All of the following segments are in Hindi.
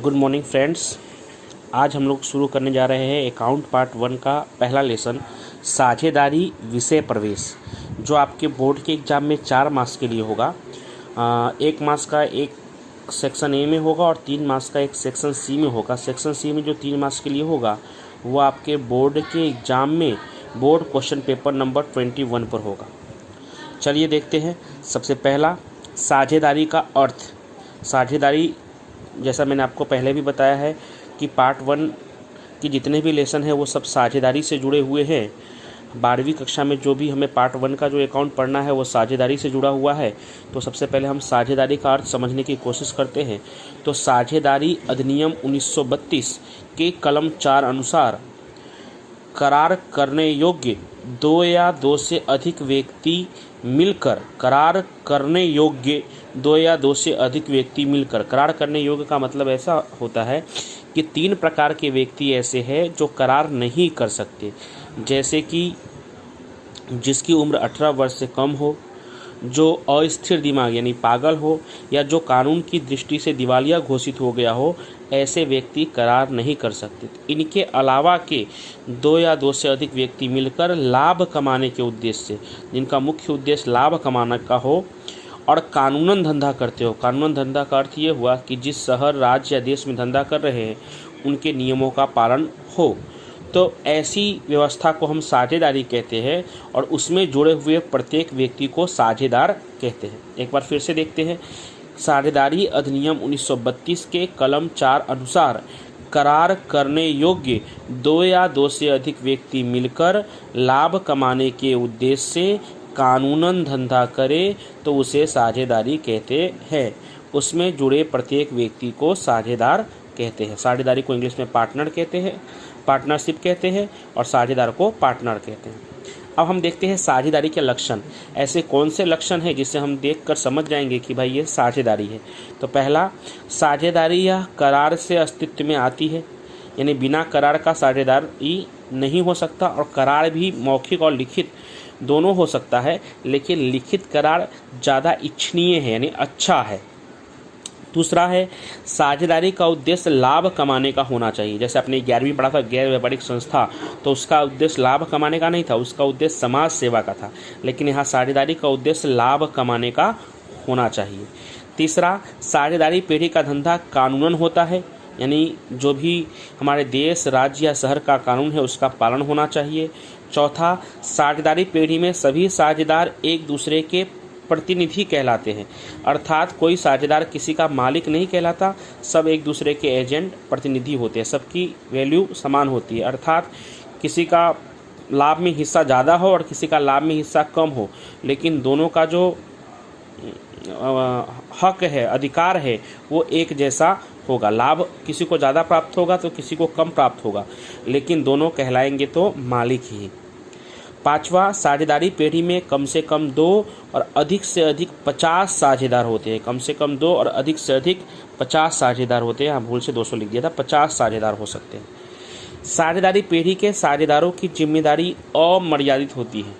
Good morning friends. आज हम लोग शुरू करने जा रहे हैं अकाउंट पार्ट 1 का पहला लेसन, साझेदारी विषय प्रवेश, जो आपके बोर्ड के एग्ज़ाम में 4 मार्क्स के लिए होगा। 1 मार्क्स का एक सेक्शन ए में होगा और 3 मार्क्स का एक सेक्शन सी में होगा। सेक्शन सी में जो 3 मार्क्स के लिए होगा वो आपके बोर्ड के एग्ज़ाम में बोर्ड क्वेश्चन पेपर नंबर 21 पर होगा। चलिए देखते हैं। सबसे पहला, साझेदारी का अर्थ। साझेदारी, जैसा मैंने आपको पहले भी बताया है कि पार्ट 1 की जितने भी लेसन हैं वो सब साझेदारी से जुड़े हुए हैं। 12वीं कक्षा में जो भी हमें पार्ट 1 का जो अकाउंट पढ़ना है वो साझेदारी से जुड़ा हुआ है। तो सबसे पहले हम साझेदारी का अर्थ समझने की कोशिश करते हैं। तो साझेदारी अधिनियम 1932 के कलम 4 अनुसार करार करने योग्य 2 या 2 से अधिक व्यक्ति मिलकर, करार करने योग्य 2 या 2 से अधिक व्यक्ति मिलकर। करार करने योग्य का मतलब ऐसा होता है कि 3 प्रकार के व्यक्ति ऐसे हैं जो करार नहीं कर सकते, जैसे कि जिसकी उम्र 18 वर्ष से कम हो, जो अस्थिर दिमाग यानी पागल हो, या जो कानून की दृष्टि से दिवालिया घोषित हो गया हो, ऐसे व्यक्ति करार नहीं कर सकते। इनके अलावा के 2 या 2 से अधिक व्यक्ति मिलकर लाभ कमाने के उद्देश्य से, जिनका मुख्य उद्देश्य लाभ कमाने का हो और कानूनन धंधा करते हो। कानूनन धंधा का अर्थ ये हुआ कि जिस शहर, राज्य या देश में धंधा कर रहे हैं उनके नियमों का पालन हो। तो ऐसी व्यवस्था को हम साझेदारी कहते हैं और उसमें जुड़े हुए प्रत्येक व्यक्ति को साझेदार कहते हैं। एक बार फिर से देखते हैं। साझेदारी अधिनियम 1932 के कलम 4 अनुसार करार करने योग्य 2 या 2 से अधिक व्यक्ति मिलकर लाभ कमाने के उद्देश्य से कानूनन धंधा करे तो उसे साझेदारी कहते हैं। उसमें जुड़े प्रत्येक व्यक्ति को साझेदार कहते हैं। साझेदारी को इंग्लिश में पार्टनर कहते हैं, पार्टनरशिप कहते हैं, और साझेदार को पार्टनर कहते हैं। अब हम देखते हैं साझेदारी के लक्षण। ऐसे कौन से लक्षण हैं जिससे हम देखकर समझ जाएंगे कि भाई ये साझेदारी है। तो पहला, साझेदारी यह करार से अस्तित्व में आती है, यानी बिना करार का साझेदारी नहीं हो सकता। और करार भी मौखिक और लिखित दोनों हो सकता है, लेकिन लिखित करार ज़्यादा इच्छनीय है, यानी अच्छा है। दूसरा है, साझेदारी का उद्देश्य लाभ कमाने का होना चाहिए। जैसे आपने 11वीं पढ़ा था गैर व्यापारिक संस्था, तो उसका उद्देश्य लाभ कमाने का नहीं था, उसका उद्देश्य समाज सेवा का था। लेकिन यहाँ साझेदारी का उद्देश्य लाभ कमाने का होना चाहिए। तीसरा, साझेदारी पेढ़ी का धंधा कानूनन होता है, यानी जो भी हमारे देश, राज्य या शहर का कानून है उसका पालन होना चाहिए। चौथा, साझेदारी पेढ़ी में सभी साझेदार एक दूसरे के प्रतिनिधि कहलाते हैं, अर्थात कोई साझेदार किसी का मालिक नहीं कहलाता, सब एक दूसरे के एजेंट, प्रतिनिधि होते हैं। सबकी वैल्यू समान होती है, अर्थात किसी का लाभ में हिस्सा ज़्यादा हो और किसी का लाभ में हिस्सा कम हो, लेकिन दोनों का जो हक है, अधिकार है, वो एक जैसा होगा। लाभ किसी को ज़्यादा प्राप्त होगा तो किसी को कम प्राप्त होगा, लेकिन दोनों कहलाएंगे तो मालिक ही। पांचवा, साझेदारी पेढ़ी में कम से कम 2 और अधिक से अधिक 50 साझेदार होते हैं। कम से कम 2 और अधिक से अधिक 50 साझेदार होते हैं। यहाँ भूल से 200 लिख दिया था, 50 साझेदार हो सकते हैं। साझेदारी पेढ़ी के साझेदारों की जिम्मेदारी अमर्यादित होती है,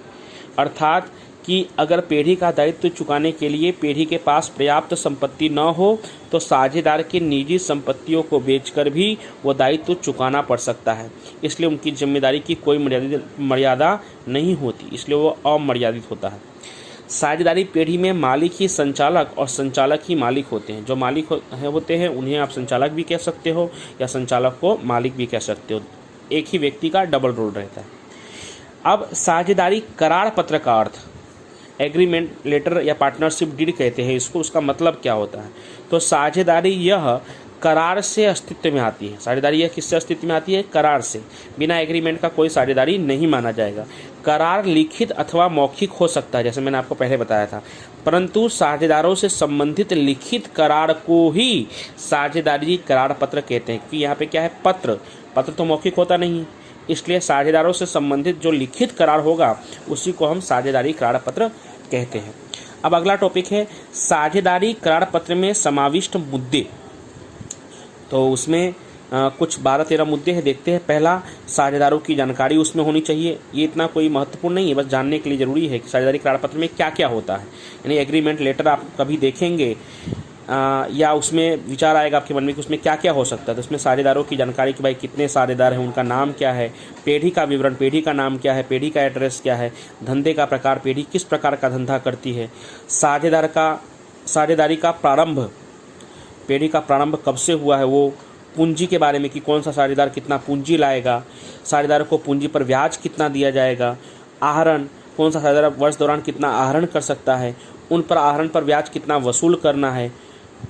अर्थात कि अगर पेढ़ी का दायित्व चुकाने के लिए पेढ़ी के पास पर्याप्त संपत्ति न हो तो साझेदार की निजी संपत्तियों को बेचकर भी वो दायित्व चुकाना पड़ सकता है। इसलिए उनकी जिम्मेदारी की कोई मर्यादा नहीं होती, इसलिए वो अमर्यादित होता है। साझेदारी पेढ़ी में मालिक ही संचालक और संचालक ही मालिक होते हैं। जो मालिक होते हैं उन्हें आप संचालक भी कह सकते हो या संचालक को मालिक भी कह सकते हो। एक ही व्यक्ति का डबल रोल रहता है। अब साझेदारी करार पत्र का अर्थ, एग्रीमेंट लेटर या पार्टनरशिप डीड कहते हैं इसको। उसका मतलब क्या होता है? तो साझेदारी यह करार से अस्तित्व में आती है। साझेदारी यह किससे अस्तित्व में आती है? करार से। बिना एग्रीमेंट का कोई साझेदारी नहीं माना जाएगा। करार लिखित अथवा मौखिक हो सकता है, जैसे मैंने आपको पहले बताया था, परंतु साझेदारों से संबंधित लिखित करार को ही साझेदारी करार पत्र कहते हैं। कि यहाँ पे क्या है? पत्र। पत्र तो मौखिक होता नहीं है, इसलिए साझेदारों से संबंधित जो लिखित करार होगा उसी को हम साझेदारी करार पत्र कहते हैं। अब अगला टॉपिक है साझेदारी करार पत्र में समाविष्ट मुद्दे। तो उसमें कुछ 12-13 मुद्दे हैं, देखते हैं। पहला, साझेदारों की जानकारी उसमें होनी चाहिए। ये इतना कोई महत्वपूर्ण नहीं है, बस जानने के लिए ज़रूरी है कि साझेदारी करार पत्र में क्या क्या होता है। यानी एग्रीमेंट लेटर आप कभी देखेंगे या उसमें विचार आएगा आपके मन में कि उसमें क्या क्या हो सकता है। तो उसमें साझेदारों की जानकारी कि भाई कितने साझेदार हैं, उनका नाम क्या है, पेढ़ी का विवरण, पेढ़ी का नाम क्या है, पेढ़ी का एड्रेस क्या है, धंधे का प्रकार, पेढ़ी किस प्रकार का धंधा करती है, साझेदारी का प्रारंभ, पेढ़ी का प्रारंभ कब से हुआ है, वो पूंजी के बारे में कि कौन सा साझेदार कितना पूंजी लाएगा, साझेदार को पूंजी पर ब्याज कितना दिया जाएगा, आहरण, कौन सा साझेदार वर्ष दौरान कितना आहरण कर सकता है, उन पर आहरण पर ब्याज कितना वसूल करना है।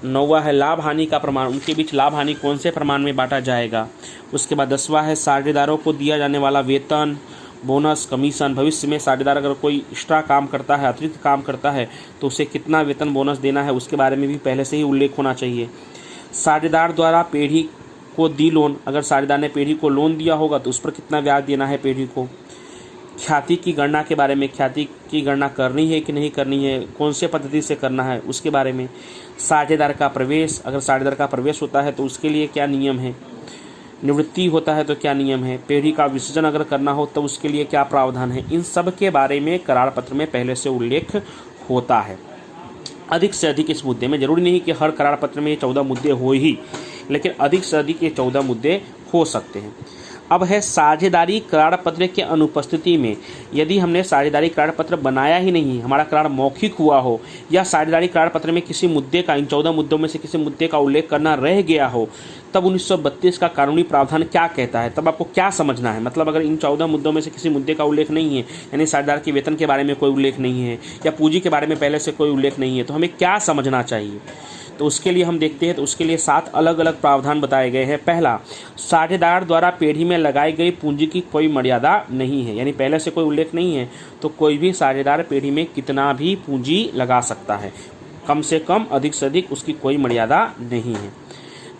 9वां है लाभ हानि का प्रमाण, उनके बीच लाभ हानि कौन से प्रमाण में बांटा जाएगा। उसके बाद 10वां है साझेदारों को दिया जाने वाला वेतन, बोनस, कमीशन, भविष्य में साझेदार अगर कोई एक्स्ट्रा काम करता है, अतिरिक्त काम करता है तो उसे कितना वेतन बोनस देना है, उसके बारे में भी पहले से ही उल्लेख होना चाहिए। साझेदार द्वारा पेढ़ी को दी लोन, अगर साझेदार ने पेढ़ी को लोन दिया होगा तो उस पर कितना ब्याज देना है पेढ़ी को। ख्याति की गणना के बारे में, ख्याति की गणना करनी है कि नहीं करनी है, कौन से पद्धति से करना है उसके बारे में। साझेदार का प्रवेश, अगर साझेदार का प्रवेश होता है तो उसके लिए क्या नियम है, निवृत्ति होता है तो क्या नियम है, पेढ़ी का विसर्जन अगर करना हो तो उसके लिए क्या प्रावधान है। इन सब के बारे में करार पत्र में पहले से उल्लेख होता है। अधिक से अधिक इस मुद्दे में, जरूरी नहीं कि हर करार पत्र में ये 14 मुद्दे हो ही, लेकिन अधिक से अधिक ये 14 मुद्दे हो सकते हैं। अब है साझेदारी करार पत्र के अनुपस्थिति में, यदि हमने साझेदारी करार पत्र बनाया ही नहीं, हमारा करार मौखिक हुआ हो, या साझेदारी करार पत्र में किसी मुद्दे का, इन 14 मुद्दों में से किसी मुद्दे का उल्लेख करना रह गया हो, तब 1932 का कानूनी प्रावधान क्या कहता है, तब आपको क्या समझना है। मतलब अगर इन 14 मुद्दों में से किसी मुद्दे का उल्लेख नहीं है, यानी साझेदार के वेतन के बारे में कोई उल्लेख नहीं है या पूंजी के बारे में पहले से कोई उल्लेख नहीं है, तो हमें क्या समझना चाहिए। तो उसके लिए हम देखते हैं, तो उसके लिए 7 अलग अलग प्रावधान बताए गए हैं। पहला, साझेदार द्वारा पेढ़ी में लगाई गई पूंजी की कोई मर्यादा नहीं है, यानी पहले से कोई उल्लेख नहीं है तो कोई भी साझेदार पेढ़ी में कितना भी पूंजी लगा सकता है, कम से कम, अधिक से अधिक, उसकी कोई मर्यादा नहीं है।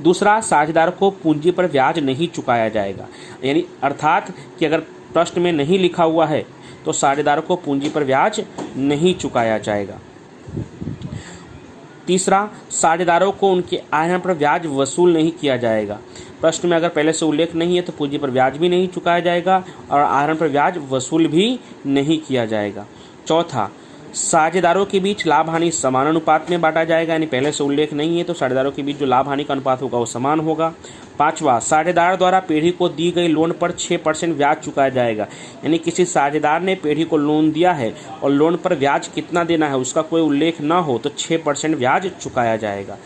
दूसरा, साझेदार को पूंजी पर ब्याज नहीं चुकाया जाएगा, यानी अर्थात कि अगर प्रश्न में नहीं लिखा हुआ है तो साझेदार को पूंजी पर ब्याज नहीं चुकाया जाएगा। तीसरा, साझेदारों को उनके आहरण पर ब्याज वसूल नहीं किया जाएगा, प्रश्न में अगर पहले से उल्लेख नहीं है तो पूंजी पर ब्याज भी नहीं चुकाया जाएगा और आहरण पर ब्याज वसूल भी नहीं किया जाएगा। चौथा, साझेदारों के बीच लाभ हानि समान अनुपात में बांटा जाएगा, यानी पहले से उल्लेख नहीं है तो साझेदारों के बीच जो लाभ हानि का अनुपात होगा वो समान होगा। पांचवा, साझेदार द्वारा पेढ़ी को दी गई लोन पर 6% ब्याज चुकाया जाएगा, यानी किसी साझेदार ने पेढ़ी को लोन दिया है और लोन पर ब्याज कितना देना है उसका कोई उल्लेख ना हो तो 6% ब्याज चुकाया जाएगा।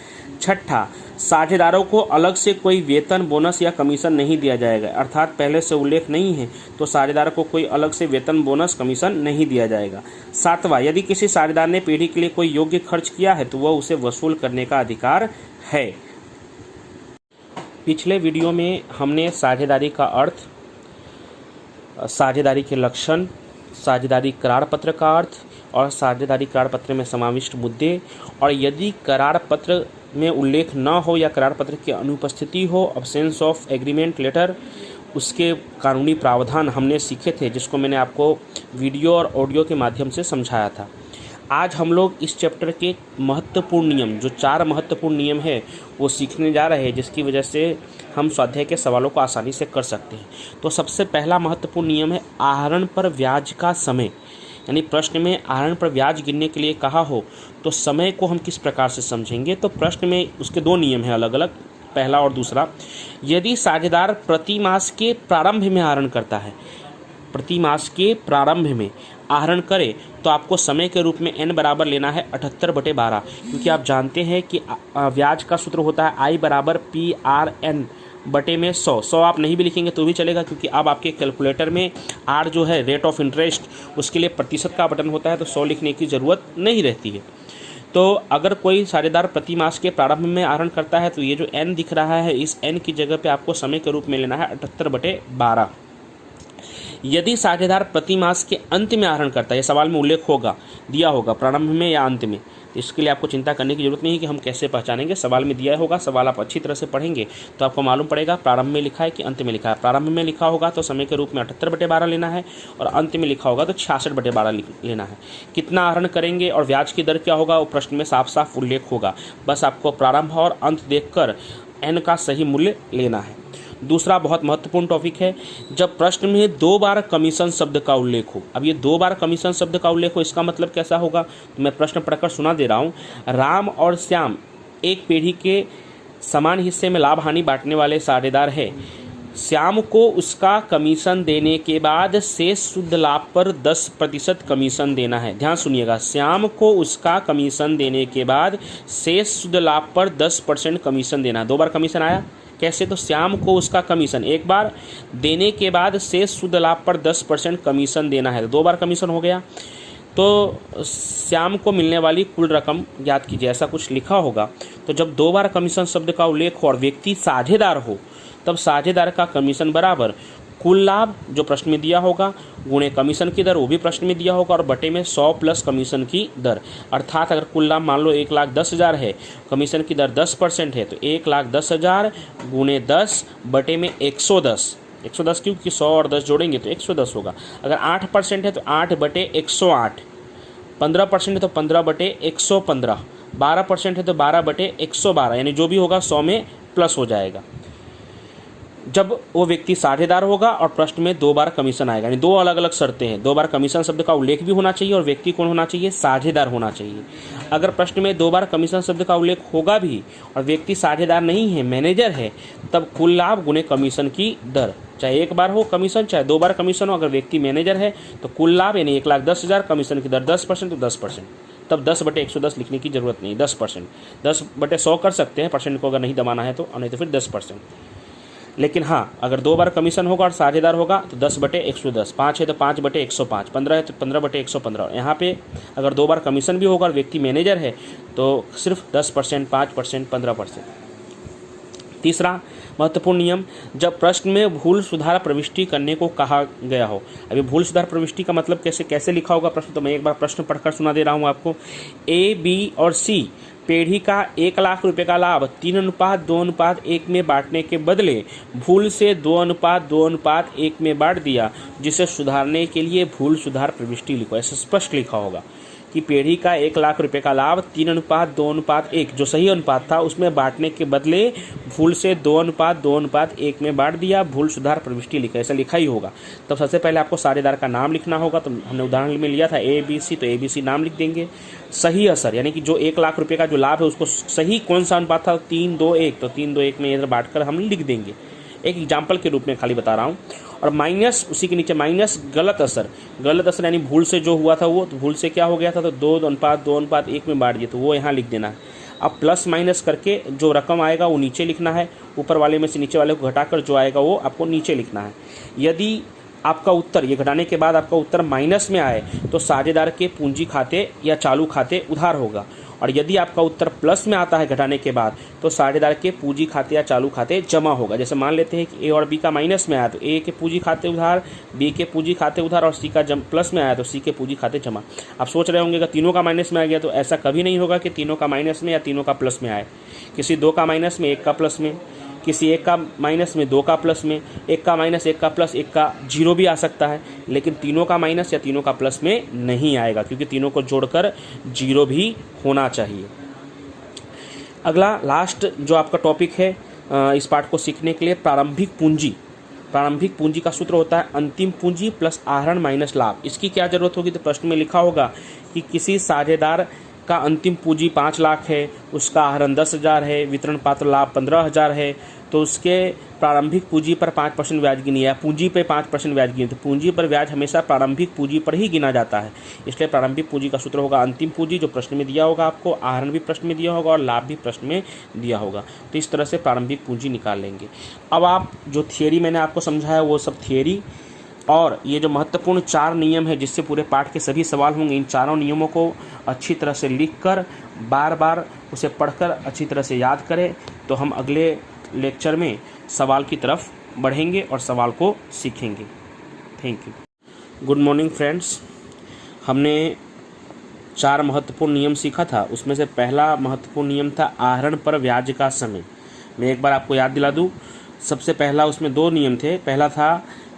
छठा, साझेदारों को अलग से कोई वेतन, बोनस या कमीशन नहीं दिया जाएगा, अर्थात पहले से उल्लेख नहीं है तो साझेदार को कोई अलग से वेतन, बोनस, कमीशन नहीं दिया जाएगा। सातवां, यदि किसी साझेदार ने पेढ़ी के लिए कोई योग्य खर्च किया है तो वह उसे वसूल करने का अधिकार है। पिछले वीडियो में हमने साझेदारी का अर्थ, साझेदारी के लक्षण, साझेदारी करार पत्र का अर्थ और साझेदारी करार पत्र में समाविष्ट मुद्दे, और यदि करार पत्र में उल्लेख न हो या करार पत्र की अनुपस्थिति हो, अब्सेंस ऑफ एग्रीमेंट लेटर, उसके कानूनी प्रावधान हमने सीखे थे, जिसको मैंने आपको वीडियो और ऑडियो के माध्यम से समझाया था। आज हम लोग इस चैप्टर के महत्वपूर्ण नियम, जो 4 महत्वपूर्ण नियम है, वो सीखने जा रहे हैं, जिसकी वजह से हम स्वाध्याय के सवालों को आसानी से कर सकते हैं। तो सबसे पहला महत्वपूर्ण नियम है आहरण पर ब्याज का समय, यानी प्रश्न में आहरण पर ब्याज गिनने के लिए कहा हो तो समय को हम किस प्रकार से समझेंगे। तो प्रश्न में उसके 2 नियम हैं अलग अलग, पहला और दूसरा। यदि साझेदार प्रति मास के प्रारंभ में आहरण करता है, प्रति मास के प्रारंभ में आहरण करे तो आपको समय के रूप में n बराबर लेना है 78/12, क्योंकि आप जानते हैं कि ब्याज का सूत्र होता है I बराबर PRN बटे में 100 आप नहीं भी लिखेंगे तो भी चलेगा, क्योंकि अब आपके कैलकुलेटर में R जो है रेट ऑफ इंटरेस्ट, उसके लिए प्रतिशत का बटन होता है, तो 100 लिखने की ज़रूरत नहीं रहती है। तो अगर कोई साझेदार प्रति मास के प्रारंभ में आहरण करता है तो ये जो n दिख रहा है, इस n की जगह पे आपको समय के रूप में लेना है 78/12। यदि साझेदार प्रति मास के अंत में आहरण करता है, ये सवाल में उल्लेख होगा, दिया होगा प्रारंभ में या अंत में, तो इसके लिए आपको चिंता करने की जरूरत नहीं है कि हम कैसे पहचानेंगे, सवाल में दिया होगा, सवाल आप अच्छी तरह से पढ़ेंगे तो आपको मालूम पड़ेगा प्रारंभ में लिखा है कि अंत में लिखा है। प्रारंभ में लिखा होगा तो समय के रूप में 78/12 लेना है, और अंत में लिखा होगा तो 66/12 लेना है। कितना आहरण करेंगे और ब्याज की दर क्या होगा वो प्रश्न में साफ साफ उल्लेख होगा, बस आपको प्रारंभ और अंत देखकर n का सही मूल्य लेना है। दूसरा बहुत महत्वपूर्ण टॉपिक है, जब प्रश्न में 2 बार कमीशन शब्द का उल्लेख हो। अब ये 2 बार कमीशन शब्द का उल्लेख हो, इसका मतलब कैसा होगा, तो मैं प्रश्न पढ़कर सुना दे रहा हूँ। राम और श्याम एक पीढ़ी के समान हिस्से में लाभ हानि बांटने वाले साझेदार है। श्याम को उसका कमीशन देने के बाद शेष शुद्ध लाभ पर 10% कमीशन देना है। ध्यान सुनिएगा, श्याम को उसका कमीशन देने के बाद शेष शुद्ध लाभ पर 10% कमीशन देना है। 2 बार कमीशन आया, कैसे? तो श्याम को उसका कमीशन एक बार देने के बाद शेष शुद्ध लाभ पर 10% कमीशन देना है, तो 2 बार कमीशन हो गया। तो श्याम को मिलने वाली कुल रकम याद कीजिए, ऐसा कुछ लिखा होगा। तो जब 2 बार कमीशन शब्द का उल्लेख हो और व्यक्ति साझेदार हो, तब साझेदार का कमीशन बराबर कुल लाभ जो प्रश्न में दिया होगा गुणे कमीशन की दर, वो भी प्रश्न में दिया होगा, और बटे में 100 प्लस कमीशन की दर। अर्थात अगर कुल लाभ मान लो 1,10,000 है, कमीशन की दर 10% है, तो 1,10,000 गुणे 10 बटे में 110। 110 क्योंकि 100 और 10 जोड़ेंगे तो 110 होगा। अगर 8% है तो 8 बटे 108, 15% है तो 15 बटे 115, 12% है तो 12 बटे 112, यानी जो भी होगा 100 में प्लस हो जाएगा जब वो व्यक्ति साझेदार होगा और प्रश्न में 2 बार कमीशन आएगा। यानी 2 अलग अलग शर्तें हैं। 2 बार कमीशन शब्द का उल्लेख भी होना चाहिए और व्यक्ति कौन होना चाहिए? साझेदार होना चाहिए। अगर प्रश्न में 2 बार कमीशन शब्द का उल्लेख होगा भी और व्यक्ति साझेदार नहीं है, मैनेजर है, तब कुल लाभ गुणे कमीशन की दर, चाहे 1 बार हो कमीशन चाहे 2 बार कमीशन हो, अगर व्यक्ति मैनेजर है तो कुल लाभ यानी 1,10,000, कमीशन की दर 10% तो 10%, तब 10 बटे 110 लिखने की जरूरत नहीं, 10%। 10 बटे 100 कर सकते हैं परसेंट को अगर नहीं दबाना है तो, नहीं तो फिर 10%। लेकिन हाँ, अगर 2 बार कमीशन होगा और साझेदार होगा तो 10 बटे 110, 5 है तो 5 बटे 105, 15 है तो 15 बटे 115। यहाँ पे अगर 2 बार कमीशन भी होगा और व्यक्ति मैनेजर है तो सिर्फ 10%, 5%, 15%। तीसरा महत्वपूर्ण नियम, जब प्रश्न में भूल सुधार प्रविष्टि करने को कहा गया हो। अभी भूल सुधार प्रविष्टि का मतलब कैसे लिखा होगा प्रश्न, तो मैं एक बार प्रश्न पढ़कर सुना दे रहा हूँ आपको। A, B और C पेढ़ी का 1,00,000 रुपये का लाभ 3:2:1 में बांटने के बदले भूल से 2:2:1 में बांट दिया, जिसे सुधारने के लिए भूल सुधार प्रविष्टि लिखो। ऐसे स्पष्ट लिखा होगा कि पेढ़ी का 1,00,000 रुपये का लाभ 3:2:1 जो सही अनुपात था उसमें बांटने के बदले भूल से 2:2:1 में बांट दिया, भूल सुधार प्रविष्टि लिखा। ऐसा लिखा ही होगा। तब सबसे पहले आपको साझेदार का नाम लिखना होगा। तो हमने उदाहरण में लिया था ABC, तो ABC नाम लिख देंगे। सही असर यानी कि जो 1,00,000 रुपये का जो लाभ है उसको सही कौन सा अनुपात था? 3:2:1, तो 3:2:1 में इधर बांट कर हम लिख देंगे। एक एग्जाम्पल के रूप में खाली बता रहा हूँ। और माइनस, उसी के नीचे माइनस गलत असर। गलत असर यानी भूल से जो हुआ था वो, तो भूल से क्या हो गया था? तो 2:2:1 में बांट दिए, तो वो यहाँ लिख देना है। अब प्लस माइनस करके जो रकम आएगा वो नीचे लिखना है, ऊपर वाले में से नीचे वाले को घटाकर जो आएगा वो आपको नीचे लिखना है। यदि आपका उत्तर, ये घटाने के बाद आपका उत्तर माइनस में आए तो साझेदार के पूंजी खाते या चालू खाते उधार होगा, और यदि आपका उत्तर प्लस में आता है घटाने के बाद तो साझेदार के पूंजी खाते या चालू खाते जमा होगा। जैसे मान लेते हैं कि A और B का माइनस में आया तो A के पूंजी खाते उधार, B के पूंजी खाते उधार, और C का प्लस में आया तो C के पूंजी खाते जमा। आप सोच रहे होंगे कि तीनों का माइनस में आ गया, तो ऐसा कभी नहीं होगा कि तीनों का माइनस में या तीनों का प्लस में आए। किसी 2 का माइनस में 1 का प्लस में, किसी 1 का माइनस में 2 का प्लस में, 1 का माइनस 1 का प्लस 1 का जीरो भी आ सकता है, लेकिन तीनों का माइनस या तीनों का प्लस में नहीं आएगा, क्योंकि तीनों को जोड़कर जीरो भी होना चाहिए। अगला लास्ट जो आपका टॉपिक है इस पाठ को सीखने के लिए, प्रारंभिक पूंजी। प्रारंभिक पूंजी का सूत्र होता है अंतिम पूंजी प्लस आहरण माइनस लाभ। इसकी क्या जरूरत होगी? तो प्रश्न में लिखा होगा कि किसी साझेदार का अंतिम पूंजी 5 लाख है, उसका आहरण 10,000 है, वितरण पात्र लाभ 15,000 है, तो उसके प्रारंभिक पूंजी पर 5% ब्याज गिनी है, पूंजी पे 5% ब्याज गिनी। तो पूंजी पर ब्याज हमेशा प्रारंभिक पूंजी पर ही गिना जाता है, इसलिए प्रारंभिक पूंजी का सूत्र होगा अंतिम पूंजी, जो प्रश्न में दिया होगा आपको, आहरण भी प्रश्न में दिया होगा और लाभ भी प्रश्न में दिया होगा। तो इस तरह से प्रारंभिक पूंजी निकाल लेंगे। अब आप जो थियरी मैंने आपको समझाया वो सब थियरी, और ये जो महत्वपूर्ण 4 नियम है जिससे पूरे पाठ के सभी सवाल होंगे, इन चारों नियमों को अच्छी तरह से लिखकर बार बार उसे पढ़कर अच्छी तरह से याद करें, तो हम अगले लेक्चर में सवाल की तरफ बढ़ेंगे और सवाल को सीखेंगे। Thank you. Good morning friends. हमने 4 महत्वपूर्ण नियम सीखा था, उसमें से पहला महत्वपूर्ण नियम था आहरण पर ब्याज का समय। मैं एक बार आपको याद दिला दूँ। सबसे पहला उसमें 2 नियम थे। पहला था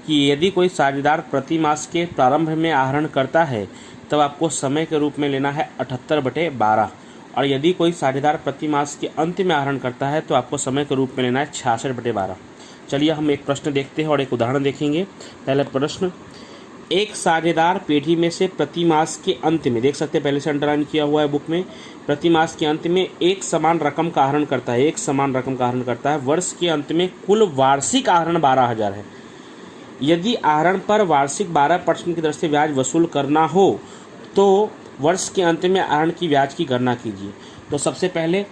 कि यदि कोई साझेदार प्रति मास के प्रारंभ में आहरण करता है तब आपको समय के रूप में लेना है 78/12, और यदि कोई साझेदार प्रति मास के अंत में आहरण करता है तो आपको समय के रूप में लेना है 66/12। चलिए हम एक प्रश्न देखते हैं और एक उदाहरण देखेंगे। पहला प्रश्न, एक साझेदार पेढ़ी में से प्रति मास के अंत में, देख सकते हैं पहले से अंडरलाइन किया हुआ है बुक में, प्रति मास के अंत में एक समान रकम का आहरण करता है, एक समान रकम का आहरण करता है। वर्ष के अंत में कुल वार्षिक आहरण 12,000 है। यदि आहरण पर वार्षिक 12% की दर से ब्याज वसूल करना हो तो वर्ष के अंत में आहरण की ब्याज की गणना कीजिए। तो सबसे पहले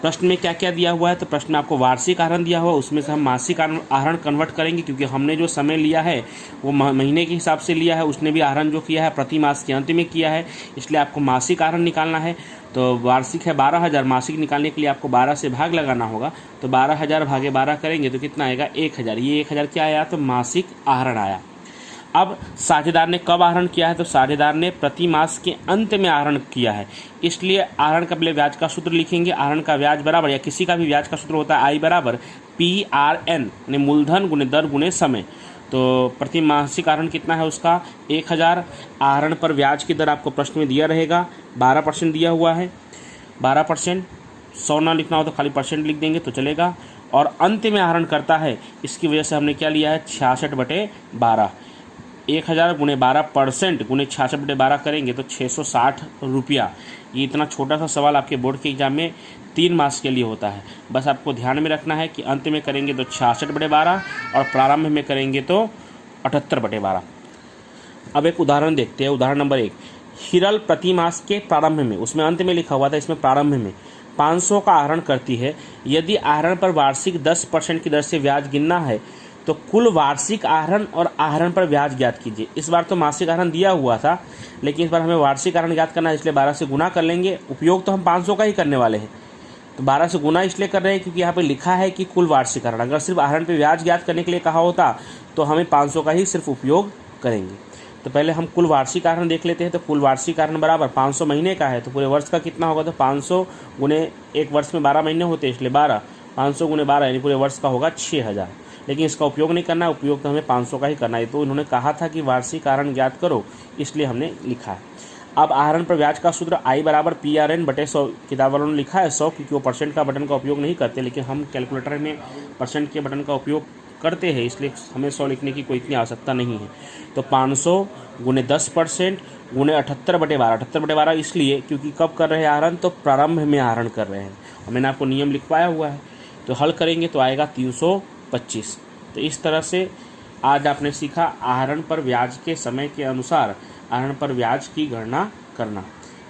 प्रश्न में क्या क्या दिया हुआ है, तो प्रश्न में आपको वार्षिक आहरण दिया हुआ है, उसमें से हम मासिक आहरण कन्वर्ट करेंगे, क्योंकि हमने जो समय लिया है वो महीने के हिसाब से लिया है, उसने भी आहरण जो किया है प्रति मास के अंत में किया है, इसलिए आपको मासिक आहरण निकालना है। तो वार्षिक है 12,000, मासिक निकालने के लिए आपको 12 से भाग लगाना होगा। तो 12,000 भागे 12 करेंगे तो कितना आएगा, 1,000। ये 1,000 क्या आया, तो मासिक आहरण आया। अब साझेदार ने कब आहरण किया है, तो साझेदार ने प्रति मास के अंत में आहरण किया है, इसलिए आहरण का पहले ब्याज का सूत्र लिखेंगे। आहरण का ब्याज बराबर, या किसी का भी ब्याज का सूत्र होता है आई बराबर PRN, यानी मूलधन गुणे दर गुणे समय। तो प्रति मासिक आहरण कितना है उसका 1,000। आहरण पर ब्याज की दर आपको प्रश्न में दिया रहेगा, 12% दिया हुआ है, 12%। 100 ना लिखना हो तो खाली परसेंट लिख देंगे तो चलेगा। और अंत में आहरण करता है, इसकी वजह से हमने क्या लिया है 66/12। 1,000 गुणे 12% गुणे 66/12 करेंगे तो 660 रुपया। ये इतना छोटा सा सवाल आपके बोर्ड के एग्जाम में 3 मार्क्स के लिए होता है। बस आपको ध्यान में रखना है कि अंत में करेंगे तो 66/12 और प्रारंभ में करेंगे तो 78/12। अब एक उदाहरण देखते हैं। उदाहरण नंबर 1, हिरल प्रति मास के प्रारंभ में, उसमें अंत में लिखा हुआ था, इसमें प्रारंभ में 500 का आहरण करती है। यदि आहरण पर वार्षिक 10% की दर से ब्याज गिनना है तो कुल वार्षिक आहरण और आहरण पर ब्याज ज्ञात कीजिए। इस बार तो मासिक आहरण दिया हुआ था, लेकिन इस बार हमें वार्षिक आहरण ज्ञात करना है, इसलिए 12 से गुना कर लेंगे। उपयोग तो हम 500 का ही करने वाले हैं, तो 12 से गुना इसलिए कर रहे हैं क्योंकि यहाँ पे लिखा है कि कुल वार्षिक आहरण। अगर सिर्फ आहरण पे ब्याज ज्ञात करने के लिए कहा होता तो हमें 500 का ही सिर्फ उपयोग करेंगे। तो पहले हम कुल वार्षिक आहरण देख लेते हैं। तो कुल वार्षिक आहरण बराबर 500 महीने का है, तो पूरे वर्ष का कितना होगा, तो 500 गुने, एक वर्ष में 12 महीने होते हैं इसलिए 12, 500 गुने 12 यानी पूरे वर्ष का होगा 6,000। लेकिन इसका उपयोग नहीं करना है, उपयोग तो हमें 500 का ही करना है। तो इन्होंने कहा था कि वार्षिक आहरण ज्ञात करो, इसलिए हमने लिखा है। अब आहरण पर ब्याज का सूत्र I बराबर PRN/100, किताब वालों ने लिखा है 100 क्योंकि वो परसेंट का बटन का उपयोग नहीं करते, लेकिन हम कैलकुलेटर में परसेंट के बटन का उपयोग करते हैं, इसलिए हमें 100 लिखने की कोई इतनी आवश्यकता नहीं है। तो 500 गुने 10% गुने 78/12, 78/12 इसलिए क्योंकि कब कर रहे हैं आहरण, तो प्रारंभ में आहरण कर रहे हैं, और मैंने आपको नियम लिखवाया हुआ है। तो हल करेंगे तो आएगा 325। तो इस तरह से आज आपने सीखा आहरण पर ब्याज के समय के अनुसार आहरण पर ब्याज की गणना करना।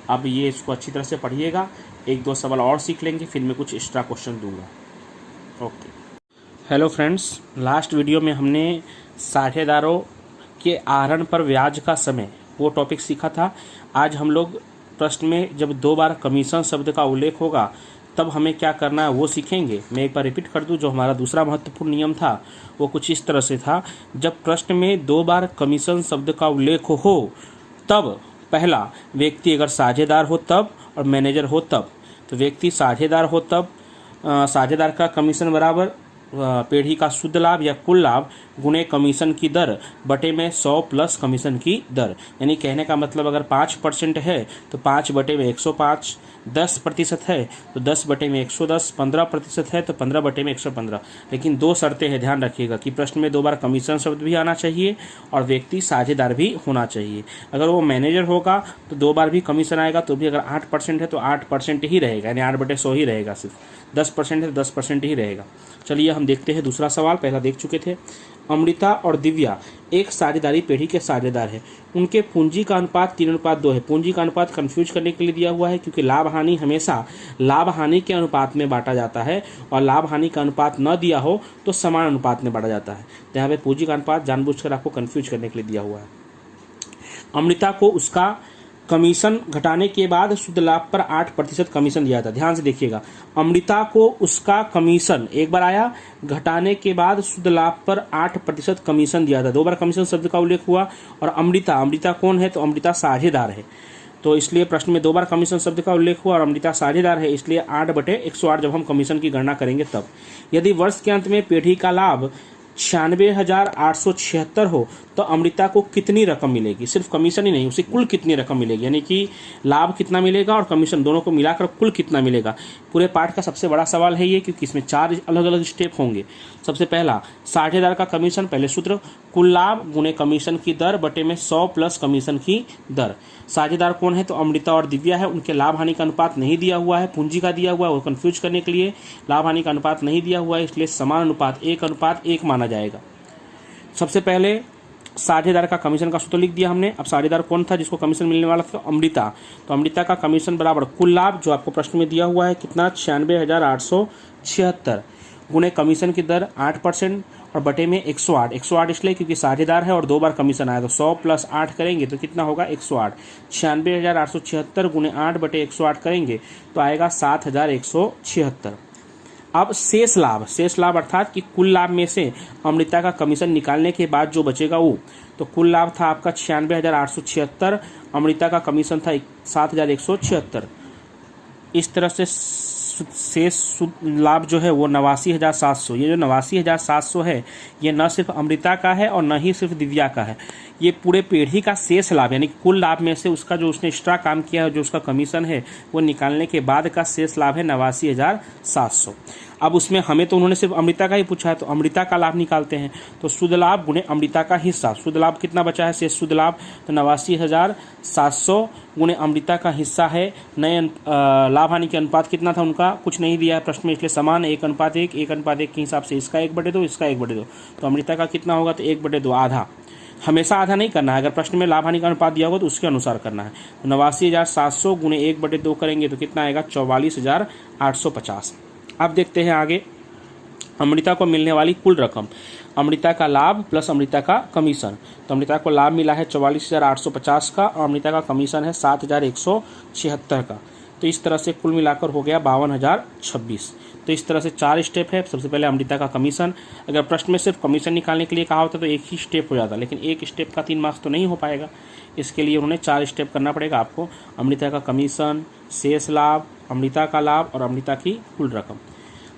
अब ये इसको अच्छी तरह से पढ़िएगा, 1-2 सवाल और सीख लेंगे, फिर मैं कुछ एक्स्ट्रा क्वेश्चन दूंगा। Okay, hello friends, last video में हमने साझेदारों के आहरण पर ब्याज का समय वो टॉपिक सीखा था। आज हम लोग प्रश्न में जब 2 बार कमीशन शब्द का उल्लेख होगा तब हमें क्या करना है वो सीखेंगे। मैं एक बार रिपीट कर दूं, जो हमारा दूसरा महत्वपूर्ण नियम था वो कुछ इस तरह से था, जब प्रश्न में 2 बार कमीशन शब्द का उल्लेख हो तब पहला व्यक्ति अगर साझेदार हो तब और मैनेजर हो तब। तो व्यक्ति साझेदार हो तब साझेदार का कमीशन बराबर पेढ़ी का शुद्ध लाभ या कुल लाभ गुणे कमीशन की दर बटे में 100 प्लस कमीशन की दर। यानी कहने का मतलब अगर 5% है तो 5 बटे में 105, 10% है तो 10 बटे में 110, 15% है तो 15 बटे में 115। लेकिन 2 शर्तें हैं, ध्यान रखिएगा कि प्रश्न में 2 बार कमीशन शब्द भी आना चाहिए और व्यक्ति साझेदार भी होना चाहिए। अगर वो मैनेजर होगा तो 2 बार भी कमीशन आएगा, तो भी अगर 8% है तो 8% ही रहेगा, यानी 8/100 ही रहेगा। सिर्फ 10% है तो 10% ही रहेगा। चलिए हम देखते हैं दूसरा सवाल, पहला देख चुके थे। अमृता और दिव्या एक साझेदारी पेढ़ी के साझेदार है। उनके पूंजी का अनुपात 3:2 है। पूंजी का अनुपात कंफ्यूज करने के लिए दिया हुआ है, क्योंकि लाभ हानि हमेशा लाभ हानि के अनुपात में बांटा जाता है, और लाभ हानि का अनुपात न दिया हो तो समान अनुपात में बांटा जाता है। तो यहाँ पे पूंजी का अनुपात जानबूझकर आपको कंफ्यूज करने के लिए दिया हुआ है। अमृता को उसका कमीशन घटाने के बाद शुद्ध लाभ पर 8% कमीशन दिया था। ध्यान से देखिएगा, अमृता को उसका कमीशन एक बार आया, घटाने के बाद शुद्ध लाभ पर 8% कमीशन दिया था। 2 बार कमीशन शब्द का उल्लेख हुआ। और अमृता कौन है, तो अमृता साझेदार है, तो इसलिए प्रश्न में 2 बार कमीशन शब्द का उल्लेख हुआ और अमृता साझेदार है, इसलिए 8/108 जब हम कमीशन की गणना करेंगे तब। यदि वर्ष के अंत में पेढ़ी का लाभ 96,876 हो तो अमृता को कितनी रकम मिलेगी। सिर्फ कमीशन ही नहीं, उसे कुल कितनी रकम मिलेगी, यानी कि लाभ कितना मिलेगा और कमीशन दोनों को मिलाकर कुल कितना मिलेगा। पूरे पार्ट का सबसे बड़ा सवाल है ये, क्योंकि इसमें 4 अलग अलग स्टेप होंगे। सबसे पहला साझेदार का कमीशन, पहले सूत्र कुल लाभ गुणे कमीशन की दर बटे में 100 प्लस कमीशन की दर। साझेदार कौन है, तो अमृता और दिव्या है। उनके लाभ हानि का अनुपात नहीं दिया हुआ है, पूंजी का दिया हुआ है, वो कंफ्यूज करने के लिए लाभ हानि का अनुपात नहीं दिया हुआ है, इसलिए समान अनुपात 1:1 माना जाएगा। सबसे पहले साझेदार का कमीशन का सूत्र लिख दिया हमने। अब साझेदार कौन था जिसको कमीशन मिलने वाला था, अमृता। तो अमृता का कमीशन बराबर कुल लाभ जो आपको प्रश्न में दिया हुआ है कितना 96,876 गुणे कमीशन की दर 8% और बटे में 108। 108 इसलिए क्योंकि साझेदार है और 2 बार कमीशन आया, तो 100 प्लस 8 करेंगे तो कितना होगा 108। 96,876 गुणे 8 बटे 108 करेंगे तो आएगा 7,176। अब शेष लाभ अर्थात कि कुल लाभ में से अमृता का कमीशन निकालने के बाद जो बचेगा वो, तो कुल लाभ था आपका 96,876, अमृता का कमीशन था 7,176। इस तरह से शेष लाभ जो है वो 89,700। ये जो 89,700 है ये न सिर्फ अमृता का है और न ही सिर्फ दिव्या का है, ये पूरे पीढ़ी का शेष लाभ, यानी कुल लाभ में से उसका जो उसने एक्स्ट्रा काम किया है, जो उसका कमीशन है वो निकालने के बाद का शेष लाभ है 89,700। अब उसमें हमें तो उन्होंने सिर्फ अमृता का ही पूछा है, तो अमृता का लाभ निकालते हैं। तो शुद्ध लाभ गुणे अमृता का हिस्सा, शुद्ध लाभ कितना बचा है शेष शुद्ध लाभ, तो 89,700 गुणे अमृता का हिस्सा है। नए लाभ हानि के अनुपात कितना था उनका, कुछ नहीं दिया है प्रश्न में, इसलिए समान 1:1, 1:1 के हिसाब से इसका 1/2, इसका 1/2। तो अमृता का कितना होगा, तो 1/2, आधा। हमेशा आधा नहीं करना है, अगर प्रश्न में लाभ हानि का अनुपात दिया होगा तो उसके अनुसार करना है। तो 89,700 गुणे 1/2 करेंगे तो कितना आएगा 44,850। अब देखते हैं आगे अमृता को मिलने वाली कुल रकम, अमृता का लाभ प्लस अमृता का कमीशन। तो अमृता को लाभ मिला है 44,850 का और अमृता का कमीशन है 7,176 का। तो इस तरह से कुल मिलाकर हो गया 52,026। तो इस तरह से 4 स्टेप है। सबसे पहले अमृता का कमीशन, अगर प्रश्न में सिर्फ कमीशन निकालने के लिए कहा होता तो एक ही स्टेप हो जाता, लेकिन एक स्टेप का 3 मार्क्स तो नहीं हो पाएगा, इसके लिए उन्होंने 4 स्टेप करना पड़ेगा आपको। अमृता का कमीशन, शेष लाभ, अमृता का लाभ और अमृता की कुल रकम।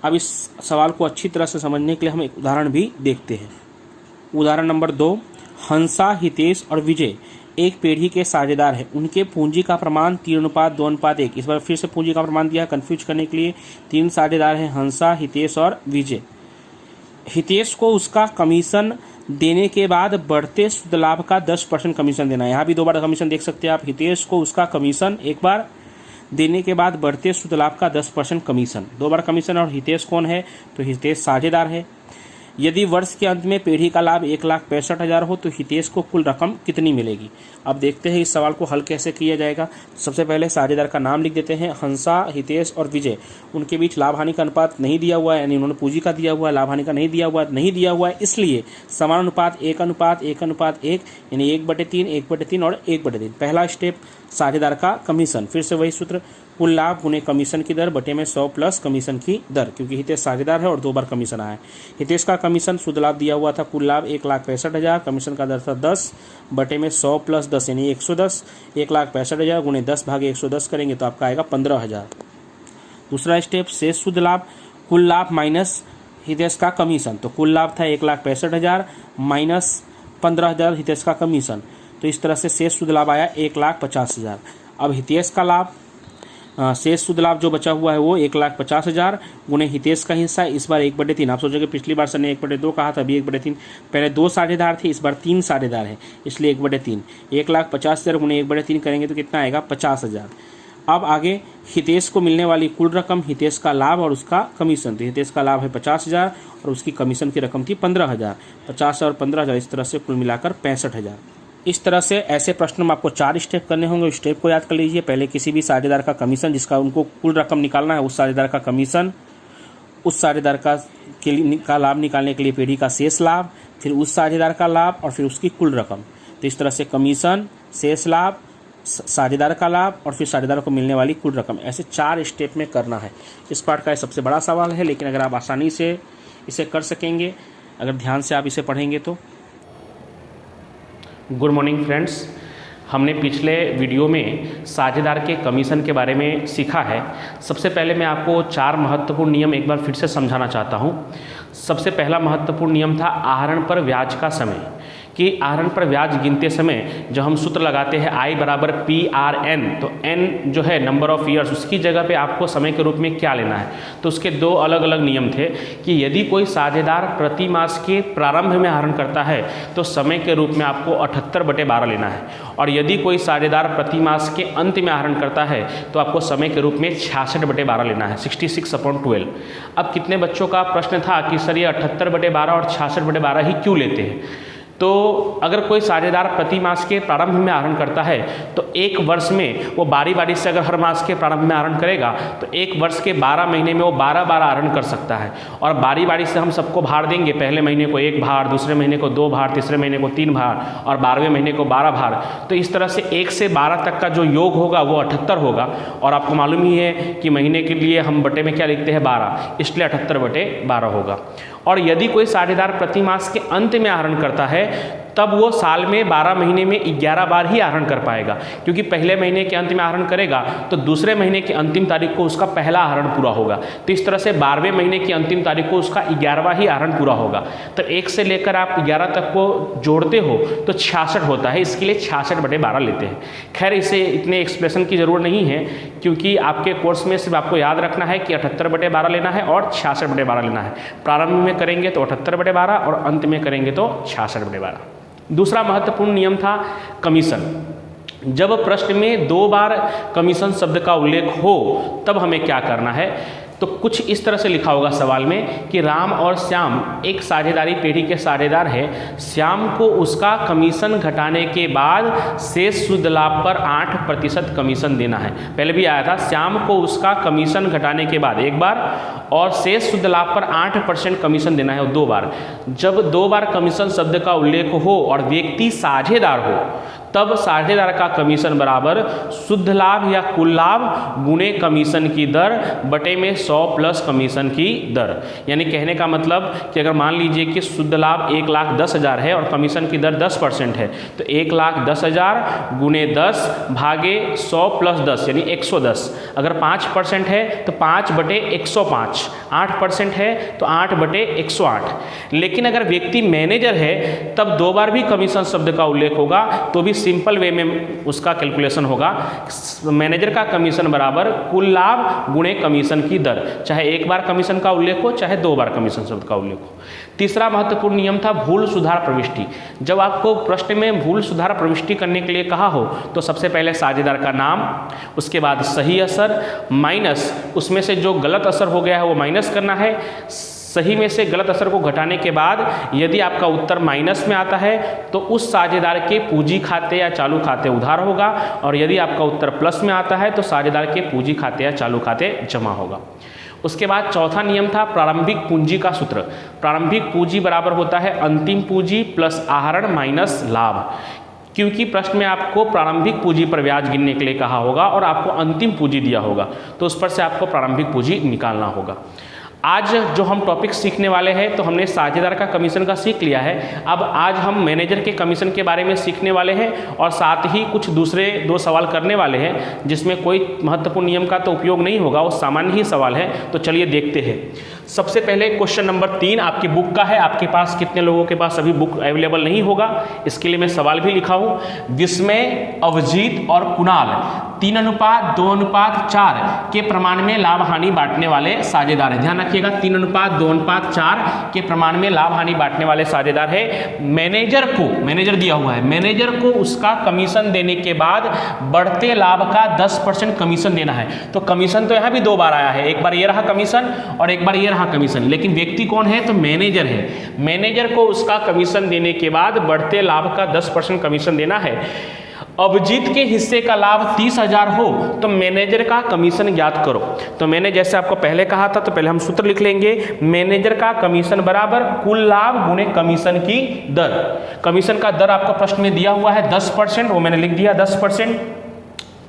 अब इस सवाल को अच्छी तरह से समझने के लिए हम एक उदाहरण भी देखते हैं। उदाहरण नंबर 2, हंसा, हितेश और विजय एक पीढ़ी के साझेदार हैं। उनके पूंजी का प्रमाण 3:2:1। इस बार फिर से पूंजी का प्रमाण दिया कंफ्यूज करने के लिए। 3 साझेदार हैं, हंसा, हितेश और विजय। हितेश को उसका कमीशन देने के बाद बढ़ते शुद्ध लाभ का 10% कमीशन देना है। यहाँ भी 2 बार कमीशन देख सकते हैं आप। हितेश को उसका कमीशन एक बार देने के बाद बढ़ते शुद्ध लाभ का 10% कमीशन, 2 बार कमीशन। और हितेश कौन है, तो हितेश साझेदार है। यदि वर्ष के अंत में पीढ़ी का लाभ 1,65,000 हो तो हितेश को कुल रकम कितनी मिलेगी। अब देखते हैं इस सवाल को हल कैसे किया जाएगा। सबसे पहले साझेदार का नाम लिख देते हैं, हंसा, हितेश और विजय। उनके बीच लाभ हानि का अनुपात नहीं दिया हुआ है, यानी उन्होंने पूंजी का दिया हुआ है, लाभ हानि का नहीं दिया हुआ है, इसलिए समान अनुपात 1:1 यानी 1/3, 1/3 और 1/3। पहला स्टेप साझेदार का कमीशन, फिर से वही सूत्र, कुल लाभ गुणे कमीशन की दर बटे में 100 प्लस कमीशन की दर, क्योंकि हितेश साझेदार है और 2 बार कमीशन आया है। हितेश का कमीशन शुद्ध लाभ दिया हुआ था, कुल लाभ 1,65,000, कमीशन का दर था 10 बटे में 100 प्लस 10 यानी 110। 1,65,000 गुणे 10 भागे 110 करेंगे तो आपका आएगा 15,000। दूसरा स्टेप शेष शुद्ध लाभ, कुल लाभ माइनस हितेश का कमीशन। तो कुल लाभ था 1,65,000 माइनस 15,000 हितेश का कमीशन, तो इस तरह से शेष शुद्ध लाभ आया 1,50,000। अब हितेश का लाभ, शेष शुद्ध लाभ जो बचा हुआ है वो 1,50,000 गुणे हितेश का हिस्सा, इस बार 1/3। आप सोचोगे पिछली बार सर ने 1/2 कहा था, अभी 1/3। पहले 2 साझेदार थे, इस बार 3 साझेदार है, इसलिए 1/3। 1,50,000 गुणे 1/3 करेंगे तो कितना आएगा 50,000। अब आगे हितेश को मिलने वाली कुल रकम, हितेश का लाभ और उसका कमीशन। तो हितेश का लाभ है 50,000 और उसकी कमीशन की रकम थी 15,000। 50 और 15,000 इस तरह से कुल मिलाकर 65,000। इस तरह से ऐसे प्रश्न में आपको 4 स्टेप करने होंगे। स्टेप को याद कर लीजिए। पहले किसी भी साझेदार का कमीशन जिसका उनको कुल रकम निकालना है, उस साझेदार का कमीशन, उस साझेदार का लाभ निकालने के लिए पीढ़ी का शेष लाभ, फिर उस साझेदार का लाभ और फिर उसकी कुल रकम। तो इस तरह से कमीशन, शेष लाभ, साझेदार का लाभ और फिर साझेदार को मिलने वाली कुल रकम, ऐसे 4 स्टेप में करना है। इस पार्ट का सबसे बड़ा सवाल है, लेकिन अगर आप आसानी से इसे कर सकेंगे, अगर ध्यान से आप इसे पढ़ेंगे तो। गुड मॉर्निंग फ्रेंड्स, हमने पिछले वीडियो में साझेदार के कमीशन के बारे में सीखा है। सबसे पहले मैं आपको 4 महत्वपूर्ण नियम एक बार फिर से समझाना चाहता हूँ। सबसे पहला महत्वपूर्ण नियम था आहरण पर ब्याज का समय, कि आहरण पर ब्याज गिनते समय जब हम सूत्र लगाते हैं I बराबर PRN, तो N जो है नंबर ऑफ ईयर्स, उसकी जगह पे आपको समय के रूप में क्या लेना है। तो उसके 2 अलग अलग नियम थे कि यदि कोई साझेदार प्रति मास के प्रारंभ में आहरण करता है तो समय के रूप में आपको 78/12 लेना है, और यदि कोई साझेदार प्रति मास के अंत में आहरण करता है तो आपको समय के रूप में 66/12 लेना है, 66/12। अब कितने बच्चों का प्रश्न था कि सर ये 78/12 और 66/12 ही क्यों लेते हैं। तो अगर कोई साझेदार प्रति मास के प्रारंभ में आहरण करता है तो एक वर्ष में वो बारी बारी से अगर हर मास के प्रारंभ में आहरण करेगा तो एक वर्ष के 12 महीने में वो 12 आहरण कर सकता है, और बारी बारी से हम सबको भार देंगे। पहले महीने को 1 भार, दूसरे महीने को 2 भार, तीसरे महीने को 3 भार और 12वें महीने को 12 भार। तो इस तरह से 1 से 12 तक का जो योग होगा वो 78 होगा, और आपको मालूम ही है कि महीने के लिए हम बटे में क्या लिखते हैं 12, इसलिए 78/12 होगा। और यदि कोई साझेदार प्रति मास के अंत में आहरण करता है तब वो साल में 12 महीने में 11 बार ही आहरण कर पाएगा, क्योंकि पहले महीने के अंत में आहरण करेगा तो दूसरे महीने की अंतिम तारीख को उसका पहला आहरण पूरा होगा। तो इस तरह से 12वें महीने की अंतिम तारीख को उसका 11वां ही आहरण पूरा होगा। तो 1 से लेकर आप 11 तक को जोड़ते हो तो 66 होता है, इसके लिए 66/12 लेते हैं। खैर इसे इतने एक्सप्रेशन की ज़रूरत नहीं है, क्योंकि आपके कोर्स में सिर्फ आपको याद रखना है कि 78/12 लेना है और 66/12 लेना है। प्रारंभ में करेंगे तो 78/12 और अंत में करेंगे तो 66/12। दूसरा महत्वपूर्ण नियम था कमीशन। जब प्रश्न में 2 बार कमीशन शब्द का उल्लेख हो तब हमें क्या करना है। तो कुछ इस तरह से लिखा होगा सवाल में कि राम और श्याम एक साझेदारी पेढ़ी के साझेदार है। श्याम को उसका कमीशन घटाने के बाद शेष शुद्ध लाभ पर 8% कमीशन देना है। पहले भी आया था, श्याम को उसका कमीशन घटाने के बाद एक बार और शेष शुद्ध लाभ पर 8% कमीशन देना है, 2 बार। जब 2 बार कमीशन शब्द का उल्लेख हो और व्यक्ति साझेदार हो तब साझेदार का कमीशन बराबर शुद्ध लाभ या कुल लाभ गुणे कमीशन की दर बटे में 100 प्लस कमीशन की दर। यानी कहने का मतलब कि अगर मान लीजिए कि शुद्ध लाभ 1,10,000 है और कमीशन की दर 10% है, तो 1,10,000 गुणे 10 भागे 100 प्लस 10 यानी 110। अगर 5% है तो 5/105, 8% है तो 8/108। लेकिन अगर व्यक्ति मैनेजर है तब 2 बार भी कमीशन शब्द का उल्लेख होगा तो भी सिंपल वे में उसका कैलकुलेशन होगा। मैनेजर का कमीशन बराबर कुल लाभ गुणे कमीशन की दर, चाहे 1 बार कमीशन का उल्लेख हो चाहे 2 बार कमीशन शब्द का उल्लेख हो। तीसरा महत्वपूर्ण नियम था भूल सुधार प्रविष्टि। जब आपको प्रश्न में भूल सुधार प्रविष्टि करने के लिए कहा हो तो सबसे पहले साझेदार का नाम, उसके बाद सही असर माइनस उसमें से जो गलत असर हो गया है वो माइनस करना है। सही में से गलत असर को घटाने के बाद यदि आपका उत्तर माइनस में आता है तो उस साझेदार के पूंजी खाते या चालू खाते उधार होगा, और यदि आपका उत्तर प्लस में आता है तो साझेदार के पूंजी खाते या चालू खाते जमा होगा। उसके बाद चौथा नियम था प्रारंभिक पूंजी का सूत्र। प्रारंभिक पूंजी बराबर होता है अंतिम पूंजी प्लस आहरण माइनस लाभ, क्योंकि प्रश्न में आपको प्रारंभिक पूंजी पर ब्याज गिनने के लिए कहा होगा और आपको अंतिम पूंजी दिया होगा, तो उस पर से आपको प्रारंभिक पूंजी निकालना होगा। आज जो हम टॉपिक सीखने वाले हैं तो हमने साझेदार का कमीशन का सीख लिया है। अब आज हम मैनेजर के कमीशन के बारे में सीखने वाले हैं और साथ ही कुछ दूसरे 2 सवाल करने वाले हैं जिसमें कोई महत्वपूर्ण नियम का तो उपयोग नहीं होगा, वो सामान्य ही सवाल है। तो चलिए देखते हैं। सबसे पहले क्वेश्चन नंबर 3 आपकी बुक का है। आपके पास कितने लोगों के पास अभी बुक अवेलेबल नहीं होगा, इसके लिए मैं सवाल भी लिखा हूँ। विस्मय, अभिजीत और कुणाल 3:2:4 के प्रमाण में लाभ हानि बांटने वाले साझेदार हैं। ध्यान रखिएगा, 3:2:4 के प्रमाण में लाभ हानि बांटने वाले साझेदार है। मैनेजर दिया हुआ है, मैनेजर को उसका कमीशन देने के बाद बढ़ते लाभ का 10% कमीशन देना है। तो कमीशन तो यहाँ भी 2 बार आया है, एक बार ये रहा कमीशन और एक बार ये रहा कमीशन, लेकिन व्यक्ति कौन है तो मैनेजर है। मैनेजर को उसका कमीशन देने के बाद बढ़ते लाभ का 10% कमीशन देना है। अभिजीत के हिस्से का लाभ 30,000 हो तो मैनेजर का कमीशन ज्ञात करो। तो मैंने जैसे आपको पहले कहा था, तो पहले हम सूत्र लिख लेंगे। मैनेजर का कमीशन बराबर कुल लाभ गुणे कमीशन की दर। कमीशन का दर आपको प्रश्न में दिया हुआ है 10%, वो मैंने लिख दिया 10%।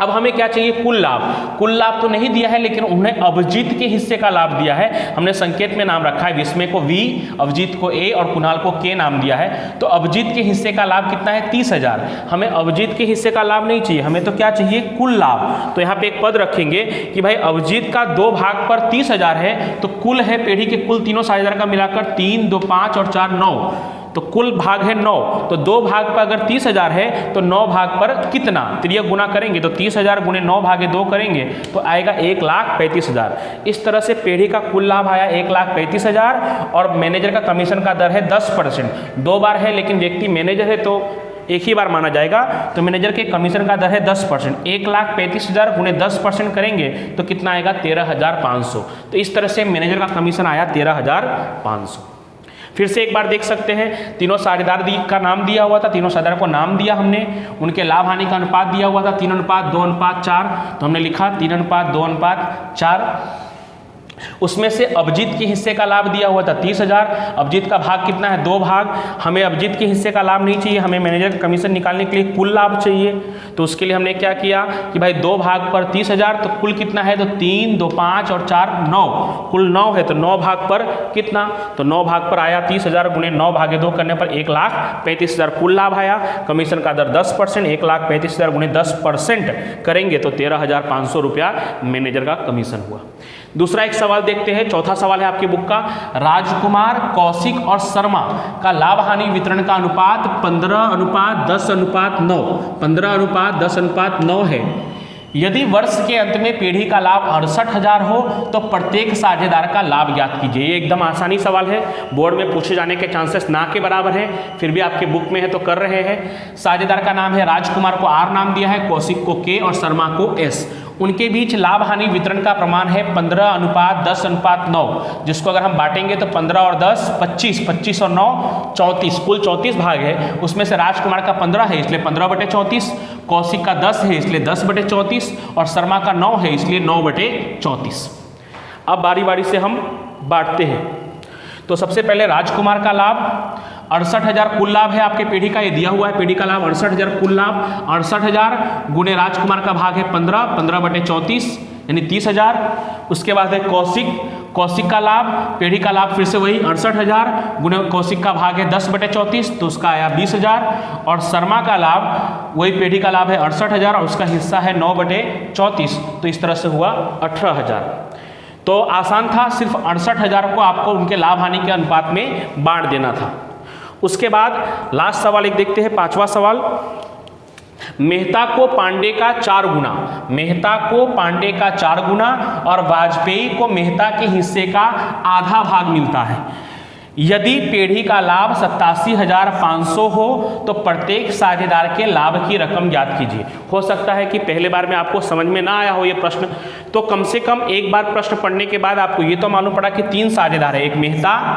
अब हमें क्या चाहिए, कुल लाभ। कुल लाभ तो नहीं दिया है, लेकिन उन्हें अभिजीत के हिस्से का लाभ दिया है। हमने संकेत में नाम रखा है, विस्मय को वी, अभिजीत को ए और कुणाल को के नाम दिया है। तो अभिजीत के हिस्से का लाभ कितना है, 30,000। हमें अभिजीत के हिस्से का लाभ नहीं चाहिए, हमें तो क्या चाहिए, कुल लाभ। तो यहाँ पे एक पद रखेंगे कि भाई अभिजीत का 2 भाग पर 30,000 है, तो कुल है पीढ़ी के कुल तीनों साझेदार का मिलाकर 3, 2, 5 और 4, 9, तो कुल भाग है 9। तो 2 भाग पर अगर 30,000 है तो 9 भाग पर कितना, त्रियक गुना करेंगे तो 30,000 गुणे 9 भागे 2 करेंगे तो आएगा 1,35,000। इस तरह से पीढ़ी का कुल लाभ आया 1,35,000 और मैनेजर का कमीशन का दर है 10%। 2 बार है लेकिन व्यक्ति मैनेजर है तो एक ही बार माना जाएगा, तो मैनेजर के कमीशन का दर है 10%। 1,35,000 गुणे 10% करेंगे तो कितना आएगा, 13,500। तो इस तरह से मैनेजर का कमीशन आया 13,500। फिर से एक बार देख सकते हैं, तीनों साझेदार का नाम दिया हुआ था, तीनों साझेदार को नाम दिया हमने, उनके लाभ हानि का अनुपात दिया हुआ था 3:2:4, तो हमने लिखा 3:2:4। उसमें से अभिजीत के हिस्से का लाभ दिया हुआ था 30,000। अभिजीत का भाग कितना है, 2 भाग। हमें अभिजीत के हिस्से का लाभ नहीं चाहिए, हमें मैनेजर का कमीशन निकालने के लिए कुल लाभ चाहिए। तो उसके लिए हमने क्या किया कि भाई 2 भाग पर 30,000, तो कुल कितना है, तो 3, 2, 5 और 4, 9, कुल 9 है। तो 9 भाग पर कितना, तो 9 भाग पर आया 30,000 गुणे 9 भागे 2 करने पर 1,35,000 कुल लाभ आया। कमीशन का दर 10%, 1,35,000 गुणे 10% करेंगे तो 13,500 रुपया मैनेजर का कमीशन हुआ। दूसरा एक सवाल देखते हैं, चौथा सवाल है आपकी बुक का, राजकुमार, कौशिक और शर्मा का लाभ हानि वितरण का अनुपात 15:10:9, 15:10:9 है। यदि वर्ष के अंत में पीढ़ी का लाभ 68,000 हो तो प्रत्येक साझेदार का लाभ ज्ञात कीजिए। ये एकदम आसानी सवाल है, बोर्ड में पूछे जाने के चांसेस ना के बराबर है, फिर भी आपके बुक में है तो कर रहे हैं। साझेदार का नाम है, राजकुमार को आर नाम दिया है, कौशिक को के और शर्मा को एस। उनके बीच लाभ हानि वितरण का प्रमाण है 15:10:9, जिसको अगर हम बांटेंगे तो 15 और 10 25, 25 और 9 34, कुल 34 भाग है। उसमें से राजकुमार का 15 है इसलिए 15/34, कौशिक का 10 है इसलिए 10/34 और शर्मा का 9 है इसलिए 9/34। अब बारी बारी से हम बांटते हैं। तो सबसे पहले राजकुमार का लाभ 68,000 कुल लाभ है आपके पीढ़ी का, ये दिया हुआ है पीढ़ी का लाभ 68,000 कुल लाभ। 68,000 गुणे राजकुमार का भाग है 15, 15/34 यानी 30,000। उसके बाद है कौशिक, कौशिक का लाभ, पीढ़ी का लाभ फिर से वही 68,000 गुणे कौशिक का भाग है 10/34 तो उसका आया 20,000। और शर्मा का लाभ वही पीढ़ी का लाभ है 68,000 और उसका हिस्सा है 9/34 तो इस तरह से हुआ 18,000। तो आसान था, सिर्फ 68,000 को आपको उनके लाभ हानि के अनुपात में बांट देना था। उसके बाद लास्ट सवाल एक देखते हैं, 5वां सवाल, मेहता को पांडे का 4 गुना, मेहता को पांडे का 4 गुना और वाजपेयी को मेहता के हिस्से का आधा भाग मिलता है। यदि पीढ़ी का लाभ 87,500 हो तो प्रत्येक साझेदार के लाभ की रकम ज्ञात कीजिए। हो सकता है कि पहले बार में आपको समझ में ना आया हो ये प्रश्न, तो कम से कम एक बार प्रश्न पढ़ने के बाद आपको ये तो मालूम पड़ा कि 3 साझेदार है, एक मेहता,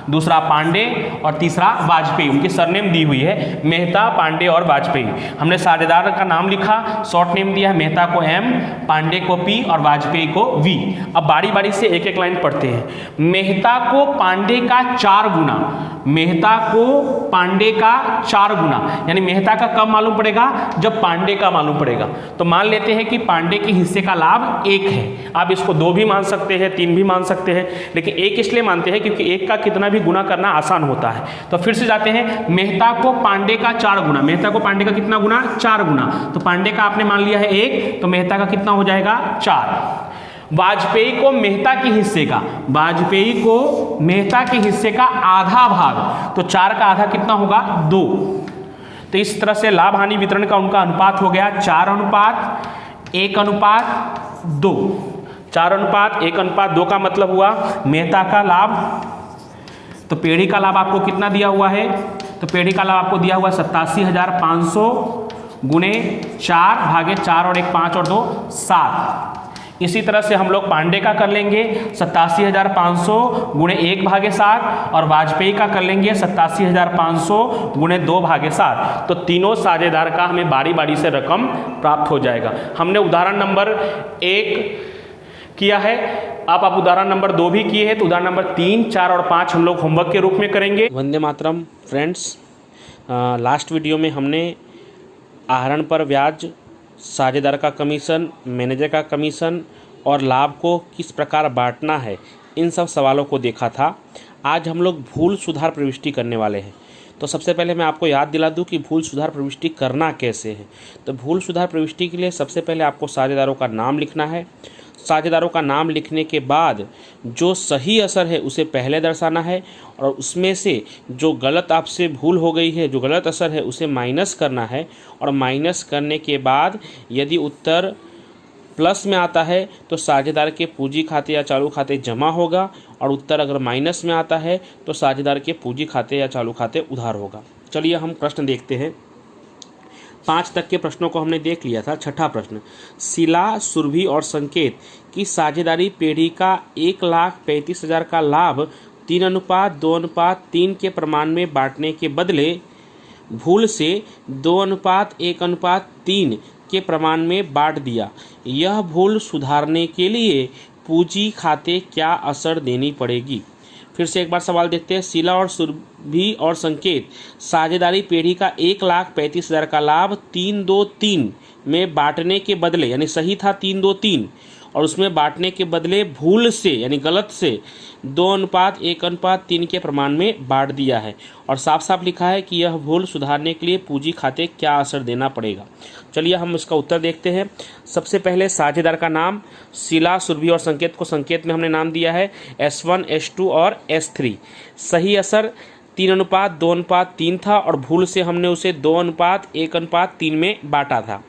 दूसरा पांडे और तीसरा वाजपेयी। उनकी सरनेम दी हुई है, मेहता, पांडे और वाजपेयी। हमने साझेदार का नाम लिखा, शॉर्ट नेम दिया है, मेहता को एम, पांडे को पी और वाजपेयी को वी। अब बारी बारी से एक एक लाइन पढ़ते हैं। मेहता को पांडे का 4 गुना, मेहता को पांडे का 4 गुना, यानी मेहता का कब मालूम पड़ेगा, जब पांडे का मालूम पड़ेगा। तो मान लेते हैं कि पांडे के हिस्से का लाभ 1 है। आप इसको 2 भी मान सकते हैं, 3 भी मान सकते हैं, लेकिन 1 इसलिए मानते हैं क्योंकि 1 का कितना भी गुना करना आसान होता है। तो फिर से जाते हैं, मेहता को पांडे का 4 गुना, मेहता को पांडे का कितना गुना, 4 गुना। तो पांडे का आपने मान लिया है 1, तो मेहता का कितना हो जाएगा 4। वाजपेयी को मेहता के हिस्से का, वाजपेयी को मेहता के हिस्से का आधा भाग, तो 4 का आधा कितना होगा 2। तो इस तरह से लाभ हानि वितरण का उनका अनुपात हो गया 4:1:2। 4:1:2 का मतलब हुआ मेहता का लाभ, तो पीढ़ी का लाभ आपको कितना दिया हुआ है, तो पीढ़ी का लाभ आपको दिया हुआ 87,500 गुणे 4 भागे 4 और 1 5 और 2 7। इसी तरह से हम लोग पांडे का कर लेंगे 87,500 गुणे 1 भागे 7 और वाजपेयी का कर लेंगे 87,500 गुणे 2 भागे 7। तो तीनों साझेदार का हमें बारी बारी से रकम प्राप्त हो जाएगा। हमने उदाहरण नंबर 1 किया है, आप उदाहरण नंबर 2 भी किए हैं, तो उदाहरण नंबर 3, 4 और 5 हम लोग होमवर्क के रूप में करेंगे। Vande Mataram friends, last video में हमने आहरण पर ब्याज साझेदार का कमीशन, मैनेजर का कमीशन और लाभ को किस प्रकार बांटना है, इन सब सवालों को देखा था। आज हम लोग भूल सुधार प्रविष्टि करने वाले हैं। तो सबसे पहले मैं आपको याद दिला दूं कि भूल सुधार प्रविष्टि करना कैसे है। तो भूल सुधार प्रविष्टि के लिए सबसे पहले आपको साझेदारों का नाम लिखना है। साझेदारों का नाम लिखने के बाद जो सही असर है उसे पहले दर्शाना है और उसमें से जो गलत आपसे भूल हो गई है, जो गलत असर है, उसे माइनस करना है। और माइनस करने के बाद यदि उत्तर प्लस में आता है तो साझेदार के पूंजी खाते या चालू खाते जमा होगा, और उत्तर अगर माइनस में आता है तो साझेदार के पूंजी खाते या चालू खाते उधार होगा। चलिए हम प्रश्न देखते हैं। 5 तक के प्रश्नों को हमने देख लिया था। छठा प्रश्न, शिला, सुरभि और संकेत की साझेदारी पेढ़ी का 1,35,000 का लाभ 3:2:3 के प्रमाण में बांटने के बदले भूल से 2:1:3 के प्रमाण में बांट दिया। यह भूल सुधारने के लिए पूंजी खाते क्या असर देनी पड़ेगी। फिर से एक बार सवाल देखते हैं। शिला और सुरभि और संकेत साझेदारी पेढ़ी का 1,35,000 का लाभ 3:2:3 में बांटने के बदले, यानी सही था 3:2:3 और उसमें बांटने के बदले भूल से यानी गलत से 2:1:3 के प्रमाण में बांट दिया है। और साफ साफ लिखा है कि यह भूल सुधारने के लिए पूंजी खाते क्या असर देना पड़ेगा। चलिए हम इसका उत्तर देखते हैं। सबसे पहले साझेदार का नाम, शिला, सुरभि और संकेत को संकेत में हमने नाम दिया है S1, S2 और S3। सही असर 3:2:3 था और भूल से हमने उसे 2:1:3 में बांटा था।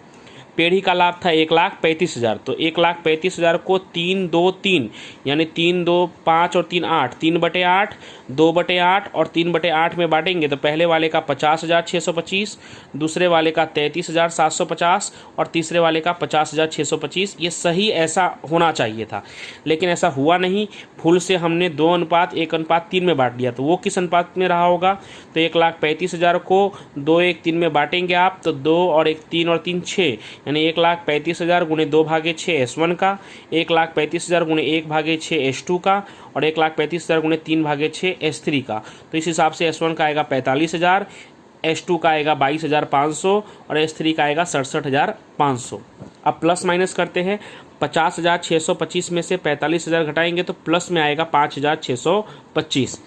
पेढ़ी का लाभ था 1,35,000, तो 1,35,000 को 3:2:3 यानी 3:2:5 और 3:8, 3/8, 2/8 और 3/8 में बांटेंगे तो पहले वाले का 50,625, दूसरे वाले का 33,750 और तीसरे वाले का 50,625। ये सही ऐसा होना चाहिए था, लेकिन ऐसा हुआ नहीं। भूल से हमने 2:1:3 में बांट दिया। तो वो किस अनुपात में रहा होगा, तो 1,35,000 को 2:1:3 में बांटेंगे आप तो 2 और 1 3 और 3 6, यानी 1,35,000 गुणे 2/6 S1 का, 1,35,000 गुणे 1/6 S2 का और 1,35,000 गुणे 3/6 S3 का। तो इस हिसाब से S1 का आएगा 45,000, S2 का आएगा 22,500 और S3 का आएगा 67,500। अब प्लस माइनस करते हैं। 50,625 में से 45,000 घटाएंगे तो प्लस में आएगा 5,625।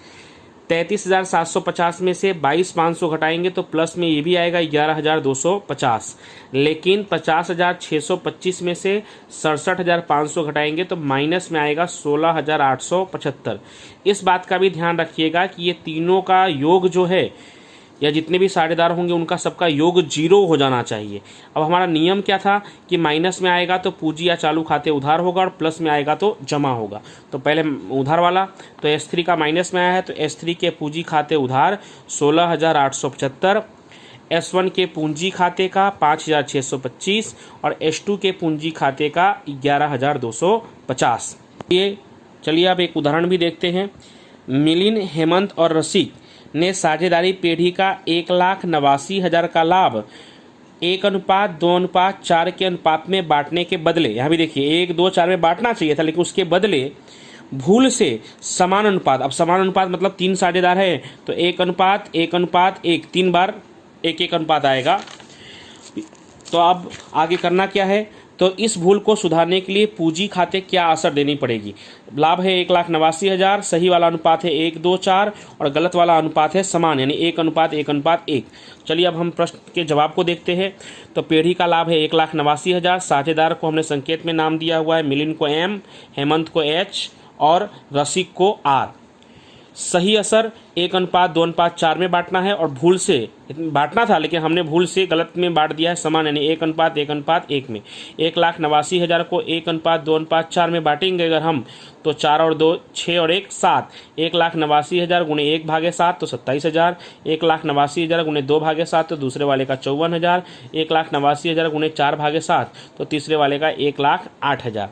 33,750 में से 22,500 घटाएंगे तो प्लस में ये भी आएगा 11,250। लेकिन 50,625 में से 67,500 घटाएंगे तो माइनस में आएगा 16,875। इस बात का भी ध्यान रखिएगा कि ये तीनों का योग जो है या जितने भी साझेदार होंगे उनका सबका योग 0 हो जाना चाहिए। अब हमारा नियम क्या था कि माइनस में आएगा तो पूंजी या चालू खाते उधार होगा और प्लस में आएगा तो जमा होगा। तो पहले उधार वाला, तो S3 का माइनस में आया है तो S3 के पूंजी खाते उधार 16,875, S1 के पूंजी खाते का 5,625 और S2 के पूंजी खाते का 11,250। चलिए अब एक उदाहरण भी देखते हैं। मिलिंद, हेमंत और रसिक ने साझेदारी पेढ़ी का 1,89,000 का लाभ 1:2:4 के अनुपात में बांटने के बदले, यहाँ भी देखिए 1:2:4 में बांटना चाहिए था लेकिन उसके बदले भूल से समान अनुपात, अब समान अनुपात मतलब 3 साझेदार है तो 1:1:1, 3 बार 1:1 अनुपात आएगा। तो अब आगे करना क्या है, तो इस भूल को सुधारने के लिए पूंजी खाते क्या असर देनी पड़ेगी। लाभ है 1,89,000, सही वाला अनुपात है 1:2:4 और गलत वाला अनुपात है समान यानी 1:1:1। चलिए अब हम प्रश्न के जवाब को देखते हैं। तो पेढ़ी का लाभ है 1,89,000, साझेदार को हमने संकेत में नाम दिया हुआ है, मिलिंद को M, हेमंत को H और रसिक को R। सही असर 1:2:4 में बांटना है और भूल से बांटना था लेकिन हमने भूल से गलत में बांट दिया है समान यानी 1:1:1 में। 1,89,000 को 1:2:4 में बांटेंगे अगर हम तो 4 और 2 6 और 1 7, 1,89,000 गुणे 1/7 तो 27,000, 1,89,000 गुणे 2/7 तो दूसरे वाले का 54,000, 1,89,000 गुणे 4/7 तो तीसरे वाले का 1,08,000।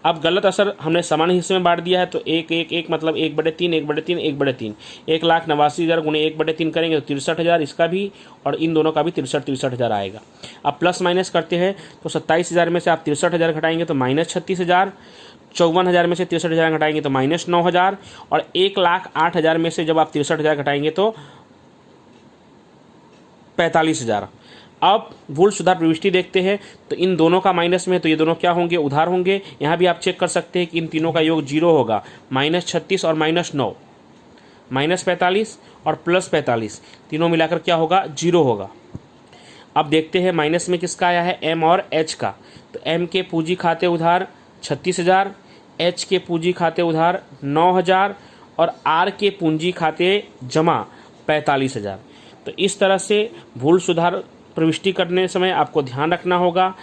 अब गलत असर हमने समान हिस्से में बांट दिया है तो 1:1:1 मतलब 1/3, 1/3, 1/3। 1,89,000 गुणे 1/3 करेंगे तो 63,000 इसका भी और इन दोनों का भी 63,000 आएगा। अब प्लस माइनस करते हैं तो 27,000 में से आप 63,000 घटाएंगे तो -36,000, 54,000 में से 63,000 घटाएंगे तो -9,000 और 1,08,000 में से जब आप 63,000 घटाएंगे तो 45,000। अब भूल सुधार प्रविष्टि देखते हैं, तो इन दोनों का माइनस में, तो ये दोनों क्या होंगे, उधार होंगे। यहाँ भी आप चेक कर सकते हैं कि इन तीनों का योग 0 होगा। -36 और -9, -45 और +45, तीनों मिलाकर क्या होगा, 0 होगा। अब देखते हैं माइनस में किसका आया है, M और H का। तो M के पूंजी खाते उधार 36,000, H के पूंजी खाते उधार 9,000 और R के पूंजी खाते जमा 45,000। तो इस तरह से भूल सुधार प्रविष्टि करने समय आपको ध्यान रखना होगा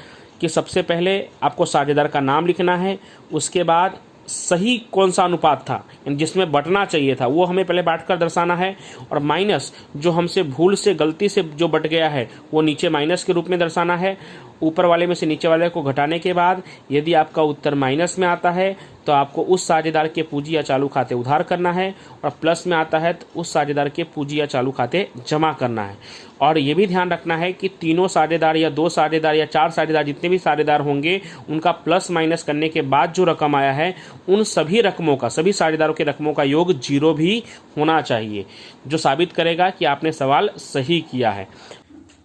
कि सबसे पहले आपको साझेदार का नाम लिखना है, उसके बाद सही कौन सा अनुपात था, यानी जिसमें बंटना चाहिए था वो हमें पहले बांटकर दर्शाना है, और माइनस जो हमसे भूल से गलती से जो बट गया है वो नीचे माइनस के रूप में दर्शाना है। ऊपर वाले में से नीचे वाले को घटाने के बाद यदि आपका उत्तर माइनस में आता है तो आपको उस साझेदार के पूंजी या चालू खाते उधार करना है, और प्लस में आता है तो उस साझेदार के पूंजी या चालू खाते जमा करना है। और ये भी ध्यान रखना है कि तीनों साझेदार या 2 साझेदार या 4 साझेदार, जितने भी साझेदार होंगे, उनका प्लस माइनस करने के बाद जो रकम आया है उन सभी रकमों का, सभी साझेदारों के रकमों का योग 0 भी होना चाहिए, जो साबित करेगा कि आपने सवाल सही किया है।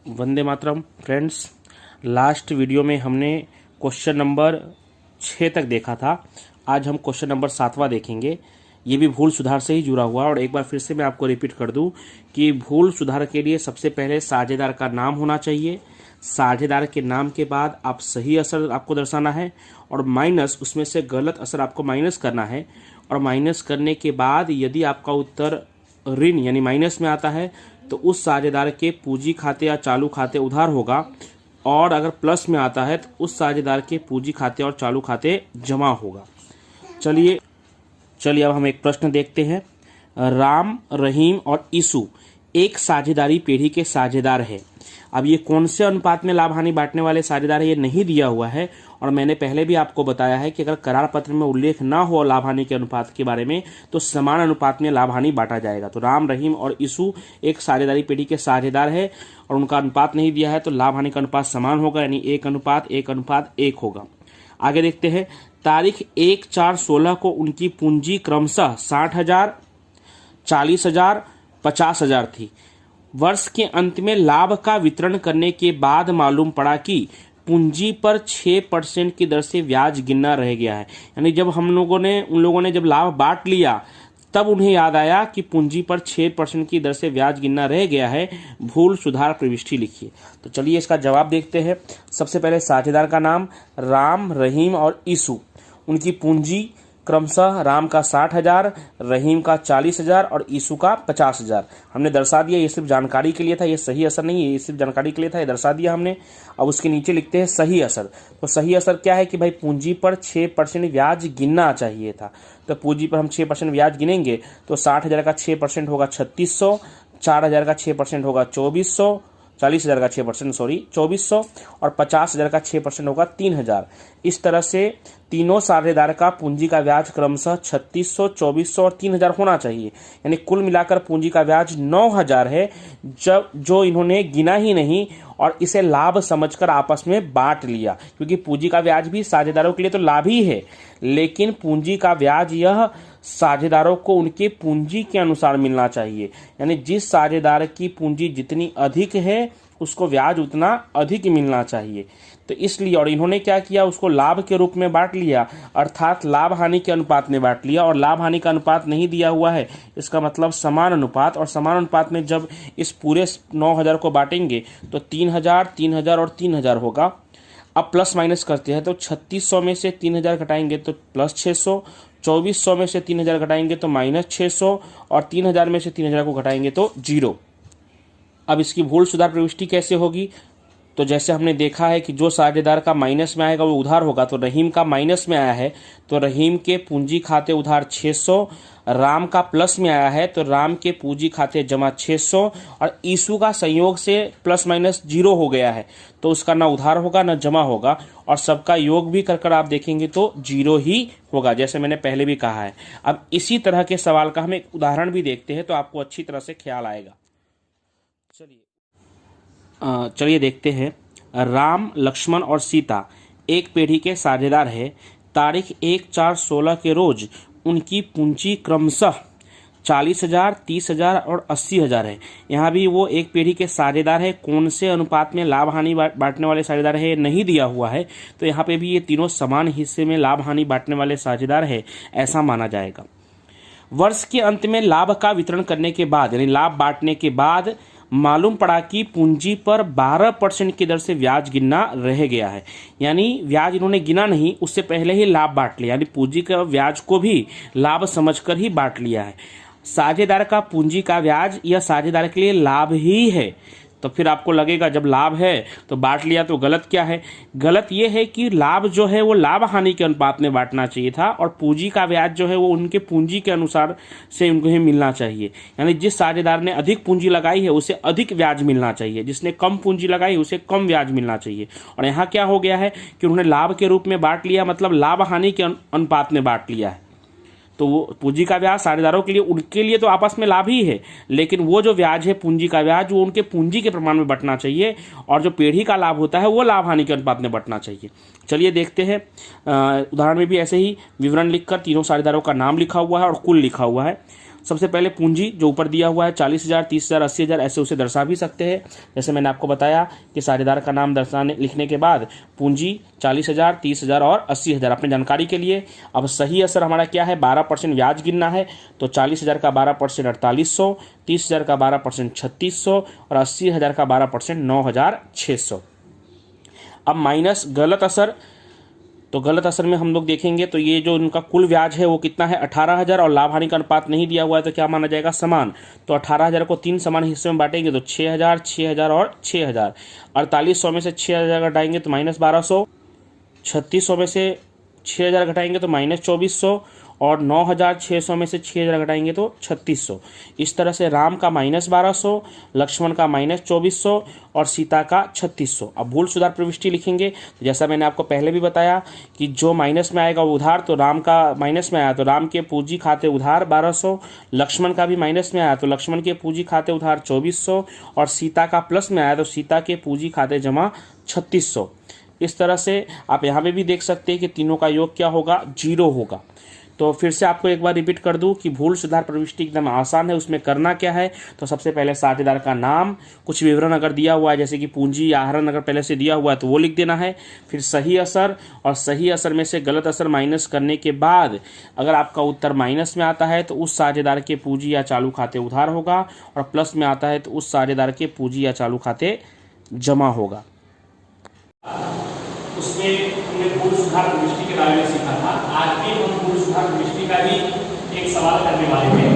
Vande Mataram friends. Last video में हमने क्वेश्चन नंबर 6 तक देखा था, आज हम क्वेश्चन नंबर 7वां देखेंगे। ये भी भूल सुधार से ही जुड़ा हुआ है, और एक बार फिर से मैं आपको रिपीट कर दूं कि भूल सुधार के लिए सबसे पहले साझेदार का नाम होना चाहिए। साझेदार के नाम के बाद आप सही असर आपको दर्शाना है, और माइनस उसमें से गलत असर आपको माइनस करना है, और माइनस करने के बाद यदि आपका उत्तर ऋण यानी माइनस में आता है तो उस साझेदार के पूंजी खाते या चालू खाते उधार होगा, और अगर प्लस में आता है तो उस साझेदार के पूंजी खाते और चालू खाते जमा होगा। चलिए अब हम एक प्रश्न देखते हैं। राम, रहीम और ईसु एक साझेदारी पेढ़ी के साझेदार है। अब ये कौन से अनुपात में लाभ हानि बांटने वाले साझेदार है ये नहीं दिया हुआ है, और मैंने पहले भी आपको बताया है कि अगर करार पत्र में उल्लेख ना हो लाभ हानि के अनुपात के बारे में तो समान अनुपात में लाभ हानि बांटा जाएगा। तो राम, रहीम और ईसु एक साझेदारी पेढ़ी के साझेदार है और उनका अनुपात नहीं दिया है, तो लाभ हानि का अनुपात समान होगा, यानी 1:1:1 होगा। आगे देखते हैं। तारीख 1/4/16 को उनकी पूंजी क्रमशः 60,000, 40,000, 50,000 थी। वर्ष के अंत में लाभ का वितरण करने के बाद मालूम पड़ा कि पूंजी पर 6% की दर से ब्याज गिनना रह गया है। यानी जब उन लोगों ने जब लाभ बांट लिया तब उन्हें याद आया कि पूंजी पर 6% की दर से ब्याज गिनना रह गया है। भूल सुधार प्रविष्टि लिखिए। तो चलिए इसका जवाब देखते हैं। सबसे पहले साझेदार का नाम राम, रहीम और ईसु। उनकी पूंजी क्रमशः राम का 60,000, रहीम का 40,000 और ईसु का 50,000। हमने दर्शा दिया, ये सिर्फ जानकारी के लिए था, ये सही असर नहीं है, ये सिर्फ जानकारी के लिए था, ये दर्शा दिया हमने। अब उसके नीचे लिखते हैं सही असर। तो सही असर क्या है कि भाई पूंजी पर 6% ब्याज गिनना चाहिए था। तो पूंजी पर हम 6% ब्याज गिनेंगे तो 60,000 का 6% होगा 3600, 4,000 का 6% होगा 2400, 40,000 का 6% 2400, और 50,000 का 6% होगा 3,000। इस तरह से तीनों साझेदार का पूंजी का ब्याज क्रमशः 3600, 2400 और 3,000 होना चाहिए। यानी कुल मिलाकर पूंजी का ब्याज 9,000 है, जो इन्होंने गिना ही नहीं और इसे लाभ समझकर आपस में बांट लिया, क्योंकि पूंजी का ब्याज भी साझेदारों के लिए तो लाभ ही है, लेकिन पूंजी का ब्याज यह साझेदारों को उनके पूंजी के अनुसार मिलना चाहिए। यानी जिस साझेदार की पूंजी जितनी अधिक है उसको ब्याज उतना अधिक मिलना चाहिए। तो इसलिए, और इन्होंने क्या किया, उसको लाभ के रूप में बांट लिया, अर्थात लाभ हानि के अनुपात में बांट लिया, और लाभ हानि का अनुपात नहीं दिया हुआ है, इसका मतलब समान अनुपात। और समान अनुपात में जब इस पूरे 9,000 को बांटेंगे तो 3,000, 3,000 और 3,000 होगा। अब प्लस माइनस करते हैं तो 3600 में से 3,000 घटाएंगे तो प्लस 600, 2400 में से 3,000 घटाएंगे तो -600, और 3,000 में से 3,000 को घटाएंगे तो 0। अब इसकी भूल सुधार प्रविष्टि कैसे होगी, तो जैसे हमने देखा है कि जो साझेदार का माइनस में आएगा वो उधार होगा। तो रहीम का माइनस में आया है तो रहीम के पूंजी खाते उधार 600, राम का प्लस में आया है तो राम के पूंजी खाते जमा 600, और ईसु का संयोग से प्लस माइनस 0 हो गया है तो उसका ना उधार होगा ना जमा होगा, और सबका योग भी कर आप देखेंगे तो 0 ही होगा, जैसे मैंने पहले भी कहा है। अब इसी तरह के सवाल का हम एक उदाहरण भी देखते हैं तो आपको अच्छी तरह से ख्याल आएगा। चलिए देखते हैं। राम, लक्ष्मण और सीता एक पीढ़ी के साझेदार है। तारीख 1/4/16 के रोज उनकी पूंजी क्रमशः 40,000, 30,000 और 80,000 है। यहाँ भी वो एक पीढ़ी के साझेदार है। कौन से अनुपात में लाभ हानि बांटने वाले साझेदार है नहीं दिया हुआ है, तो यहाँ पे भी ये तीनों समान हिस्से में लाभ हानि बांटने वाले साझेदार है, ऐसा माना जाएगा। वर्ष के अंत में लाभ का वितरण करने के बाद, यानी लाभ बांटने के बाद मालूम पड़ा कि पूंजी पर 12% की दर से ब्याज गिनना रह गया है। यानी ब्याज इन्होंने गिना नहीं, उससे पहले ही लाभ बांट लिया, यानी पूंजी का ब्याज को भी लाभ समझकर ही बांट लिया है। साझेदार का पूंजी का ब्याज यह साझेदार के लिए लाभ ही है। तो फिर आपको लगेगा जब लाभ है तो बांट लिया, तो गलत क्या है? गलत ये है कि लाभ जो है वो लाभ हानि के अनुपात में बांटना चाहिए था, और पूंजी का ब्याज जो है वो उनके पूंजी के अनुसार से उनको ही मिलना चाहिए। यानी जिस साझेदार ने अधिक पूंजी लगाई है उसे अधिक ब्याज मिलना चाहिए, जिसने कम पूंजी लगाई उसे कम ब्याज मिलना चाहिए। और यहाँ क्या हो गया है कि उन्होंने लाभ के रूप में बांट लिया, मतलब लाभ हानि के अनुपात में बांट लिया है। तो वो पूंजी का ब्याज साझेदारों के लिए, उनके लिए तो आपस में लाभ ही है, लेकिन वो जो ब्याज है पूंजी का ब्याज, वो उनके पूंजी के प्रमाण में बंटना चाहिए, और जो पीढ़ी का लाभ होता है वो लाभ हानि के अनुपात में बंटना चाहिए। चलिए देखते हैं, उदाहरण में भी ऐसे ही विवरण लिखकर तीनों साझेदारों का नाम लिखा हुआ है और कुल लिखा हुआ है। सबसे पहले पूंजी जो ऊपर दिया हुआ है 40,000, 30,000, 80,000, ऐसे उसे दर्शा भी सकते हैं। जैसे मैंने आपको बताया कि साझेदार का नाम दर्शाने लिखने के बाद पूंजी 40,000, 30,000 और 80,000 अपनी जानकारी के लिए। अब सही असर हमारा क्या है? 12% ब्याज गिनना है, तो 40,000 का 12% 4800, 30,000 का 12% 3600 और 80,000 का 12% 9,600। अब माइनस गलत असर, तो गलत असर में हम लोग देखेंगे तो ये जो इनका कुल ब्याज है वो कितना है? 18,000, और लाभ हानि का अनुपात नहीं दिया हुआ है तो क्या माना जाएगा? समान। तो 18,000 को 3 समान हिस्से में बांटेंगे तो 6,000, 6,000 और 6,000। 4800 में से 6,000 घटाएंगे तो -1200, 3600 में से 6,000 घटाएंगे तो -2400, और 9,600 में से 6,000 घटाएंगे तो 3600। इस तरह से राम का -1200, लक्ष्मण का -2400 और सीता का 3600। अब भूल सुधार प्रविष्टि लिखेंगे, तो जैसा मैंने आपको पहले भी बताया कि जो माइनस में आएगा वो उधार, तो राम का माइनस में आया तो राम के पूंजी खाते उधार 1200, लक्ष्मण का भी माइनस में आया तो लक्ष्मण के पूंजी खाते उधार 2400, और सीता का प्लस में आया तो सीता के पूंजी खाते जमा 3600। इस तरह से आप यहाँ पे भी देख सकते हैं कि तीनों का योग क्या होगा? 0 होगा। तो फिर से आपको एक बार रिपीट कर दूं कि भूल सुधार प्रविष्टि एकदम आसान है। उसमें करना क्या है? तो सबसे पहले साझेदार का नाम, कुछ विवरण अगर दिया हुआ है जैसे कि पूंजी या आहरण अगर पहले से दिया हुआ है तो वो लिख देना है। फिर सही असर, और सही असर में से गलत असर माइनस करने के बाद अगर आपका उत्तर माइनस में आता है तो उस साझेदार के पूंजी या चालू खाते उधार होगा, और प्लस में आता है तो उस साझेदार के पूंजी या चालू खाते जमा होगा। उसमें हमने भूल सुधार प्रविष्टि के बारे में सीखा था। आज भी हम भूल सुधार प्रविष्टि का भी एक सवाल करने वाले हैं।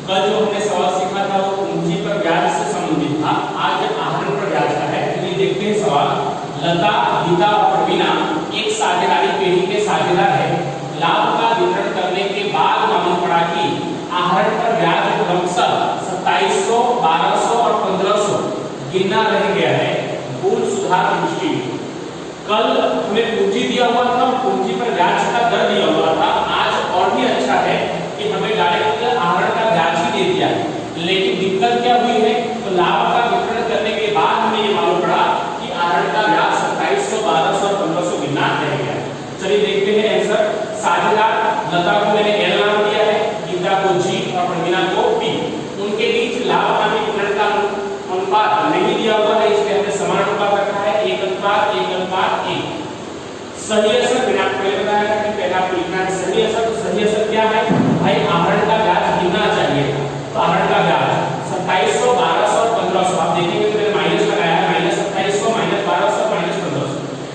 कल जो हमने सवाल सीखा था वो पूंजी पर ब्याज से संबंधित था, आज आहरण पर ब्याज का है। तो ये देखते हैं सवाल। लता, गीता और प्रवीणा एक साझेदारी पीढ़ी के साझेदार है। लाभ का वितरण करने के बाद मालूम पड़ा कि आहरण पर ब्याज क्रमशः 2700, 1200 और 1500 गिनना रह गया है। भूल सुधार प्रविष्टि कल हमें पूंजी दिया हुआ था, पूंजी पर ब्याज का दर दिया हुआ था। आज और भी अच्छा है कि हमें डायरेक्ट आहरण का ब्याज ही दे दिया है, लेकिन दिक्कत क्या हुई है? तो लाभ का वितरण करने के बाद हमें ये मालूम पड़ा कि आहरण का ब्याज 2700, 1200 और 1500 गिनना रह गया। चलिए देखते हैं आंसर। साझेदार लता को मैंने L नाम दिया है, गीता को G और प्रवीणा को P। उनके बीच लाभ हानि वितरण का अनुपात नहीं दिया हुआ है, इसलिए हमने समान अनुपात रखा है, 1:1:1। सही असर मैंने आपको पहले बताया कि पहले आपको लिखना है सही असर। तो सही असर क्या है भाई? आहरण का ब्याज गिनना चाहिए। तो आहरण का ब्याज 2700, 1200 और 1500। आप देखेंगे तो मैंने माइनस लगाया है, -2700, -1200, -1500।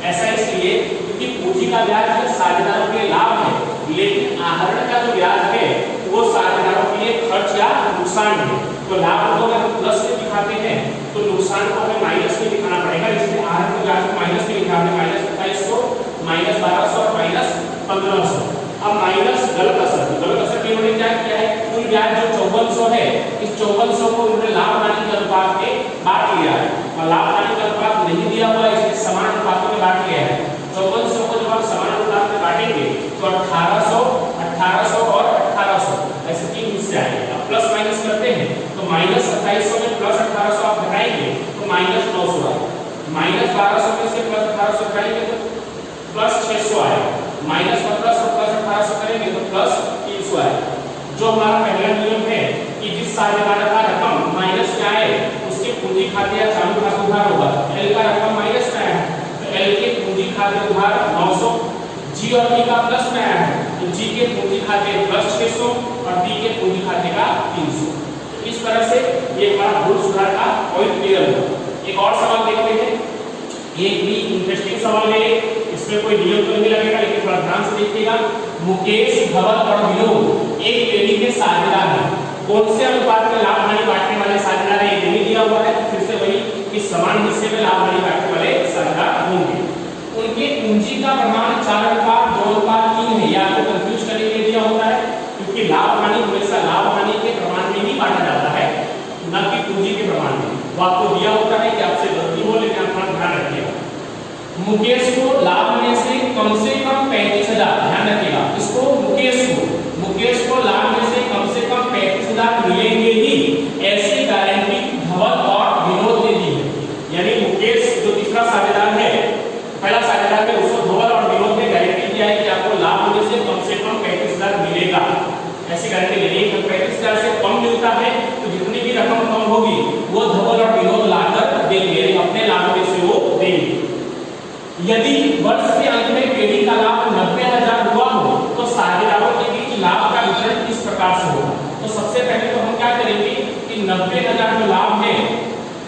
ऐसा इसलिए क्योंकि पूंजी का ब्याज साझेदारों के लिए लाभ है, लेकिन आहरण का जो ब्याज है वो साझेदारों के लिए खर्च या नुकसान है। तो लाभ को अगर हम प्लस में दिखाते हैं तो नुकसान को हमें माइनस में दिखाना पड़ेगा, इसलिए आहरण के ब्याज को माइनस में लिखा है, -2700, -1200 और -1500। अब माइनस गलत असर, तो गलत असर में उन्होंने क्या किया है? कुल ब्याज जो 5400 है, इस 5400 को उन्होंने लाभ हानि के अनुपात में बांट लिया है, और लाभ हानि का अनुपात नहीं दिया हुआ है, इसलिए समान अनुपात में बांट लिया है। 5400 को जब आप समान अनुपात में बांटेंगे तो 1800, 1800 और 1800 ऐसे 3 हिस्से आएंगे। अब प्लस माइनस करते हैं तो -2700 में प्लस 1800 आप घटाएंगे तो -900 आएगा। -1200 में से प्लस 1800 घटाएंगे तो प्लस 600 आएगा। -1500 प्लस 1800 करेंगे तो प्लस 300 आएगा। जो हमारा पहला नियम है कि जिस साझेदार का रकम माइनस क्या है उसके पूंजी खाते या चालू खाते उधार होगा। एल का रकम माइनस में आया है तो एल के पूंजी खाते उधार 900, जी और बी का प्लस में आया है तो जी के पूंजी खाते प्लस 600 और बी के पूंजी खाते का 300। इस तरह से ये हमारा भूल सुधार का पॉइंट क्लियर हुआ। एक और सवाल देखते हैं, ये भी इंटरेस्टिंग सवाल है, इसमें कोई नियम तो नहीं लगेगा लेकिन थोड़ा ध्यान से देखिएगा। मुकेश, धवल और विनोद एक पेढ़ी के साझेदार हैं, कौन से अनुपात में लाभ हानि बांटने वाले साझेदार हैं? ये नहीं दिया हुआ है, फिर से वही कि समान हिस्से में लाभ हानि बांटने वाले साझेदार होंगे। उनके पूंजी का प्रमाण 4:2:3 है, या आपको कंफ्यूज करने के लिए दिया होता है क्योंकि लाभ हानि हमेशा लाभ हानि के प्रमाण में ही बांटा जाता है न कि पूंजी के प्रमाण में। वो आपको दिया होता है कि आपसे गलती हो लेकिन आप थोड़ा ध्यान रखिएगा। मुकेश को लाभ में से कम 35,000, ध्यान रखिएगा इसको, मुकेश को लाभ में से कम 35,000 मिलेंगे ही, ऐसी गारंटी धवल और विनोद ने दी है। यानी मुकेश जो तीसरा साझेदार है, पहला साझेदार है, उसको धवल और विनोद ने गारंटी दिया है कि आपको लाभ में से कम 35,000 मिलेगा। ऐसी गारंटी लेनी है। 35,000 से कम मिलता है तो जितनी भी रकम कम होगी वो धवल और विनोद लाकर देंगे, अपने लाभ में से वो देंगे। यदि वर्ष के अंत में पेढ़ी का लाभ 90,000 हुआ हो तो साझेदारों के बीच लाभ का वितरण किस प्रकार से होगा? तो सबसे पहले तो हम क्या करेंगे कि 90,000 जो लाभ है,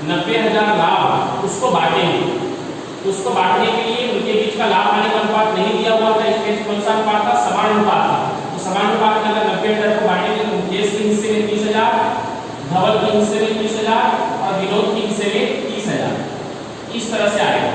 90,000 लाभ उसको बांटेंगे। उसको बांटने के लिए उनके बीच का लाभ हानि का अनुपात नहीं दिया हुआ था, इसमें कौन सा अनुपात था? समान अनुपात था। तो समान अनुपात में अगर 90,000 को बांटेंगे तो मुकेश के हिस्से में 30,000, धवल के हिस्से में 30,000 और विनोद के हिस्से में 30,000, इस तरह से आएगा।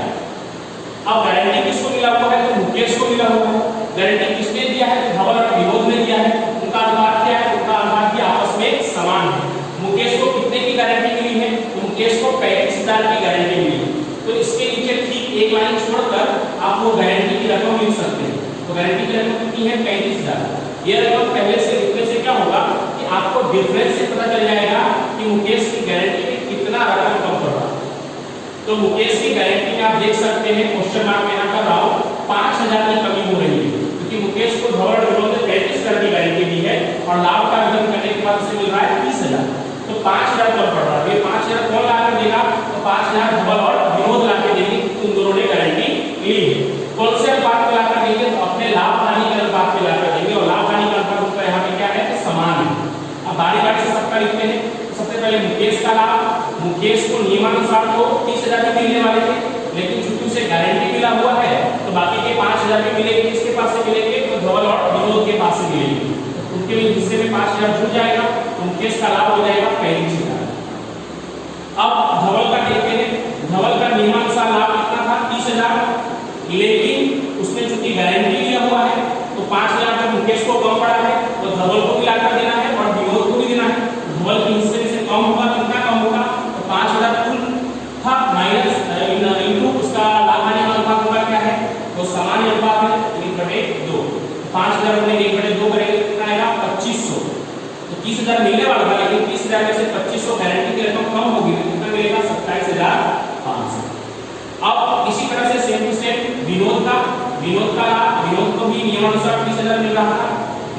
अब गारंटी किसको मिला हुआ है? तो मुकेश को मिला हुआ है। गारंटी किसने दिया है? तो धवल और विनोद ने दिया है। उनका अनुपात क्या है? उनका अनुपात भी आपस में समान है। मुकेश को कितने की गारंटी मिली है? तो मुकेश को 35,000 की गारंटी मिली है। तो इसके नीचे ठीक एक लाइन छोड़कर आप वो गारंटी की रकम लिख सकते हैं। तो गारंटी की रकम कितनी है? 35,000। ये रकम पहले से लिखने से क्या होगा कि आपको डिफरेंस से पता चल जाएगा कि मुकेश की गारंटी में कितना रकम कम पड़ रहा है। तो मुकेश की गारंटी में आप देख सकते हैं, क्वेश्चन मार्क में यहाँ कर रहा हूँ, 5,000 की कमी हो रही है क्योंकि मुकेश को धवल और विनोद ने 35,000 की गारंटी दी है और लाभ का वितरण करने के बाद उसे मिल रहा है 30,000। तो 5,000 कम पड़ रहा है। ये 5,000 कौन ला कर देगा? तो 5,000 धवल और विनोद ला के देंगे। उन दोनों ने गारंटी ली है। कौन से अनुपात में ला कर देंगे? तो अपने लाभ हानि के अनुपात में ला कर देंगे और लाभ हानि का अनुपात उनका यहाँ पे क्या है? समान है। अब बारी बारी से सबका लिखते हैं। सबसे पहले मुकेश का लाभ, मुकेश को नियमानुसार तो 30,000 के मिलने वाले थे लेकिन चूंकि उसे गारंटी मिला हुआ है तो बाकी के 5,000 के मिलेंगे। किसके पास से मिलेंगे? तो धवल और विनोद के पास से मिलेंगे। तो उनके हिस्से में 5,000 जुड़ जाएगा तो मुकेश का लाभ हो जाएगा 35,000। अब धवल का देखते हैं। धवल का नियमानुसार लाभ कितना था? 30,000, लेकिन उसने चूंकि गारंटी लिया हुआ है तो 5,000 का मुकेश को कम पड़ा है तो धवल को भी लाकर देना है और विनोद को भी देना है। धवल के हिस्से से कम होगा, कितना कम होगा? तो 5,000 कुल था माइनस इनटू उसका लाभ हानि का अनुपात होगा क्या है? तो समान अनुपात है 1/2। 5,000 में 1/2 करेंगे कितना आएगा? 2,500। तो 30,000 मिलने वाला था लेकिन 30,000 में से 2,500 गारंटी की रकम कम होगी तो कितना मिलेगा? 27,500। अब इसी तरह से सेम टू सेम विनोद का लाभ, विनोद को भी नियमानुसार 30,000 मिल रहा था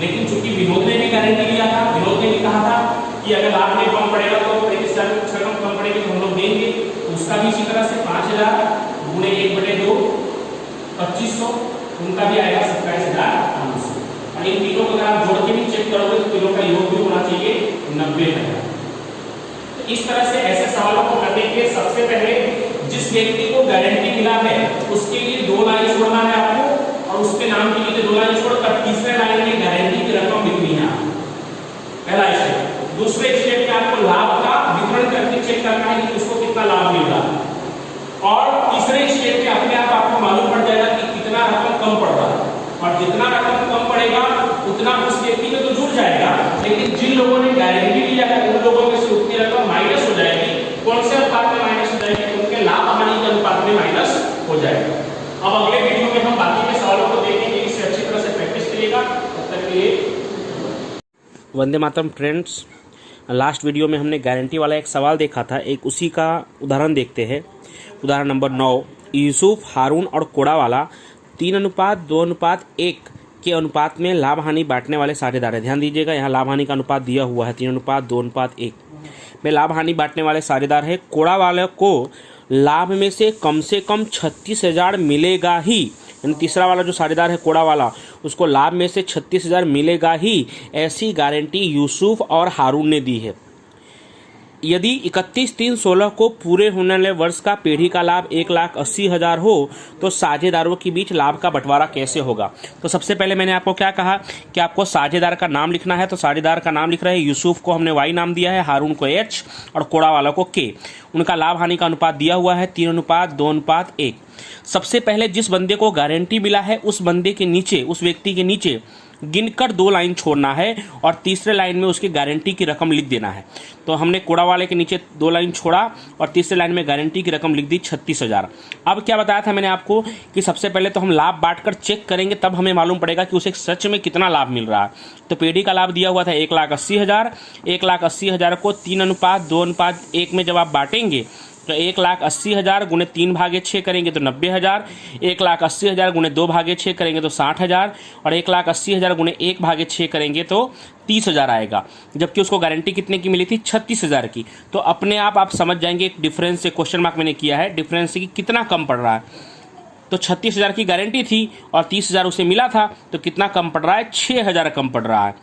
लेकिन चूंकि विनोद ने भी गारंटी लिया था, विनोद ने भी कहा था कि अगर लाभ में कम पड़ेगा तो 35,000 रकम कम पड़ेगी तो हम लोग देंगे। तो उसका भी इसी तरह से 5,000 गुणे 1/2 2500 उनका भी आएगा 27,500। और इन तीनों को अगर आप जोड़ के भी चेक करोगे तो तीनों का योग भी होना चाहिए 90,000। तो इस तरह से ऐसे सवालों को करने के सबसे पहले जिस व्यक्ति को गारंटी मिला है उसके लिए 2 लाइन छोड़ना है आपको और उसके नाम के लिए 2 लाइन छोड़कर तीसरे लाइन में गारंटी की रकम लिखनी है। पहला स्टेप। दूसरे स्टेप में आपको लाभ का वितरण करके चेक करना है कि उसको कितना लाभ मिल रहा है और तीसरे स्टेप में अपने आप आपको मालूम पड़ जाएगा कि कितना रकम कम पड़ रहा है और जितना रकम कम पड़ेगा उतना उस व्यक्ति में तो जुड़ जाएगा लेकिन जिन लोगों ने गारंटी लिया है उन लोगों में से उतनी रकम माइनस हो जाएगी। कौन से अनुपात में माइनस हो जाएगी? उनके लाभ हानि के अनुपात में माइनस हो जाएगा। अब अगले वीडियो में हम बाकी के सवालों को देखेंगे, इससे अच्छी तरह से प्रैक्टिस करिएगा। तब तक के लिए Vande Mataram friends. Last video में हमने गारंटी वाला एक सवाल देखा था, एक उसी का उदाहरण देखते हैं। उदाहरण नंबर 9। यूसुफ, हारून और कोड़ा वाला 3:2:1 के अनुपात में लाभ हानि बांटने वाले साझेदार है। ध्यान दीजिएगा, यहाँ लाभ हानि का अनुपात दिया हुआ है 3:2:1 में लाभ हानि बांटने वाले साझेदार है। कोड़ा वाले को लाभ में से कम 36,000 मिलेगा ही, यानी तीसरा वाला जो साझेदार है कोड़ा वाला, उसको लाभ में से 36,000 मिलेगा ही, ऐसी गारंटी यूसुफ और हारून ने दी है। यदि 31/3/16 को पूरे होने वाले वर्ष का पीढ़ी का लाभ 1,80,000 हो तो साझेदारों के बीच लाभ का बंटवारा कैसे होगा। तो सबसे पहले मैंने आपको क्या कहा कि आपको साझेदार का नाम लिखना है। तो साझेदार का नाम लिख रहे हैं, यूसुफ को हमने वाई नाम दिया है, हारून को एच और कोड़ा वाला को के। उनका लाभ हानि का अनुपात दिया हुआ है 3:2:1। सबसे पहले जिस बंदे को गारंटी मिला है उस बंदे के नीचे, उस व्यक्ति के नीचे गिनकर 2 लाइन छोड़ना है और तीसरे लाइन में उसकी गारंटी की रकम लिख देना है। तो हमने कोड़ा वाले के नीचे 2 लाइन छोड़ा और तीसरे लाइन में गारंटी की रकम लिख दी 36,000। अब क्या बताया था मैंने आपको कि सबसे पहले तो हम लाभ बांटकर चेक करेंगे, तब हमें मालूम पड़ेगा कि उसे सच में कितना लाभ मिल रहा है। तो पीढ़ी का लाभ दिया हुआ था 1,80,000। 1,80,000 को 3:2:1 में जब आप बांटेंगे तो 1,80,000 गुणे 3/6 करेंगे तो 90,000। 1,80,000 गुणे 2/6 करेंगे तो 60,000 और 1,80,000 गुणे 1/6 करेंगे तो 30,000 आएगा। जबकि उसको गारंटी कितने की मिली थी, 36,000 की। तो अपने आप समझ जाएंगे, एक डिफरेंस से क्वेश्चन मार्क मैंने किया है, डिफरेंस की कितना कम पड़ रहा है। तो 36,000 की गारंटी थी और 30,000 उसे मिला था, तो कितना कम पड़ रहा है, 6,000 कम पड़ रहा है।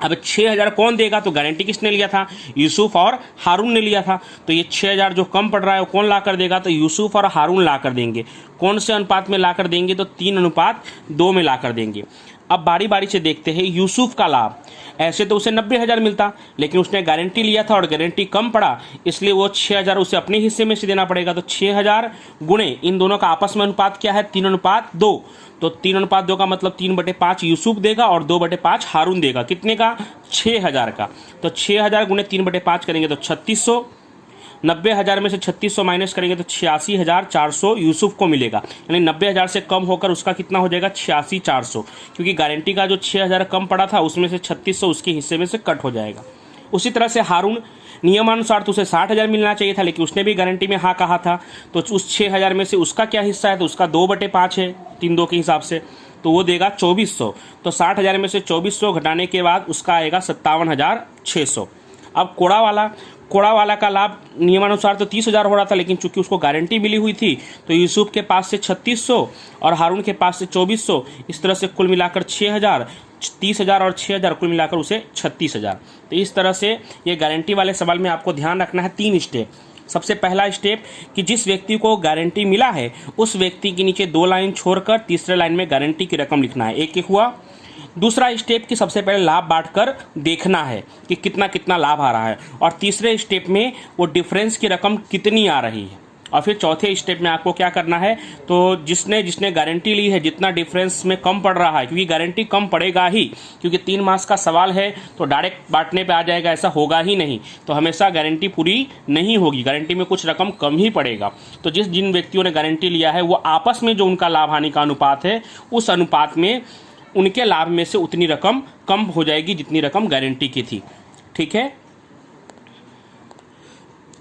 अब 6,000 कौन देगा, तो गारंटी किसने लिया था, यूसुफ और हारून ने लिया था। तो ये 6,000 जो कम पड़ रहा है वो कौन ला कर देगा, तो यूसुफ और हारून ला कर देंगे। कौन से अनुपात में ला कर देंगे, तो 3:2 में ला कर देंगे। अब बारी बारी से देखते हैं यूसुफ का लाभ। ऐसे तो उसे 90,000 मिलता, लेकिन उसने गारंटी लिया था और गारंटी कम पड़ा, इसलिए वो 6,000 उसे अपने हिस्से में से देना पड़ेगा। तो 6,000 गुणे इन दोनों का आपस में अनुपात क्या है, 3:2। तो 3:2 का मतलब 3/5 यूसुफ देगा और 2/5 हारून देगा। कितने का, 6,000 का। तो 6,000 गुणे 3/5 करेंगे तो 3600। 90,000 में से 3600 माइनस करेंगे तो 86,400 यूसुफ को मिलेगा। यानी 90,000 से कम होकर उसका कितना हो जाएगा, 86,400, क्योंकि गारंटी का जो 6,000 कम पड़ा था उसमें से 3600 उसके हिस्से में से कट हो जाएगा। उसी तरह से हारून, नियमानुसार तो उसे 60,000 मिलना चाहिए था, लेकिन उसने भी गारंटी में हाँ कहा था। तो उस 6,000 में से उसका क्या हिस्सा है, तो उसका 2/5 है 3:2 के हिसाब से, तो वो देगा 2400। तो 60,000 में से 2400 घटाने के बाद उसका आएगा 57,600। अब कोड़ा वाला का लाभ नियमानुसार तो 30,000 हो रहा था, लेकिन चूंकि उसको गारंटी मिली हुई थी तो यूसुफ के पास से 3600 और हारून के पास से 2400, इस तरह से कुल मिलाकर 6,000, 30,000 और 6,000 कुल मिलाकर उसे 36,000। तो इस तरह से ये गारंटी वाले सवाल में आपको ध्यान रखना है 3 स्टेप। सबसे पहला स्टेप कि जिस व्यक्ति को गारंटी मिला है उस व्यक्ति के नीचे 2 लाइन छोड़कर तीसरे लाइन में गारंटी की रकम लिखना है, एक हुआ। दूसरा स्टेप कि सबसे पहले लाभ बांटकर देखना है कि कितना कितना लाभ आ रहा है, और तीसरे स्टेप में वो डिफरेंस की रकम कितनी आ रही है। और फिर चौथे स्टेप में आपको क्या करना है, तो जिसने गारंटी ली है जितना डिफरेंस में कम पड़ रहा है, क्योंकि गारंटी कम पड़ेगा ही, क्योंकि 3 मास का सवाल है तो डायरेक्ट बांटने पे आ जाएगा ऐसा होगा ही नहीं। तो हमेशा गारंटी पूरी नहीं होगी, गारंटी में कुछ रकम कम ही पड़ेगा। तो जिन व्यक्तियों ने गारंटी लिया है वो आपस में जो उनका लाभ हानि का अनुपात है उस अनुपात में उनके लाभ में से उतनी रकम कम हो जाएगी जितनी रकम गारंटी की थी। ठीक है,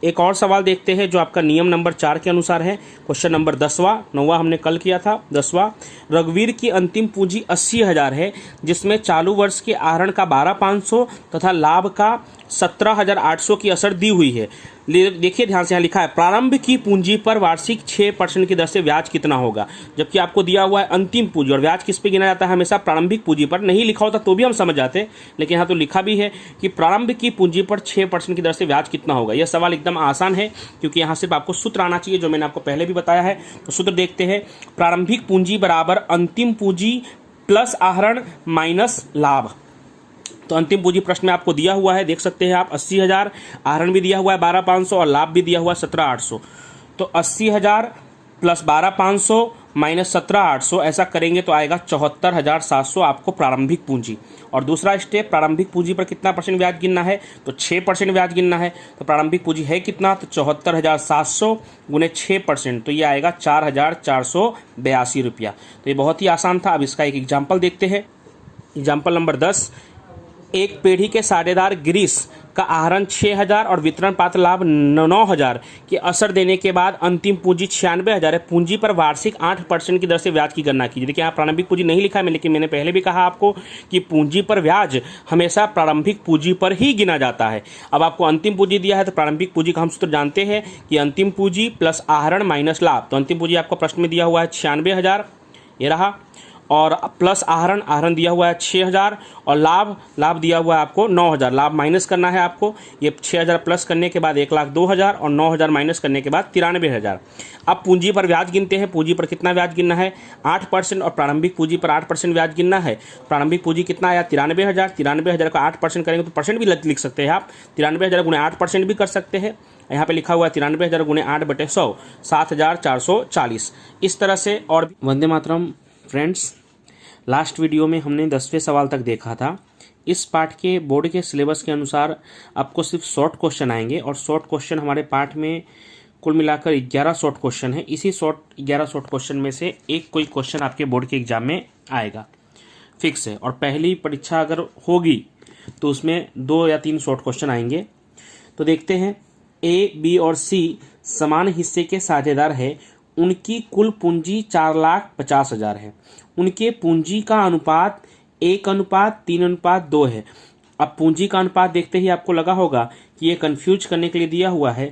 एक और सवाल देखते हैं जो आपका नियम नंबर 4 के अनुसार है। क्वेश्चन नंबर 10वां, 9वां हमने कल किया था। 10वां, रघुवीर की अंतिम पूंजी 80,000 है, जिसमें चालू वर्ष के आहरण का 12,500 तथा लाभ का 17,800 की असर दी हुई है। देखिए ध्यान से, यहाँ लिखा है प्रारंभ की पूंजी पर वार्षिक 6% की दर से ब्याज कितना होगा, जबकि आपको दिया हुआ है अंतिम पूंजी, और ब्याज किस पे गिना जाता है, हमेशा प्रारंभिक पूंजी पर। नहीं लिखा होता तो भी हम समझ जाते, लेकिन यहाँ तो लिखा भी है कि प्रारंभ की पूंजी पर 6% की दर से ब्याज कितना होगा। यह सवाल एकदम आसान है, क्योंकि यहाँ सिर्फ आपको सूत्र आना चाहिए जो मैंने आपको पहले भी बताया है। तो सूत्र देखते हैं, प्रारंभिक पूंजी बराबर अंतिम पूंजी प्लस आहरण माइनस लाभ। तो अंतिम पूंजी प्रश्न में आपको दिया हुआ है, देख सकते हैं आप, 80,000, आहरण भी दिया हुआ है 12,500 और लाभ भी दिया हुआ है 17,800। तो 80,000 प्लस 12,500 माइनस 17,800 ऐसा करेंगे तो आएगा 74,700 आपको प्रारंभिक पूंजी। और दूसरा स्टेप, प्रारंभिक पूंजी पर कितना परसेंट ब्याज गिनना है, तो 6% ब्याज गिनना है। तो प्रारंभिक पूंजी है कितना, तो 74,700 गुने 6%, तो ये आएगा 4,482 रुपया। तो ये बहुत ही आसान था। अब इसका एक एग्जाम्पल देखते हैं। एग्जाम्पल नंबर 10, एक पेढ़ी के साझेदार गिरीश का आहरण 6000 और वितरण पात्र लाभ 9000 के असर देने के बाद अंतिम पूंजी 96,000 है। पूंजी पर वार्षिक 8% की दर से ब्याज की गणना कीजिए। देखिए यहाँ प्रारंभिक पूंजी नहीं लिखा है, लेकिन मैंने पहले भी कहा आपको कि पूंजी पर ब्याज हमेशा प्रारंभिक पूंजी पर ही गिना जाता है। अब आपको अंतिम पूंजी दिया है तो प्रारंभिक पूंजी का हम सूत्र जानते हैं कि अंतिम पूंजी प्लस आहरण माइनस लाभ। तो अंतिम पूंजी आपको प्रश्न में दिया हुआ है 96,000, ये रहा, और प्लस आहरण दिया हुआ है 6000 और लाभ दिया हुआ है आपको 9000। लाभ माइनस करना है आपको, ये 6000 प्लस करने के बाद 1,02,000 और 9000 माइनस करने के बाद 93,000। अब पूंजी पर ब्याज गिनते हैं। पूंजी पर कितना ब्याज गिनना है? 8% और प्रारंभिक पूंजी पर 8% ब्याज गिनना है। प्रारंभिक पूंजी कितना आया? 93,000। 93,000 का 8% करेंगे तो परसेंट भी लिख सकते हैं आप। 93,000 गुणे 8% भी कर सकते हैं। यहाँ पे लिखा हुआ है 93,000 गुणे 8/100 7,440। इस तरह से। और Vande Mataram friends, last video में हमने 10वें सवाल तक देखा था। इस पाठ के बोर्ड के सिलेबस के अनुसार आपको सिर्फ शॉर्ट क्वेश्चन आएंगे और शॉर्ट क्वेश्चन हमारे पाठ में कुल मिलाकर 11 शॉर्ट क्वेश्चन है। इसी 11 शॉर्ट क्वेश्चन में से एक कोई क्वेश्चन आपके बोर्ड के एग्जाम में आएगा, फिक्स है। और पहली परीक्षा अगर होगी तो उसमें 2 या 3 शॉर्ट क्वेश्चन आएंगे। तो देखते हैं, ए, बी और सी समान हिस्से के साझेदार है। उनकी कुल पूंजी 4,50,000 है। उनके पूंजी का अनुपात 1:3:2 है। अब पूंजी का अनुपात देखते ही आपको लगा होगा कि ये कंफ्यूज करने के लिए दिया हुआ है।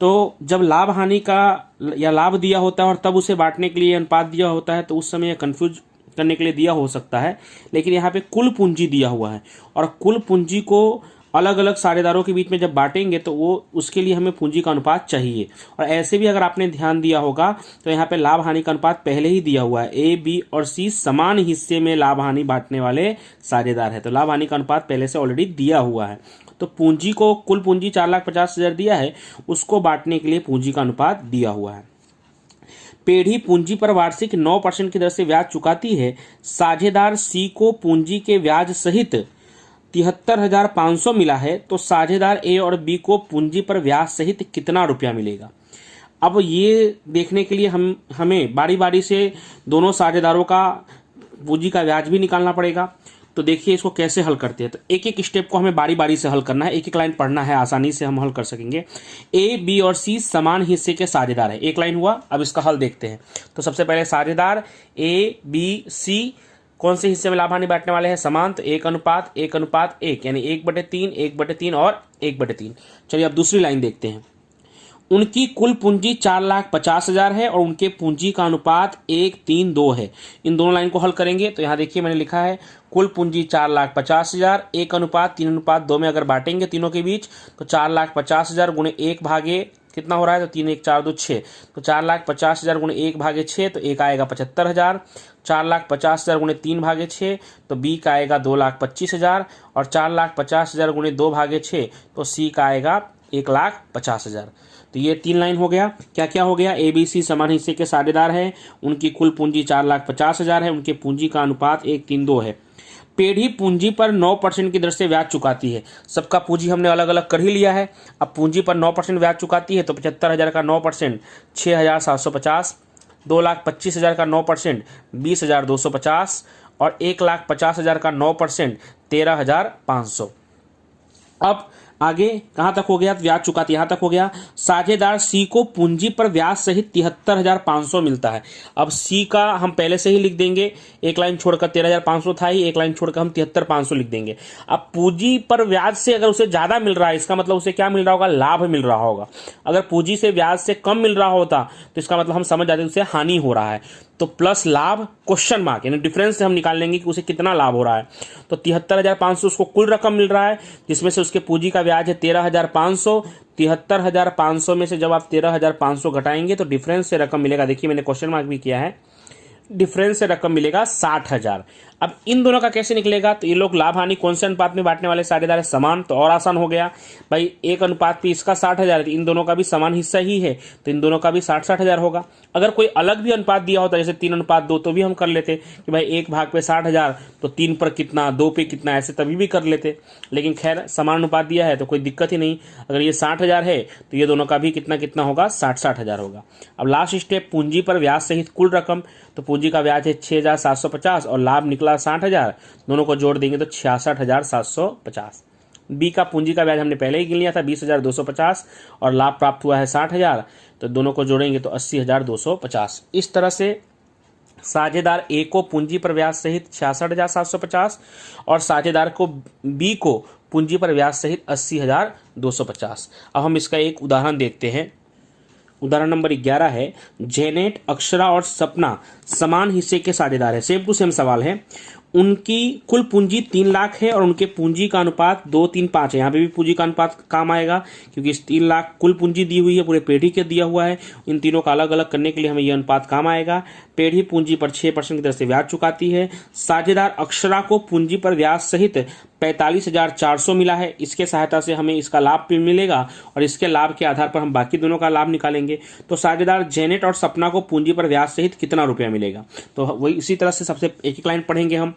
तो जब लाभ हानि का या लाभ दिया होता है और तब उसे बांटने के लिए अनुपात दिया होता है तो उस समय कंफ्यूज करने के लिए दिया हो सकता है। लेकिन यहाँ पे कुल पूंजी दिया हुआ है और कुल पूंजी को अलग अलग साझेदारों के बीच में जब बांटेंगे तो वो उसके लिए हमें पूंजी का अनुपात चाहिए। और ऐसे भी अगर आपने ध्यान दिया होगा तो यहाँ पे लाभ हानि का अनुपात पहले ही दिया हुआ है। ए, बी और सी समान हिस्से में लाभ हानि बांटने वाले साझेदार है, तो लाभ हानि का अनुपात पहले से ऑलरेडी दिया हुआ है। तो पूंजी को, कुल पूंजी 4,50,000 दिया है, उसको बांटने के लिए पूंजी का अनुपात दिया हुआ है। पेढ़ी पूंजी पर वार्षिक 9% की दर से ब्याज चुकाती है। साझेदार सी को पूंजी के ब्याज सहित 73,500 मिला है, तो साझेदार ए और बी को पूंजी पर ब्याज सहित कितना रुपया मिलेगा? अब ये देखने के लिए हमें बारी बारी से दोनों साझेदारों का पूंजी का ब्याज भी निकालना पड़ेगा। तो देखिए इसको कैसे हल करते हैं। तो एक एक स्टेप को हमें बारी बारी से हल करना है, एक एक लाइन पढ़ना है, आसानी से हम हल कर सकेंगे। ए, बी और सी समान हिस्से के साझेदार है, एक लाइन हुआ। अब इसका हल देखते हैं। तो सबसे पहले साझेदार ए, बी, सी कौन से हिस्से में लाभ हानि बांटने वाले हैं? समान। तो 1:1:1 यानी 1/3, 1/3 और 1/3। चलिए अब दूसरी लाइन देखते हैं। उनकी कुल पूंजी 4,50,000 है और उनके पूंजी का अनुपात 1:3:2 है। इन दोनों लाइन को हल करेंगे तो यहाँ देखिए मैंने लिखा है कुल पूंजी 4,50,000, 1:3:2 में अगर बांटेंगे तीनों के बीच तो 4,50,000 गुणे 1 भागे कितना हो रहा है? तो 3 1 4 2 6। तो 4,50,000 गुणे 1 भागे 6 तो एक आएगा 75,000। 4,50,000 गुणे 3 भागे 6 तो बी का आएगा 2,25,000 और 4,50,000 गुणे 2 भागे 6 तो सी का आएगा 1,50,000। तो ये 3 लाइन हो गया। क्या क्या हो गया? ए, बी, सी समान हिस्से के साझेदार है। उनकी कुल पूंजी 4,50,000 है। उनके पूंजी का अनुपात 1:3:2 है। पेढ़ी पूंजी पर 9% की दर से ब्याज चुकाती है। सबका पूंजी हमने अलग अलग कर ही लिया है। अब पूंजी पर 9% ब्याज चुकाती है तो 75,000 का 9% 6,750, 2,25,000 का 9% 20,250 और 1,50,000 का 9% 13,500। अब आगे कहाँ तक हो गया? ब्याज चुकाती यहाँ तक हो गया। साझेदार सी को पूंजी पर ब्याज सहित 73,500 मिलता है। अब सी का हम पहले से ही लिख देंगे, एक लाइन छोड़कर 13,500 था ही, एक लाइन छोड़कर हम 73,500 लिख देंगे। अब पूंजी पर ब्याज से अगर उसे ज्यादा मिल रहा है, इसका मतलब उसे क्या मिल रहा होगा? लाभ मिल रहा होगा। अगर पूंजी से ब्याज से कम मिल रहा होता तो इसका मतलब हम समझ जाते उसे हानि हो रहा है। तो प्लस लाभ क्वेश्चन मार्क यानी डिफरेंस से हम निकाल लेंगे कि उसे कितना लाभ हो रहा है। तो 73,500 उसको कुल रकम मिल रहा है, जिसमें से उसके पूंजी का ब्याज है 13,500। 73,500 में से जब आप 13,500 घटाएंगे तो डिफरेंस से रकम मिलेगा। देखिए मैंने क्वेश्चन मार्क भी किया है, डिफरेंस से रकम मिलेगा 60,000। अब इन दोनों का कैसे निकलेगा? तो ये लोग लाभ हानि कौन से अनुपात में बांटने वाले साझेदार है? समान। तो और आसान हो गया भाई, 1 पे इसका 60,000 है, इन दोनों का भी समान हिस्सा ही है तो इन दोनों का भी 60,000 होगा। अगर कोई अलग भी अनुपात दिया होता जैसे 3:2 तो भी हम कर लेते कि भाई 1 भाग पे 60,000 तो 3 पर कितना, 2 पे कितना, ऐसे तभी भी कर लेते। लेकिन खैर समान अनुपात दिया है तो कोई दिक्कत ही नहीं। अगर ये 60,000 है तो ये दोनों का भी कितना कितना होगा? 60,000 होगा। अब लास्ट स्टेप पूंजी पर ब्याज सहित कुल रकम। तो पूंजी का ब्याज है 6,750 और लाभ निकला 60,000, दोनों को जोड़ देंगे तो 66,750। बी का पूंजी का ब्याज हमने पहले ही गिन लिया था 20,250 और लाभ प्राप्त हुआ है 60,000, तो दोनों को जोड़ेंगे तो 80,250। इस तरह से साझेदार ए को पूंजी पर ब्याज सहित 66,750 और साझेदार को बी को पूंजी पर ब्याज सहित 80,250। अब हम इसका एक उदाहरण देखते हैं। उदाहरण नंबर 11 है, जेनेट, अक्षरा और सपना समान हिस्से के साझेदार है। सेम टू सेम सवाल है। उनकी कुल पूंजी 3 लाख है और उनके पूंजी का अनुपात 2-3-5 है। यहाँ पे भी पूंजी का अनुपात काम आएगा क्योंकि इस 3 लाख कुल पूंजी दी हुई है, पूरे पेढ़ी के दिया हुआ है। इन तीनों का अलग अलग करने के लिए हमें यह अनुपात काम आएगा। पेढ़ी पूंजी पर 6% की दर से ब्याज चुकाती है। साझेदार अक्षरा को पूंजी पर ब्याज सहित 45,400 मिला है। इसके सहायता से हमें इसका लाभ भी मिलेगा और इसके लाभ के आधार पर हम बाकी दोनों का लाभ निकालेंगे। तो साझेदार जेनेट और सपना को पूंजी पर ब्याज सहित कितना रुपया मिलेगा, तो वही इसी तरह से सबसे एक एक लाइन पढ़ेंगे हम,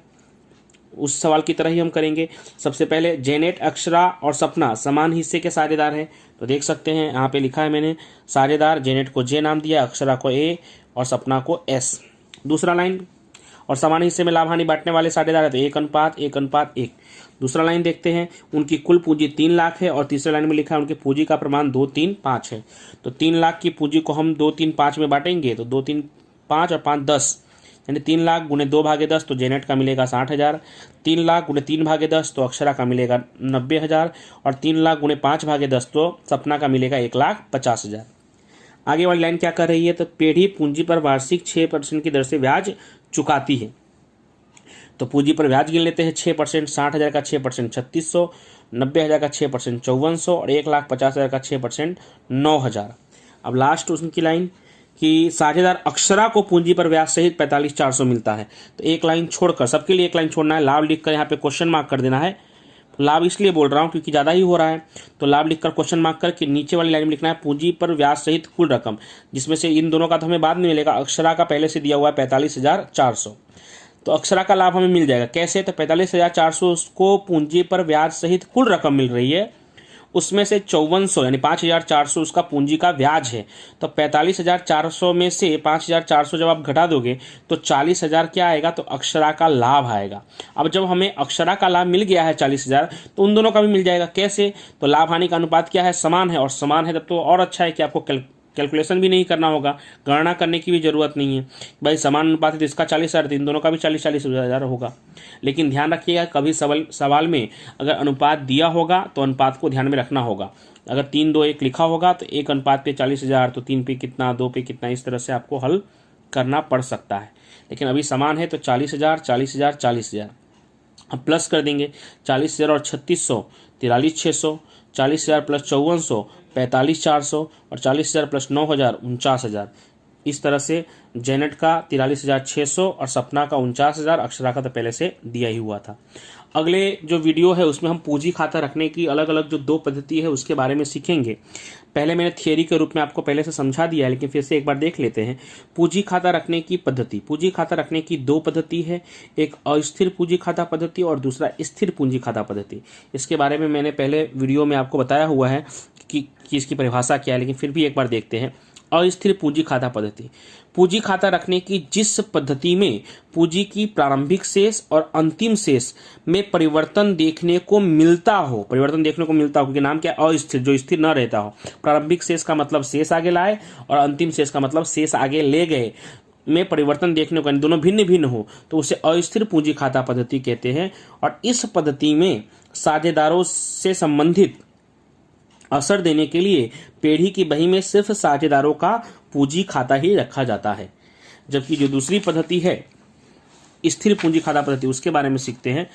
उस सवाल की तरह ही हम करेंगे। सबसे पहले जेनेट, अक्षरा और सपना समान हिस्से के साझेदार हैं, तो देख सकते हैं यहाँ पे लिखा है मैंने साझेदार, जेनेट को जे नाम दिया, अक्षरा को ए और सपना को एस। दूसरा लाइन, और समान हिस्से में लाभ हानि बांटने वाले साझेदार है तो 1:1:1। दूसरा लाइन देखते हैं, उनकी कुल पूंजी 3 लाख है और तीसरे लाइन में लिखा है उनकी पूंजी का प्रमाण 2-3-5 है। तो 3 लाख की पूंजी को हम 2-3-5 में बांटेंगे तो 2-3-5 और 5 10, यानी 3 लाख गुणे 2/10 तो जेनेट का मिलेगा 60,000, 3 लाख गुणे 3/10 तो अक्षरा का मिलेगा 90,000 और 3 लाख गुणे 5/10 तो सपना का मिलेगा 1,50,000। आगे वाली लाइन क्या कर रही है, तो पेढ़ी पूंजी पर वार्षिक 6% की दर से ब्याज चुकाती है। तो पूंजी पर ब्याज गिन लेते हैं 6%, 60,000 का 6% 3,600, 90,000 का 6% 5,400 और 1,50,000 का 6% 9,000। अब लास्ट उनकी लाइन कि साझेदार अक्षरा को पूंजी पर ब्याज सहित 45,400 मिलता है। तो एक लाइन छोड़कर, सबके लिए एक लाइन छोड़ना है, लाभ लिखकर यहाँ पे क्वेश्चन मार्क कर देना है। लाभ इसलिए बोल रहा हूँ क्योंकि ज़्यादा ही हो रहा है, तो लाभ लिखकर क्वेश्चन मार्क करके नीचे वाली लाइन में लिखना है पूंजी पर ब्याज सहित कुल रकम, जिसमें से इन दोनों का तो हमें बाद में मिलेगा। अक्षरा का पहले से दिया हुआ है 45,400, तो अक्षरा का लाभ हमें मिल जाएगा कैसे, तो 45,400 उसको पूंजी पर ब्याज सहित कुल रकम मिल रही है, उसमें से 5400 यानी 5,400 उसका पूंजी का ब्याज है। तो 45,400 में से 5,400 जब आप घटा दोगे तो 40,000 क्या आएगा, तो अक्षरा का लाभ आएगा। अब जब हमें अक्षरा का लाभ मिल गया है 40,000 तो उन दोनों का भी मिल जाएगा। कैसे, तो लाभ हानि का अनुपात क्या है, समान है, और समान है तब तो और अच्छा है कि आपको कैलकुलेशन भी नहीं करना होगा, गणना करने की भी जरूरत नहीं है। भाई समान अनुपात है तो इसका 40,000 इन दोनों का भी 40,000 होगा। लेकिन ध्यान रखिएगा कभी सवाल में अगर अनुपात दिया होगा तो अनुपात को ध्यान में रखना होगा। अगर 3-2-1 लिखा होगा तो 1 अनुपात पे 40,000, तो 3 पे कितना, 2 पे कितना, इस तरह से आपको हल करना पड़ सकता है। लेकिन अभी समान है तो 40,000 40,000 40,000 अब प्लस कर देंगे। 40,000 और 3,600 43,600, 40,000 प्लस 5,400 45,400 और 40,000 प्लस 9,000 49,000। इस तरह से जेनेट का 43,600 और सपना का 49,000, अक्षरा का तो पहले से दिया ही हुआ था। अगले जो वीडियो है उसमें हम पूंजी खाता रखने की अलग अलग जो 2 पद्धति है उसके बारे में सीखेंगे। पहले मैंने थियरी के रूप में आपको पहले से समझा दिया है, लेकिन फिर से एक बार देख लेते हैं। पूंजी खाता रखने की पद्धति, पूंजी खाता रखने की 2 पद्धति है, एक अस्थिर पूंजी खाता पद्धति और दूसरा स्थिर पूंजी खाता पद्धति। इसके बारे में मैंने पहले वीडियो में आपको बताया हुआ है कि इसकी परिभाषा क्या है, लेकिन फिर भी एक बार देखते हैं। अस्थिर पूंजी खाता पद्धति, पूंजी खाता रखने की जिस पद्धति में पूंजी की प्रारंभिक शेष और अंतिम शेष में परिवर्तन देखने को मिलता हो, क्योंकि नाम क्या, अस्थिर, जो स्थिर न रहता हो। प्रारंभिक शेष का मतलब शेष आगे लाए और अंतिम शेष का मतलब शेष आगे ले गए, में परिवर्तन देखने को, दोनों भिन्न भिन्न हो तो उसे अस्थिर पूंजी खाता पद्धति कहते हैं। और इस पद्धति में साझेदारों से संबंधित असर देने के लिए पेढ़ी की बही में सिर्फ साझेदारों का पूंजी खाता ही रखा जाता है। जबकि जो दूसरी पद्धति है स्थिर पूंजी खाता पद्धति, उसके बारे में सीखते हैं।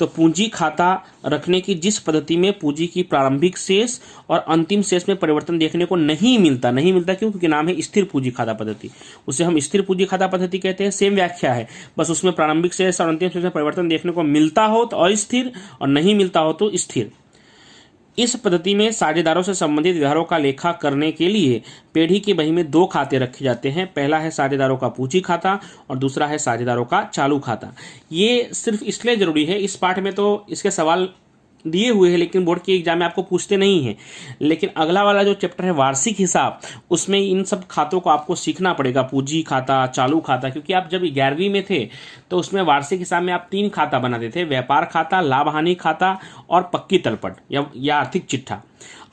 तो पूंजी खाता रखने की जिस पद्धति में पूंजी की प्रारंभिक शेष और अंतिम शेष में परिवर्तन देखने को नहीं मिलता क्यों, क्योंकि नाम है स्थिर पूंजी खाता पद्धति, उसे हम स्थिर पूंजी खाता पद्धति कहते हैं। सेम व्याख्या है, बस उसमें प्रारंभिक शेष और अंतिम शेष में परिवर्तन देखने को मिलता हो तो अस्थिर और नहीं मिलता हो तो स्थिर। इस पद्धति में साझेदारों से संबंधित व्यवहारों का लेखा करने के लिए पेढ़ी की बही में 2 खाते रखे जाते हैं। पहला है साझेदारों का पूंजी खाता और दूसरा है साझेदारों का चालू खाता। ये सिर्फ इसलिए जरूरी है, इस पाठ में तो इसके सवाल दिए हुए हैं, लेकिन बोर्ड के एग्जाम में आपको पूछते नहीं हैं। लेकिन अगला वाला जो चैप्टर है वार्षिक हिसाब, उसमें इन सब खातों को आपको सीखना पड़ेगा, पूंजी खाता, चालू खाता। क्योंकि आप जब 11वीं में थे तो उसमें वार्षिक हिसाब में आप 3 खाता बनाते थे, व्यापार खाता, लाभ हानि खाता और पक्की तलपट या आर्थिक चिट्ठा।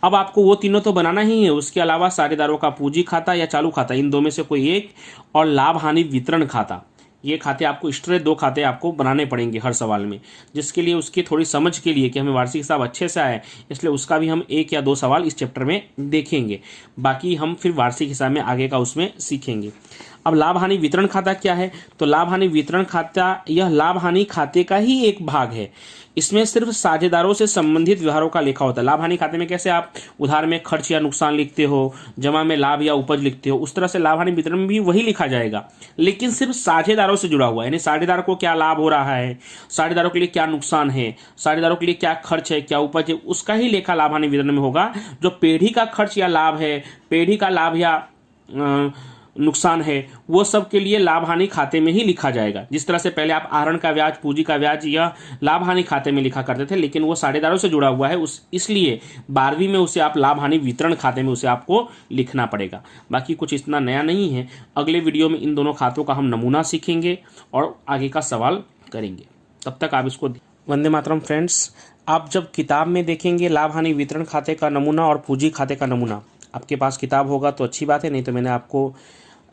अब आपको वो तीनों तो बनाना ही है, उसके अलावा साझेदारों का पूंजी खाता या चालू खाता, इन दो में से कोई एक, और लाभ हानि वितरण खाता। ये खाते आपको एक्स्ट्रा 2 खाते आपको बनाने पड़ेंगे हर सवाल में, जिसके लिए उसकी थोड़ी समझ के लिए कि हमें वार्षिक हिसाब अच्छे से आए, इसलिए उसका भी हम 1 या 2 सवाल इस चैप्टर में देखेंगे। बाकी हम फिर वार्षिक हिसाब में आगे का उसमें सीखेंगे। अब लाभ हानि वितरण खाता क्या है? तो लाभ हानि वितरण खाता यह लाभ हानि खाते का ही एक भाग है। इसमें सिर्फ साझेदारों से संबंधित व्यवहारों का लेखा होता है। लाभ हानि खाते में कैसे आप उधार में खर्च या नुकसान लिखते हो, जमा में लाभ या उपज लिखते हो, उस तरह से लाभ हानि वितरण में भी वही लिखा जाएगा, लेकिन सिर्फ साझेदारों से जुड़ा हुआ है। यानी साझेदार को क्या लाभ हो रहा है, साझेदारों के लिए क्या नुकसान है, साझेदारों के लिए क्या खर्च है, क्या उपज है, उसका ही लेखा लाभ हानि वितरण में होगा। जो पीढ़ी का खर्च या लाभ है, पीढ़ी का लाभ या नुकसान है, वो सब के लिए लाभ हानि खाते में ही लिखा जाएगा। जिस तरह से पहले आप आहरण का ब्याज, पूंजी का ब्याज या लाभ हानि खाते में लिखा करते थे, लेकिन वो साझेदारों से जुड़ा हुआ है, इसलिए 12वीं में उसे आप लाभ हानि वितरण खाते में उसे आपको लिखना पड़ेगा। बाकी कुछ इतना नया नहीं है। अगले वीडियो में इन दोनों खातों का हम नमूना सीखेंगे और आगे का सवाल करेंगे। तब तक आप इसको वंदे मातरम फ्रेंड्स। आप जब किताब में देखेंगे लाभ हानि वितरण खाते का नमूना और पूंजी खाते का नमूना, आपके पास किताब होगा तो अच्छी बात है, नहीं तो मैंने आपको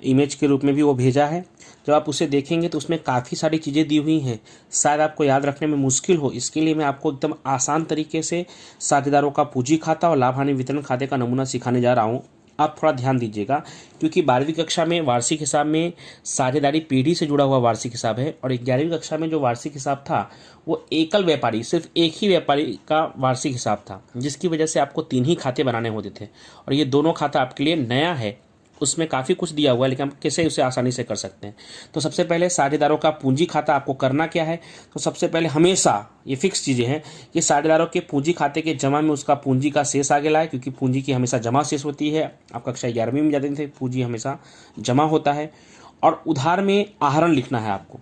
इमेज के रूप में भी वो भेजा है। जब आप उसे देखेंगे तो उसमें काफ़ी सारी चीज़ें दी हुई हैं, शायद आपको याद रखने में मुश्किल हो, इसके लिए मैं आपको एकदम आसान तरीके से साझेदारों का पूंजी खाता और लाभ हानि वितरण खाते का नमूना सिखाने जा रहा हूँ। आप थोड़ा ध्यान दीजिएगा, क्योंकि 12वीं कक्षा में वार्षिक हिसाब में साझेदारी पीढ़ी से जुड़ा हुआ वार्षिक हिसाब है, और 11वीं कक्षा में जो वार्षिक हिसाब था वो एकल व्यापारी, सिर्फ एक ही व्यापारी का वार्षिक हिसाब था, जिसकी वजह से आपको 3 ही खाते बनाने होते थे। और ये दोनों खाता आपके लिए नया है, उसमें काफ़ी कुछ दिया हुआ है, लेकिन हम कैसे उसे आसानी से कर सकते हैं। तो सबसे पहले साझेदारों का पूंजी खाता आपको करना क्या है? तो सबसे पहले हमेशा ये फिक्स चीज़ें हैं कि साझेदारों के पूंजी खाते के जमा में उसका पूंजी का शेष आगे लाए, क्योंकि पूंजी की हमेशा जमा शेष होती है। आप कक्षा 11वीं में जाते थे, पूंजी हमेशा जमा होता है। और उधार में आहरण लिखना है आपको।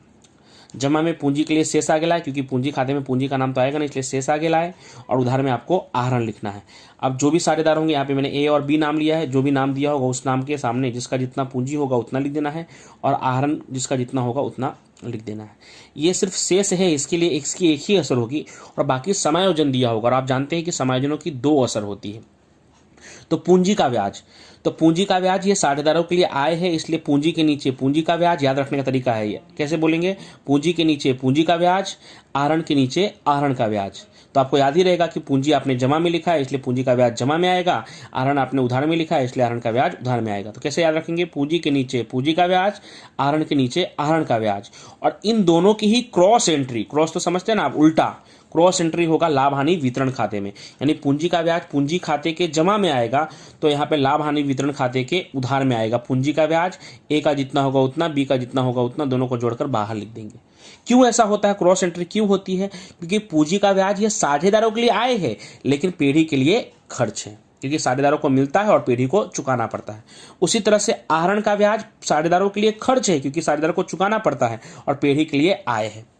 जमा में पूंजी के लिए शेष आगे लाए, क्योंकि पूंजी खाते में पूंजी का नाम तो आएगा नहीं, इसलिए शेष आगे लाए। और उधार में आपको आहरण लिखना है। अब जो भी साझेदार होंगे, यहाँ पे मैंने ए और बी नाम लिया है, जो भी नाम दिया होगा उस नाम के सामने जिसका जितना पूंजी होगा उतना लिख देना है, और आहरण जिसका जितना होगा उतना लिख देना है। ये सिर्फ शेष है, इसके लिए इसकी एक ही असर होगी, और बाकी समायोजन दिया होगा। और आप जानते हैं कि समायोजनों की 2 असर होती है। तो पूंजी का ब्याज, तो पूंजी का ब्याज ये साझेदारों के लिए आय है, इसलिए पूंजी के नीचे पूंजी का ब्याज। याद रखने का तरीका है ये, कैसे बोलेंगे? पूंजी के नीचे पूंजी का ब्याज, आहरण के नीचे आहरण का ब्याज। तो आपको याद ही रहेगा कि पूंजी आपने जमा में लिखा है, इसलिए पूंजी का ब्याज जमा में आएगा। आहरण आपने उधार में लिखा है, इसलिए आहरण का ब्याज उधार में आएगा। तो कैसे याद रखेंगे? पूंजी के नीचे पूंजी का ब्याज, आहरण के नीचे आहरण का ब्याज। और इन दोनों की ही क्रॉस एंट्री, क्रॉस तो समझते हैं ना आप, उल्टा क्रॉस एंट्री होगा लाभ हानि वितरण खाते में। यानी पूंजी का ब्याज पूंजी खाते के जमा में आएगा, तो यहाँ पे लाभ हानि वितरण खाते के उधार में आएगा। पूंजी का ब्याज ए का जितना होगा उतना, बी का जितना होगा उतना, दोनों को जोड़कर बाहर लिख देंगे। क्यों ऐसा होता है? क्रॉस एंट्री क्यों होती है? क्योंकि पूंजी का ब्याज यह साझेदारों के लिए आय है, लेकिन पीढ़ी के लिए खर्च है, क्योंकि साझेदारों को मिलता है और पीढ़ी को चुकाना पड़ता है। उसी तरह से आहरण का ब्याज साझेदारों के लिए खर्च है, क्योंकि साझेदारों को चुकाना पड़ता है, और पीढ़ी के लिए आय है।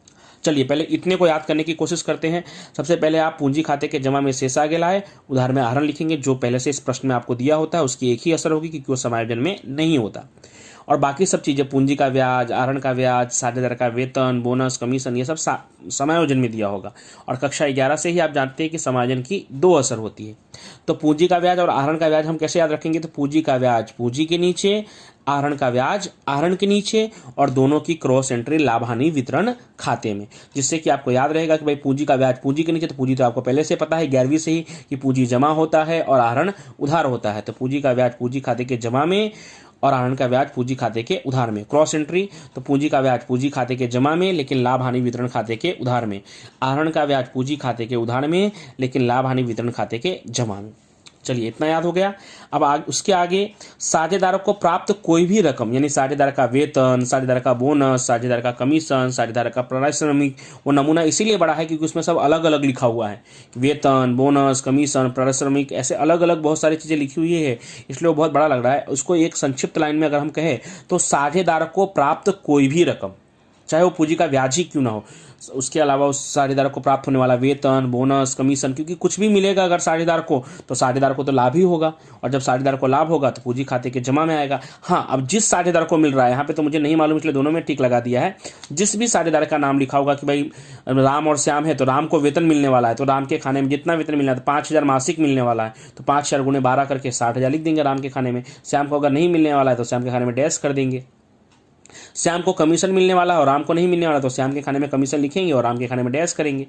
चलिए पहले इतने को याद करने की कोशिश करते हैं। सबसे पहले आप पूंजी खाते के जमा में शेष आगे लाए, उधार में आहरण लिखेंगे। जो पहले से इस प्रश्न में आपको दिया होता है उसकी एक ही असर होगी, क्योंकि वो समायोजन में नहीं होता। और बाकी सब चीज़ें, पूंजी का ब्याज, आहरण का ब्याज, साझेदार का वेतन, बोनस, कमीशन, ये सब समायोजन में दिया होगा। और कक्षा 11 से ही आप जानते हैं कि समायोजन की 2 असर होती है। तो पूंजी का ब्याज और आहरण का ब्याज हम कैसे याद रखेंगे? तो पूंजी का ब्याज पूंजी के नीचे, आहरण का ब्याज आहरण के नीचे, और दोनों की क्रॉस एंट्री लाभ हानि वितरण खाते में, जिससे कि आपको याद रहेगा कि भाई पूंजी का ब्याज पूंजी के नीचे, तो पूंजी तो आपको पहले से पता है 11वीं से ही कि पूंजी जमा होता है और आहरण उधार होता है। तो पूंजी का ब्याज पूंजी खाते के जमा में और आहरण का ब्याज पूंजी खाते के उधार में। क्रॉस एंट्री, तो पूंजी का ब्याज पूंजी खाते के जमा में, लेकिन लाभ हानि वितरण खाते के उधार में। आहरण का ब्याज पूंजी खाते के उधार में, लेकिन लाभ हानि वितरण खाते के जमा में। चलिए इतना याद हो गया। अब उसके आगे साझेदारों को प्राप्त कोई भी रकम, यानी साझेदार का वेतन, साझेदार का बोनस, साझेदार का कमीशन, साझेदार का पारिश्रमिक, वो नमूना इसीलिए बड़ा है क्योंकि उसमें सब अलग अलग लिखा हुआ है। वेतन, बोनस, कमीशन, पारिश्रमिक, ऐसे अलग अलग बहुत सारी चीज़ें लिखी हुई है, इसलिए वो बहुत बड़ा लग रहा है। उसको एक संक्षिप्त लाइन में अगर हम कहें तो साझेदार को प्राप्त कोई भी रकम, चाहे वो पूंजी का ब्याज ही क्यों ना हो। उसके अलावा उस साझेदार को प्राप्त होने वाला वेतन, बोनस, कमीशन, क्योंकि कुछ भी मिलेगा अगर साझेदार को, तो साझेदार को तो लाभ ही होगा, और जब साझेदार को लाभ होगा तो पूंजी खाते के जमा में आएगा। हाँ, अब जिस साझेदार को मिल रहा है, यहाँ पे तो मुझे नहीं मालूम इसलिए दोनों में टिक लगा दिया है, जिस भी साझेदार का नाम लिखा होगा कि भाई राम और श्याम है, तो राम को वेतन मिलने वाला है, तो राम के खाने में जितना वेतन मिलना है, तो 5,000 मासिक मिलने वाला है, तो 5,000 गुणे 12 करके 60,000 लिख देंगे राम के खाने में। श्याम को अगर नहीं मिलने वाला है तो श्याम के खाने में डैश कर देंगे। श्याम को कमीशन मिलने वाला है और राम को नहीं मिलने वाला, तो श्याम के खाने में कमीशन लिखेंगे और राम के खाने में डैश करेंगे।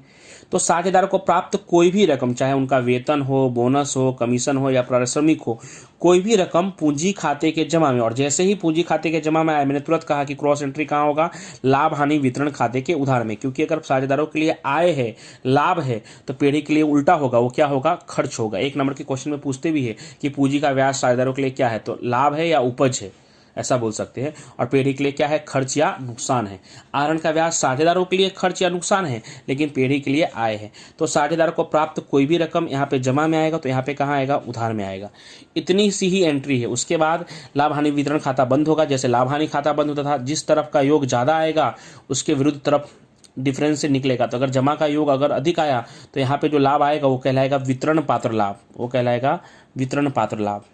तो साझेदार को प्राप्त कोई भी रकम, चाहे उनका वेतन हो, बोनस हो, कमीशन हो या पारिश्रमिक हो, कोई भी रकम पूंजी खाते के जमा में, और जैसे ही पूंजी खाते के जमा में आए, मैंने तुरंत कहा कि क्रॉस एंट्री कहाँ होगा, लाभ हानि वितरण खाते के उधार में, क्योंकि अगर साझेदारों के लिए आय है, लाभ है, तो पीढ़ी के लिए उल्टा होगा, वो क्या होगा, खर्च होगा। 1 नंबर के क्वेश्चन में पूछते भी है कि पूंजी का ब्याज साझेदारों के लिए क्या है, तो लाभ है या उपज है, ऐसा बोल सकते हैं। और पीढ़ी के लिए क्या है, खर्च या नुकसान है। आहरण का ब्याज साझेदारों के लिए खर्च या नुकसान है, लेकिन पीढ़ी के लिए आय है। तो साझेदार को प्राप्त कोई भी रकम यहाँ पे जमा में आएगा, तो यहाँ पे कहाँ आएगा, उधार में आएगा। इतनी सी ही एंट्री है। उसके बाद लाभ हानि वितरण खाता बंद होगा। जैसे लाभ हानि खाता बंद होता था, जिस तरफ का योग ज़्यादा आएगा उसके विरुद्ध तरफ डिफरेंस से निकलेगा। तो अगर जमा का योग अगर अधिक आया तो यहाँ पे जो लाभ आएगा वो कहलाएगा वितरण पात्र लाभ, वो कहलाएगा वितरण पात्र लाभ।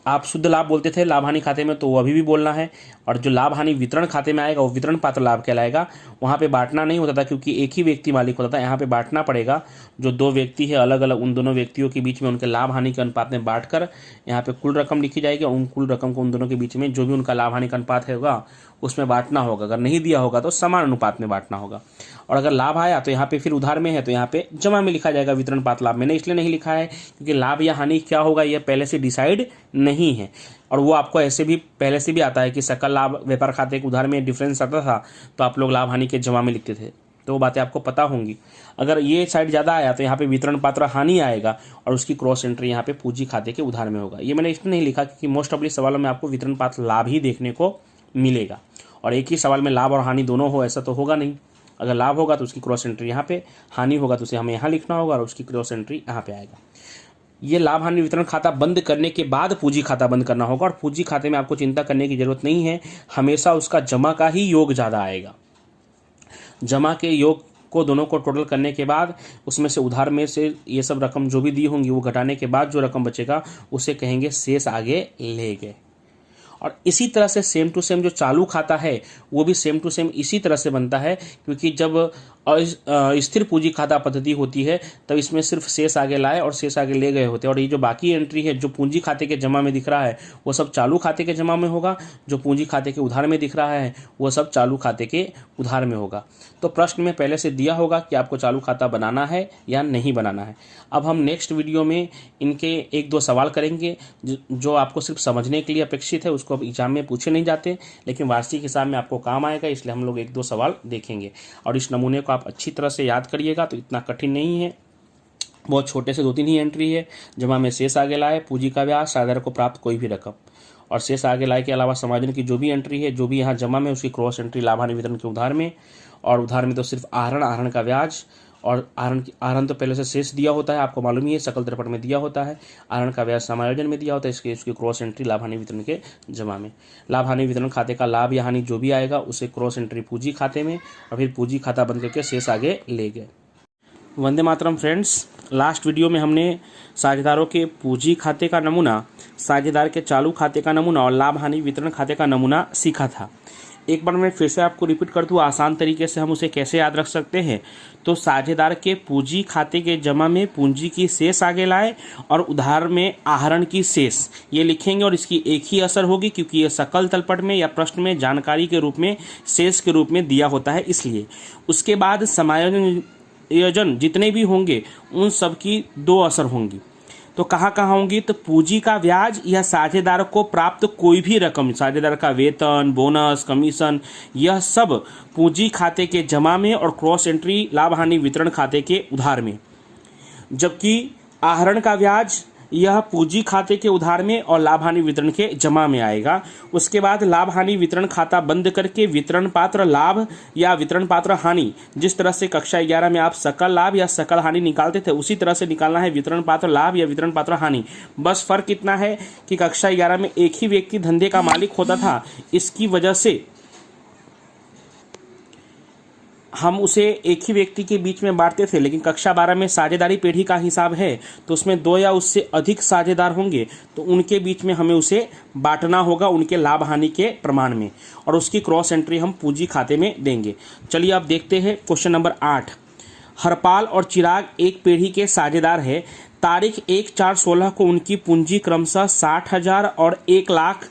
आप शुद्ध लाभ बोलते थे लाभ हानि खाते में, तो वो अभी भी बोलना है। और जो लाभ हानि वितरण खाते में आएगा वो वितरण पात्र लाभ कहलाएगा। वहाँ पे बांटना नहीं होता था, क्योंकि एक ही व्यक्ति मालिक होता था। यहाँ पे बांटना पड़ेगा। जो 2 व्यक्ति है अलग अलग, उन दोनों व्यक्तियों के बीच में उनके लाभ हानि के अनुपात में बांटकर यहाँ पे कुल रकम लिखी जाएगी। और उन कुल रकम को उन दोनों के बीच में जो भी उनका लाभ हानि का अनुपात होगा उसमें बांटना होगा। अगर नहीं दिया होगा तो समान अनुपात में बांटना होगा। और अगर लाभ आया तो यहाँ पे फिर उधार में है, तो यहाँ पे जमा में लिखा जाएगा वितरण पात्र लाभ। मैंने इसलिए नहीं लिखा है क्योंकि लाभ या हानि क्या होगा यह पहले से डिसाइड नहीं है, और वो आपको ऐसे भी पहले से भी आता है कि सकल लाभ व्यापार खाते के उधार में डिफरेंस आता था, तो आप लोग लाभ हानि के जमा में लिखते थे, तो वो बातें आपको पता होंगी। अगर ये साइड ज़्यादा आया तो यहाँ पे वितरण पात्र हानि आएगा और उसकी क्रॉस एंट्री यहाँ पे पूंजी खाते के उधार में होगा। ये मैंने इसलिए नहीं लिखा क्योंकि मोस्ट ऑफली सवालों में आपको वितरण पात्र लाभ ही देखने को मिलेगा, और एक ही सवाल में लाभ और हानि दोनों हो ऐसा तो होगा नहीं। अगर लाभ होगा तो उसकी क्रॉस एंट्री यहाँ पे, हानि होगा तो उसे हमें यहाँ लिखना होगा और उसकी क्रॉस एंट्री यहाँ पे आएगा। ये लाभ हानि वितरण खाता बंद करने के बाद पूंजी खाता बंद करना होगा, और पूंजी खाते में आपको चिंता करने की जरूरत नहीं है, हमेशा उसका जमा का ही योग ज़्यादा आएगा। जमा के योग को दोनों को टोटल करने के बाद उसमें से उधार में से ये सब रकम जो भी दी होंगी वो घटाने के बाद जो रकम बचेगा उसे कहेंगे शेष आगे ले गए। और इसी तरह से सेम टू सेम जो चालू खाता है वो भी सेम टू सेम इसी तरह से बनता है, क्योंकि जब स्थिर पूंजी खाता पद्धति होती है तब इसमें सिर्फ शेष आगे लाए और शेष आगे ले गए होते हैं। और ये जो बाकी एंट्री है जो पूंजी खाते के जमा में दिख रहा है वो सब चालू खाते के जमा में होगा, जो पूंजी खाते के उधार में दिख रहा है वो सब चालू खाते के उधार में होगा। तो प्रश्न में पहले से दिया होगा कि आपको चालू खाता बनाना है या नहीं बनाना है। अब हम नेक्स्ट वीडियो में इनके 1-2 सवाल करेंगे जो आपको सिर्फ समझने के लिए अपेक्षित है, उसको अब एग्जाम में पूछे नहीं जाते, लेकिन वार्षिक हिसाब में आपको काम आएगा, इसलिए हम लोग 1-2 सवाल देखेंगे। और इस नमूने को आप अच्छी तरह से याद करिएगा, तो इतना कठिन नहीं है, बहुत छोटे से 2-3 ही एंट्री है। जमा में शेष आगे लाए, पूंजी का ब्याज, साझेदार को प्राप्त कोई भी रकम, और शेष आगे लाए के अलावा समायोजन की जो भी एंट्री है, जो भी यहाँ जमा में उसकी क्रॉस एंट्री लाभ हानि वितरण के उधार में, और उधार में तो सिर्फ आहरण का ब्याज, और आहरण तो पहले से शेष दिया होता है, आपको मालूम ही है, सकल त्रिपट में दिया होता है। आहरण का ब्याज समायोजन में दिया होता है, इसके उसकी क्रॉस एंट्री लाभ हानि वितरण के जमा में। लाभ हानि वितरण खाते का लाभ या हानि जो भी आएगा उसे क्रॉस एंट्री पूंजी खाते में, और फिर पूंजी खाता बंद करके शेष आगे ले गए। Vande Mataram friends. Last video में हमने साझेदारों के पूंजी खाते का नमूना, साझेदार के चालू खाते का नमूना और लाभ हानि वितरण खाते का नमूना सीखा था। एक बार मैं फिर से आपको रिपीट कर दूँ आसान तरीके से हम उसे कैसे याद रख सकते हैं। तो साझेदार के पूंजी खाते के जमा में पूंजी की शेष आगे लाए और उधार में आहरण की शेष, ये लिखेंगे, और इसकी एक ही असर होगी क्योंकि ये सकल तलपट में या प्रश्न में जानकारी के रूप में शेष के रूप में दिया होता है, इसलिए। उसके बाद समायोजन जितने भी होंगे उन सब की 2 असर होंगी। तो कहाँ कहाँ होंगी, तो पूंजी का ब्याज या साझेदार को प्राप्त कोई भी रकम, साझेदार का वेतन, बोनस, कमीशन, यह सब पूंजी खाते के जमा में और क्रॉस एंट्री लाभ हानि वितरण खाते के उधार में। जबकि आहरण का ब्याज यह पूंजी खाते के उधार में और लाभ हानि वितरण के जमा में आएगा। उसके बाद लाभ हानि वितरण खाता बंद करके वितरण पात्र लाभ या वितरण पात्र हानि, जिस तरह से कक्षा 11 में आप सकल लाभ या सकल हानि निकालते थे उसी तरह से निकालना है वितरण पात्र लाभ या वितरण पात्र हानि। बस फर्क इतना है कि कक्षा 11 में एक ही व्यक्ति धंधे का मालिक होता था, इसकी वजह से हम उसे एक ही व्यक्ति के बीच में बांटते थे, लेकिन कक्षा 12 में साझेदारी पेढ़ी का हिसाब है तो उसमें 2 या उससे अधिक साझेदार होंगे तो उनके बीच में हमें उसे बांटना होगा उनके लाभ हानि के प्रमाण में, और उसकी क्रॉस एंट्री हम पूंजी खाते में देंगे। चलिए अब देखते हैं क्वेश्चन नंबर 8। हरपाल और चिराग एक पेढ़ी के साझेदार है। तारीख 1/4/16 को उनकी पूंजी क्रमशः 60,000 और 1 लाख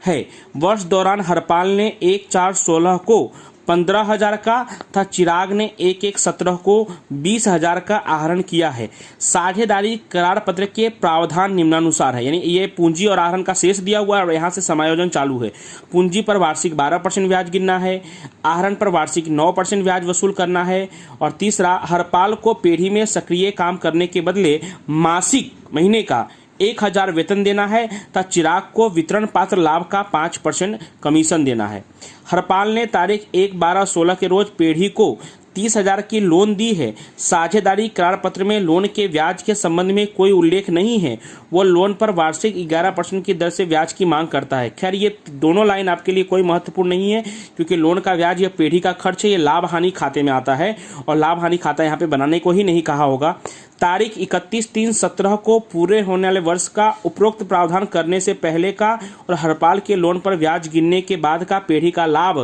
है। वर्ष दौरान हरपाल ने 1/4/16 को 15,000 का तथा चिराग ने 1/1/17 को 20,000 का आहरण किया है। साझेदारी करार पत्र के प्रावधान निम्नानुसार है, यानी ये पूंजी और आहरण का शेष दिया हुआ है और यहाँ से समायोजन चालू है। पूंजी पर वार्षिक 12% ब्याज गिनना है, आहरण पर वार्षिक 9% ब्याज वसूल करना है, और तीसरा, हरपाल को पेढ़ी में सक्रिय काम करने के बदले मासिक महीने का 1,000 वेतन देना है तथा चिराग को वितरण पात्र लाभ का 5% कमीशन देना है। हरपाल ने तारीख 1/12/16 के रोज पेढ़ी को 30,000 की लोन दी है। साझेदारी करार पत्र में लोन के ब्याज के संबंध में कोई उल्लेख नहीं है। वो लोन पर वार्षिक 11% की दर से ब्याज की मांग करता है। खैर ये दोनों लाइन आपके लिए कोई महत्वपूर्ण नहीं है, क्योंकि लोन का ब्याज यह पेढ़ी का खर्च है, ये लाभ हानि खाते में आता है और लाभ हानि खाता यहाँ पे बनाने को ही नहीं कहा होगा। तारीख 31/3/17 को पूरे होने वाले वर्ष का उपरोक्त प्रावधान करने से पहले का और हरपाल के लोन पर ब्याज गिनने के बाद का पेढ़ी का लाभ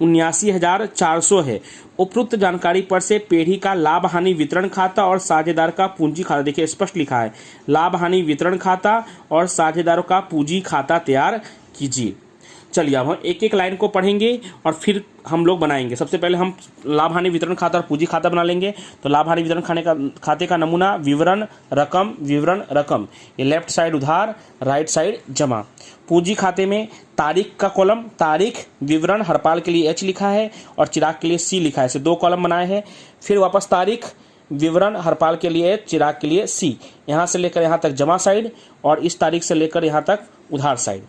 79,400 है। उपरोक्त जानकारी पर से पेढ़ी का लाभ हानि वितरण खाता और साझेदार का पूंजी खाता, देखिए स्पष्ट लिखा है, लाभ हानि वितरण खाता और साझेदारों का पूंजी खाता तैयार कीजिए। चलिए अब हम एक एक लाइन को पढ़ेंगे और फिर हम लोग बनाएंगे। सबसे पहले हम लाभ हानि वितरण खाता और पूंजी खाता बना लेंगे। तो लाभ हानि वितरण खाते का नमूना विवरण रकम, ये लेफ्ट साइड उधार, राइट साइड जमा। पूंजी खाते में तारीख का कॉलम तारीख, विवरण हरपाल के लिए H लिखा है और चिराग के लिए C लिखा है, ऐसे 2 कॉलम बनाए हैं। फिर वापस तारीख, विवरण हरपाल के लिए H, चिराग के लिए C, यहाँ से लेकर यहाँ तक जमा साइड और इस तारीख से लेकर यहाँ तक उधार साइड।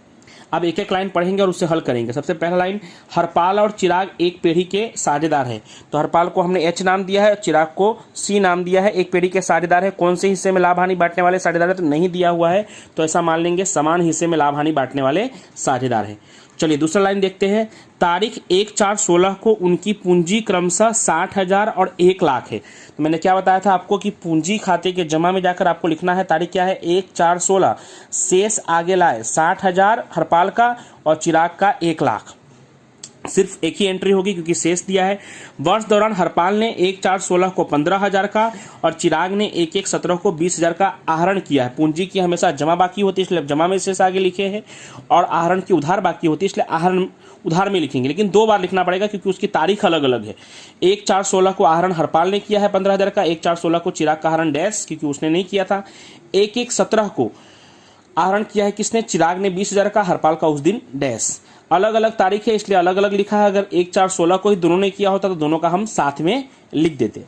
अब एक एक लाइन पढ़ेंगे और उससे हल करेंगे। सबसे पहला लाइन, हरपाल और चिराग एक पेढ़ी के साझेदार हैं। तो हरपाल को हमने H नाम दिया है और चिराग को C नाम दिया है। एक पेढ़ी के साझेदार है। कौन से हिस्से में लाभ हानि बांटने वाले साझेदार है तो नहीं दिया हुआ है, तो ऐसा मान लेंगे समान हिस्से में लाभ हानि बांटने वाले साझेदार हैं। चलिए दूसरा लाइन देखते हैं। तारीख 1/4/16 को उनकी पूंजी क्रमशः 60,000 और 1 लाख है। तो मैंने क्या बताया था आपको कि पूंजी खाते के जमा में जाकर आपको लिखना है, तारीख क्या है 1/4/16, शेष आगे लाए 60,000 हरपाल का और चिराग का 1 लाख। सिर्फ एक ही एंट्री होगी क्योंकि शेष दिया है। वर्ष दौरान हरपाल ने 1/4/16 को 15,000 का और चिराग ने 1/1/17 को 20,000 का आहरण किया है। पूंजी की हमेशा जमा बाकी होती है इसलिए जमा में शेष आगे लिखे हैं, और आहरण की उधार बाकी होती है इसलिए आहरण उधार में लिखेंगे, लेकिन 2 बार लिखना पड़ेगा क्योंकि उसकी तारीख अलग अलग है। 1/4/16 को आहरण हरपाल ने किया है 15,000 का, 1/4/16 को चिराग का आहरण डैश क्योंकि उसने नहीं किया था, 1/1/17 को आहरण किया है किसने, चिराग ने 20,000 का, हरपाल का उस दिन डैश। अलग अलग तारीख है इसलिए अलग अलग लिखा है। अगर 1/4/16 को ही दोनों ने किया होता तो दोनों का हम साथ में लिख देते।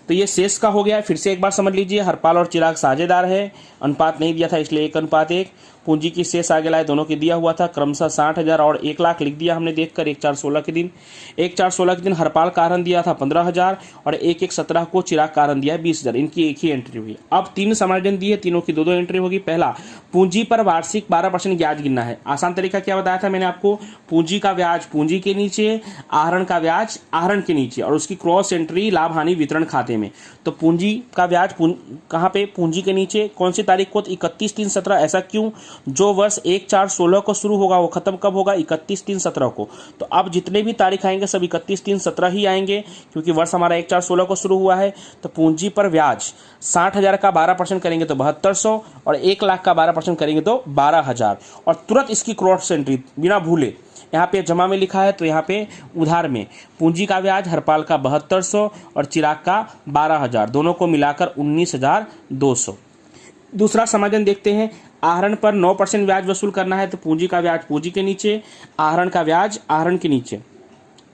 तो ये शेष का हो गया है। फिर से एक बार समझ लीजिए, हरपाल और चिराग साझेदार है, अनुपात नहीं दिया था इसलिए 1:1। पूंजी की शेष आगे लाए, दोनों के दिया हुआ था, क्रमशः 60,000 और 1 लाख लिख दिया हमने देखकर 1/4/16 के दिन। 1/4/16 के दिन हरपाल का आहरण दिया था 15,000 और 1/1/17 को चिराग का आहरण दिया है 20,000। इनकी एक ही एंट्री हुई। अब 3 समायोजन दिए, तीनों की 2-2 एंट्री होगी। पहला, पूंजी पर वार्षिक 12% ब्याज गिनना है। आसान तरीका क्या बताया था मैंने आपको, पूंजी का ब्याज पूंजी के नीचे, आहरण का ब्याज आहरण के नीचे, और उसकी क्रॉस एंट्री लाभ हानि वितरण खाते में। तो पूंजी का ब्याज कहाँ पे, पूंजी के नीचे। कौन सी तारीख को, 31/3/17। ऐसा क्यों, जो वर्ष 1/4/16 को शुरू होगा वो खत्म कब होगा, 31/3/17 को। तो अब जितने भी तारीख आएंगे सब 31/3/17 ही आएंगे क्योंकि वर्ष हमारा 1/4/16 को शुरू हुआ है। तो पूंजी पर ब्याज 60,000 का 12% करेंगे तो 7200 और 1 लाख का 12% करेंगे तो 12,000। और तुरंत इसकी क्रॉस एंट्री बिना भूले, यहाँ पे जमा में लिखा है तो यहाँ पे उधार में पूंजी का ब्याज हरपाल का 7200 और चिराग का 12,000, दोनों को मिलाकर 19,200। दूसरा समायोजन देखते हैं। आहरण पर 9% ब्याज वसूल करना है तो पूंजी का ब्याज पूंजी के नीचे, आहरण का ब्याज आहरण के नीचे।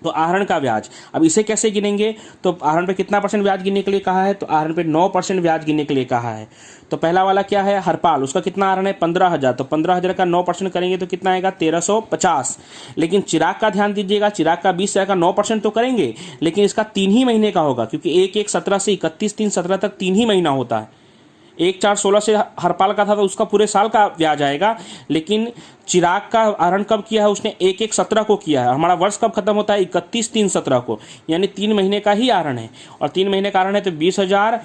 तो आहरण का ब्याज, अब इसे कैसे गिनेंगे, तो आहरण पे कितना % ब्याज गिनने के लिए कहा है, तो आहरण पे 9% ब्याज गिनने के लिए कहा है। तो पहला वाला क्या है, हरपाल, उसका कितना आहरण है 15,000, तो 15,000 का 9% करेंगे तो कितना आएगा 1,350। लेकिन चिराग का ध्यान दीजिएगा, चिराग का 20,000 का 9% तो करेंगे लेकिन इसका 3 ही महीने का होगा क्योंकि 1/1/17 से 31/3/17 तक 3 ही महीना होता है। 1416 से हरपाल का था तो उसका पूरे साल का ब्याज आएगा, लेकिन चिराग का आहरण कब किया है उसने, 1/1/17 को किया है। हमारा वर्ष कब खत्म होता है, 31/3/17 को, यानी 3 महीने का ही आहरण है। और 3 महीने का आहरण है तो 20,000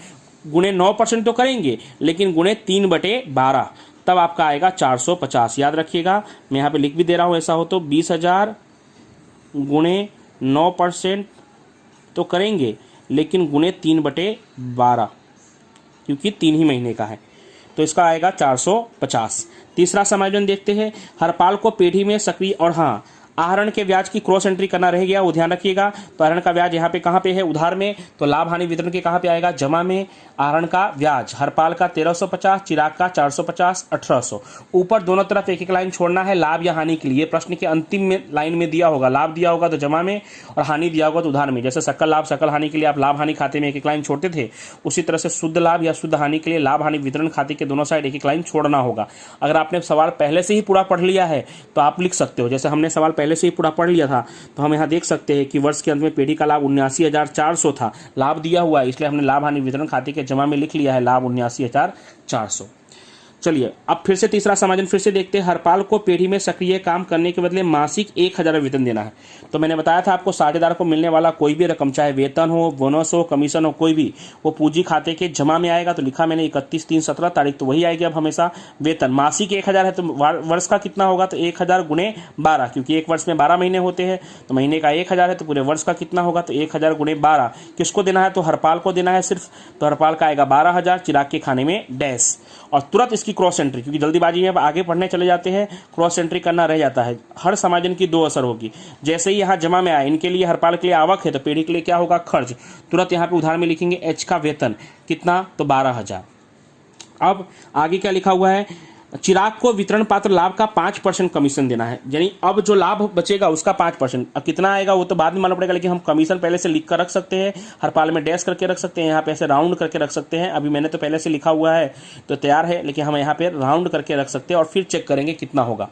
गुणे 9% तो करेंगे, लेकिन गुणे 3/12, तब आपका आएगा 450। याद रखिएगा, मैं यहाँ पे लिख भी दे रहा हूँ, ऐसा हो तो 20,000 गुणे 9% तो करेंगे, लेकिन गुणे 3/12, क्योंकि 3 ही महीने का है, तो इसका आएगा 450। तीसरा समायोजन देखते हैं, हरपाल को पेढ़ी में सक्रिय, और हाँ, आहरण के ब्याज की क्रॉस एंट्री करना रह गया, वो ध्यान रखिएगा। तो आहरण का ब्याज यहाँ पे कहाँ पे है, उधार में, तो लाभ हानि वितरण के कहाँ पे आएगा, जमा में। आहरण का ब्याज हरपाल का 1350, चिराग का 450, 1800। ऊपर दोनों तरफ एक एक लाइन छोड़ना है लाभ या हानि के लिए। प्रश्न के अंतिम में लाइन में दिया होगा, लाभ दिया होगा तो जमा में, और हानि दिया होगा तो उधार में। जैसे सकल लाभ सकल हानि के लिए आप लाभ हानि खाते में एक एक लाइन छोड़ते थे, उसी तरह से शुद्ध लाभ या शुद्ध हानि के लिए लाभ हानि वितरण खाते के दोनों साइड एक एक लाइन छोड़ना होगा। अगर आपने सवाल पहले से ही पूरा पढ़ लिया है तो आप लिख सकते हो। जैसे हमने सवाल पहले से ही पूरा पढ़ लिया था, तो हम यहाँ देख सकते हैं कि वर्ष के अंत में पेढ़ी का लाभ 79,400 था, लाभ दिया हुआ है, इसलिए हमने लाभ हानि वितरण खाते के जमा में लिख लिया है लाभ 79,400। चलिए अब फिर से तीसरा समायोजन फिर से देखते हैं। हरपाल को पेढ़ी में सक्रिय काम करने के बदले मासिक 1,000 वेतन देना है। तो मैंने बताया था आपको, साझेदार को मिलने वाला कोई भी रकम, चाहे वेतन हो, बोनस हो, कमीशन हो, कोई भी, वो पूंजी खाते के जमा में आएगा। तो लिखा मैंने 31/3/17 तारीख, तो वही आएगी अब हमेशा। वेतन मासिक 1,000 है तो वर्ष का कितना होगा, तो 1,000 गुणे 12, क्योंकि एक वर्ष में 12 महीने होते हैं, तो महीने का 1,000 है तो पूरे वर्ष का कितना होगा, तो 1,000 गुणे 12। किसको देना है, तो हरपाल को देना है सिर्फ, तो हरपाल का आएगा 12,000, चिराग के खाने में डैश। और तुरंत इसकी क्रॉस एंट्री, क्योंकि जल्दीबाजी में आगे पढ़ने चले जाते हैं, क्रॉस एंट्री करना रह जाता है। हर समायोजन की 2 असर होगी। जैसे ही यहाँ जमा में आए, इनके लिए हरपाल के लिए आवक है तो पेढ़ी के लिए क्या होगा, खर्च। तुरंत यहाँ पे उधार में लिखेंगे एच का वेतन कितना, तो 12,000। अब आगे क्या लिखा हुआ है, चिराग को वितरण पात्र लाभ का 5% कमीशन देना है, यानी अब जो लाभ बचेगा उसका 5%। अब कितना आएगा वो तो बाद में मालूम पड़ेगा, लेकिन हम कमीशन पहले से लिख कर रख सकते हैं, हरपाल में डैश करके रख सकते हैं, यहाँ पे ऐसे राउंड करके रख सकते हैं। अभी मैंने तो पहले से लिखा हुआ है तो तैयार है, लेकिन हम यहाँ पे राउंड करके रख सकते हैं और फिर चेक करेंगे कितना होगा।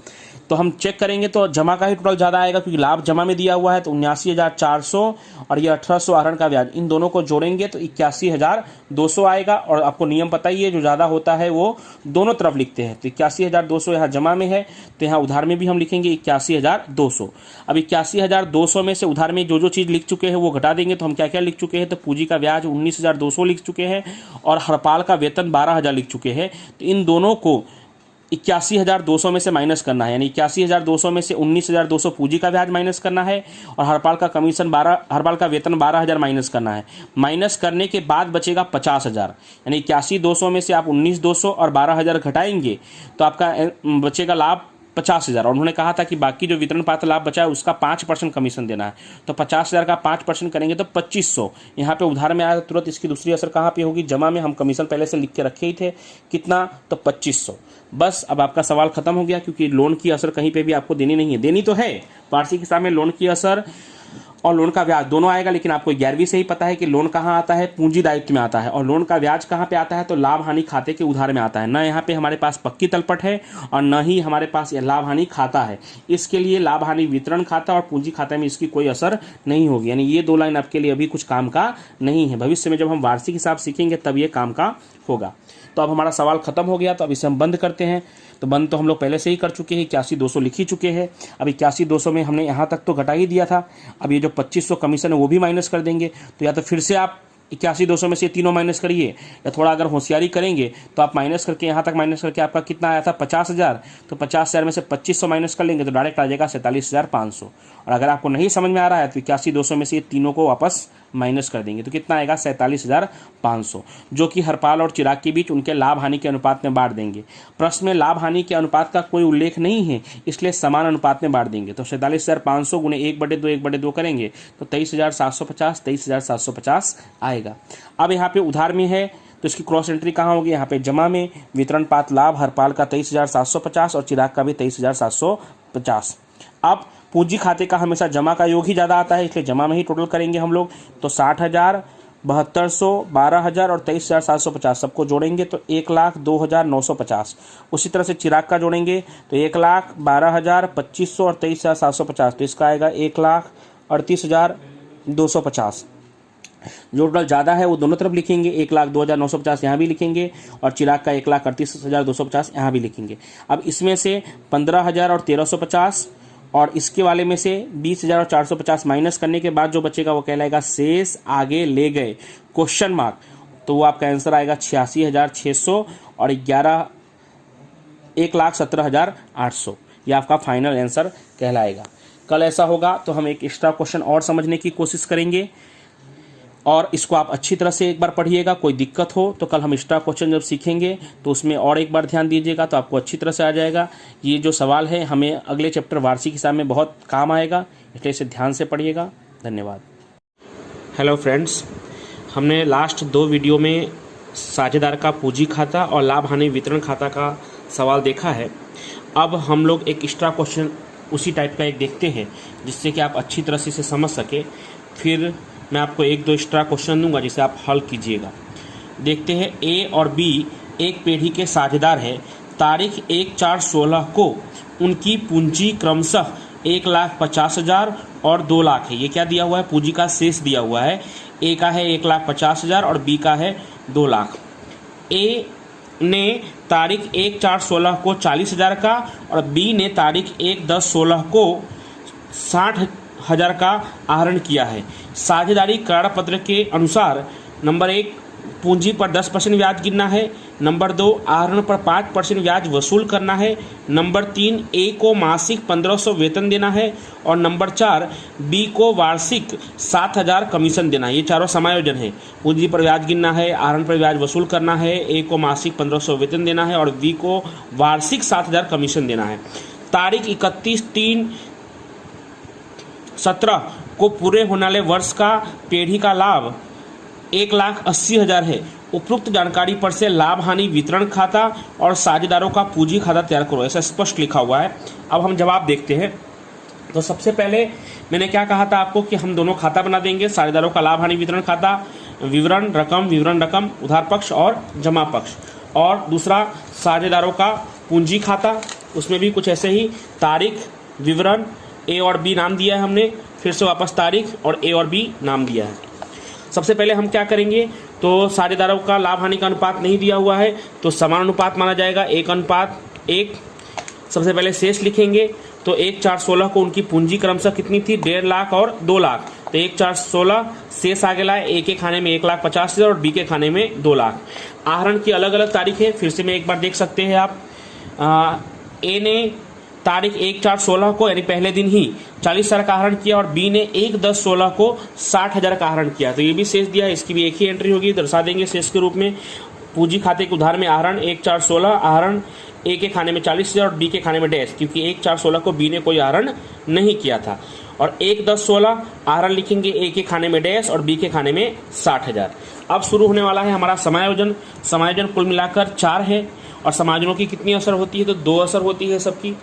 तो हम चेक करेंगे तो जमा का ही टोटल ज़्यादा आएगा, क्योंकि लाभ जमा में दिया हुआ है, तो 79,400 और ये 1800 आहरण का ब्याज, इन दोनों को जोड़ेंगे तो 81,200 आएगा। और आपको नियम पता ही है, जो ज़्यादा होता है वो दोनों तरफ लिखते हैं। तो 81,200 यहाँ जमा में है, तो यहाँ उधार में भी हम लिखेंगे 81,200। अब 81,200 में से उधार में जो जो चीज़ लिख चुके हैं वो घटा देंगे, तो हम क्या क्या लिख चुके हैं, तो पूंजी का ब्याज 19,200 लिख चुके हैं, और हरपाल का वेतन 12,000 लिख चुके हैं। तो इन दोनों को 81,200 में से माइनस करना है, यानी 81,200 में से 19,200 पूंजी का ब्याज माइनस करना है, और हरपाल का कमीशन 12, हरपाल का वेतन 12,000 माइनस करना है। माइनस करने के बाद बचेगा 50,000, यानी 81,200 में से आप 19,200 और 12,000 घटाएंगे तो आपका बचेगा लाभ 50,000। और उन्होंने कहा था कि बाकी जो वितरण पात्र लाभ बचा है उसका 5% कमीशन देना है, तो 50,000 का 5% करेंगे तो 2,500। यहाँ पे उधार में आया तो तुरंत इसकी दूसरी असर कहाँ पे होगी, जमा में। हम कमीशन पहले से लिख के रखे ही थे, कितना, तो 2,500। बस अब आपका सवाल खत्म हो गया, क्योंकि लोन की असर कहीं पे भी आपको देनी नहीं है। देनी तो है, वार्षिक हिसाब में लोन की असर और लोन का ब्याज दोनों आएगा, लेकिन आपको 11वीं से ही पता है कि लोन कहाँ आता है, पूंजी दायित्व में आता है, और लोन का ब्याज कहाँ पे आता है, तो लाभ हानि खाते के उधार में आता है। ना यहाँ पे हमारे पास पक्की तलपट है और न ही हमारे पास यह लाभ हानि खाता है। इसके लिए लाभ हानि वितरण खाता और पूंजी खाता में इसकी कोई असर नहीं होगी, यानी ये 2 लाइन आपके लिए अभी कुछ काम का नहीं है। भविष्य में जब हम वार्षिक हिसाब सीखेंगे तब ये काम का होगा। तो अब हमारा सवाल खत्म हो गया, तो अब इसे हम बंद करते हैं। तो बंद तो हम लोग पहले से ही कर चुके हैं, 81,200 लिख ही चुके हैं। अब 81,200 में हमने यहाँ तक तो घटा ही दिया था। अब ये जो 2,500 कमीशन है वो भी माइनस कर देंगे। तो या तो फिर से आप 81,200 में से तीनों माइनस करिए, या थोड़ा अगर होशियारी करेंगे तो आप माइनस करके यहाँ तक माइनस करके आपका कितना आया था, 50,000। तो 50,000 में से 2,500 माइनस कर लेंगे तो डायरेक्ट आ जाएगा 47,500। और अगर आपको नहीं समझ में आ रहा है तो 81,200 में से ये तीनों को वापस माइनस कर देंगे तो कितना आएगा, 47,500, जो कि हरपाल और चिराग के बीच उनके लाभ हानि के अनुपात में बांट देंगे। प्रश्न में लाभ हानि के अनुपात का कोई उल्लेख नहीं है, इसलिए समान अनुपात में बांट देंगे। तो 47,500 गुणे 1/2 1/2 करेंगे तो 23,750 23,750 आएगा। अब यहाँ पे उधार में है तो इसकी क्रॉस एंट्री कहाँ होगी, यहाँ पे जमा में। वितरण पात्र लाभ हरपाल का 23,750 और चिराग का भी 23,750। अब पूंजी खाते का हमेशा जमा का योग ही ज़्यादा आता है, इसलिए जमा में ही टोटल करेंगे हम लोग। तो 60,000, 7200, 12,000 और 23,750 सबको जोड़ेंगे तो 1,02,950। उसी तरह से चिराग का जोड़ेंगे तो 1,00,000, 12,000, 2,500 और 23,750, तो इसका आएगा 1,38,250। जो टोटल ज़्यादा है वो दोनों तरफ लिखेंगे, 1,02,950 यहाँ भी लिखेंगे और चिराग का 1,38,250 यहाँ भी लिखेंगे। अब इसमें से 15,000 और 1,350 और इसके वाले में से 20,000 और 450 माइनस करने के बाद जो बचेगा वो कहलाएगा शेष आगे ले गए क्वेश्चन मार्क। तो वो आपका आंसर आएगा 86,600 और 1,17,800। ये आपका फाइनल आंसर कहलाएगा। कल ऐसा होगा तो हम एक एक्स्ट्रा क्वेश्चन और समझने की कोशिश करेंगे और इसको आप अच्छी तरह से एक बार पढ़िएगा। कोई दिक्कत हो तो कल हम एक्स्ट्रा क्वेश्चन जब सीखेंगे तो उसमें और एक बार ध्यान दीजिएगा तो आपको अच्छी तरह से आ जाएगा। ये जो सवाल है हमें अगले चैप्टर वार्षिक हिसाब में बहुत काम आएगा, इसलिए इसे ध्यान से पढ़िएगा। धन्यवाद। हेलो फ्रेंड्स, हमने लास्ट 2 वीडियो में साझेदार का पूंजी खाता और लाभ हानि वितरण खाता का सवाल देखा है। अब हम लोग एक एक्स्ट्रा क्वेश्चन उसी टाइप का एक देखते हैं जिससे कि आप अच्छी तरह से इसे समझ सके। फिर मैं आपको 1-2 एक्स्ट्रा क्वेश्चन दूंगा जिसे आप हल कीजिएगा। देखते हैं, ए और बी एक पीढ़ी के साझेदार हैं। तारीख 1/4/16 को उनकी पूंजी क्रमशः 1,50,000 और 2 लाख है। ये क्या दिया हुआ है? पूंजी का शेष दिया हुआ है। ए का है 1,50,000 और बी का है 2 लाख। ए ने तारीख 1/4/16 को 40,000 का और बी ने तारीख 1/10/16 को 60,000 का आहरण किया है। साझेदारी करार पत्र के अनुसार नंबर 1 पूंजी पर 10% ब्याज गिनना है, नंबर 2 आहरण पर 5% ब्याज वसूल करना है, नंबर 3 ए को मासिक 1,500 वेतन देना है और नंबर 4 बी को वार्षिक 7,000 कमीशन देना है। ये चारों समायोजन है। पूंजी पर ब्याज गिनना है, आहरण पर ब्याज वसूल करना है, ए को मासिक 1,500 वेतन देना है और बी को वार्षिक 7,000 कमीशन देना है। तारीख 31/3/17 को पूरे होने वाले वर्ष का पीढ़ी का लाभ 1,80,000 है। उपरोक्त जानकारी पर से लाभ हानि वितरण खाता और साझेदारों का पूंजी खाता तैयार करो, ऐसा स्पष्ट लिखा हुआ है। अब हम जवाब देखते हैं। तो सबसे पहले मैंने क्या कहा था आपको कि हम दोनों खाता बना देंगे, साझेदारों का लाभ हानि वितरण खाता, विवरण रकम, उधार पक्ष और जमा पक्ष, और दूसरा साझेदारों का पूंजी खाता, उसमें भी कुछ ऐसे ही तारीख, विवरण, ए और बी नाम दिया है हमने, फिर से वापस तारीख और ए और बी नाम दिया है। सबसे पहले हम क्या करेंगे, तो साझेदारों का लाभ हानि का अनुपात नहीं दिया हुआ है तो समान अनुपात माना जाएगा, 1:1। सबसे पहले शेष लिखेंगे तो 1/4/16 को उनकी पूंजी क्रमशः कितनी थी? 1.5 लाख और 2 लाख। तो 1/4/16 शेष आगे लाए, ए के खाने में 1,50,000 और बी के खाने में 2 लाख। आहरण की अलग अलग तारीख है, फिर से मैं एक बार देख सकते हैं आप। ए ने तारीख 1/4/16 को यानी पहले दिन ही 40,000 का आहरण किया और बी ने 1/10/16 को 60,000 का आहरण किया। तो ये भी शेष दिया है, इसकी भी एक ही एंट्री होगी, दर्शा देंगे शेष के रूप में। पूंजी खाते के उधार में आहरण 1/4/16, आहरण ए के खाने में 40,000 और बी के खाने में डैश, क्योंकि 1/4/16 को बी ने कोई आहरण नहीं किया था। और 1/10/16 आहरण लिखेंगे ए के खाने में डैश और बी के खाने में 60,000। अब शुरू होने वाला है हमारा समायोजन। समायोजन कुल मिलाकर 4 है और समायोजनों की कितनी असर होती है? तो 2 असर होती है सबकी।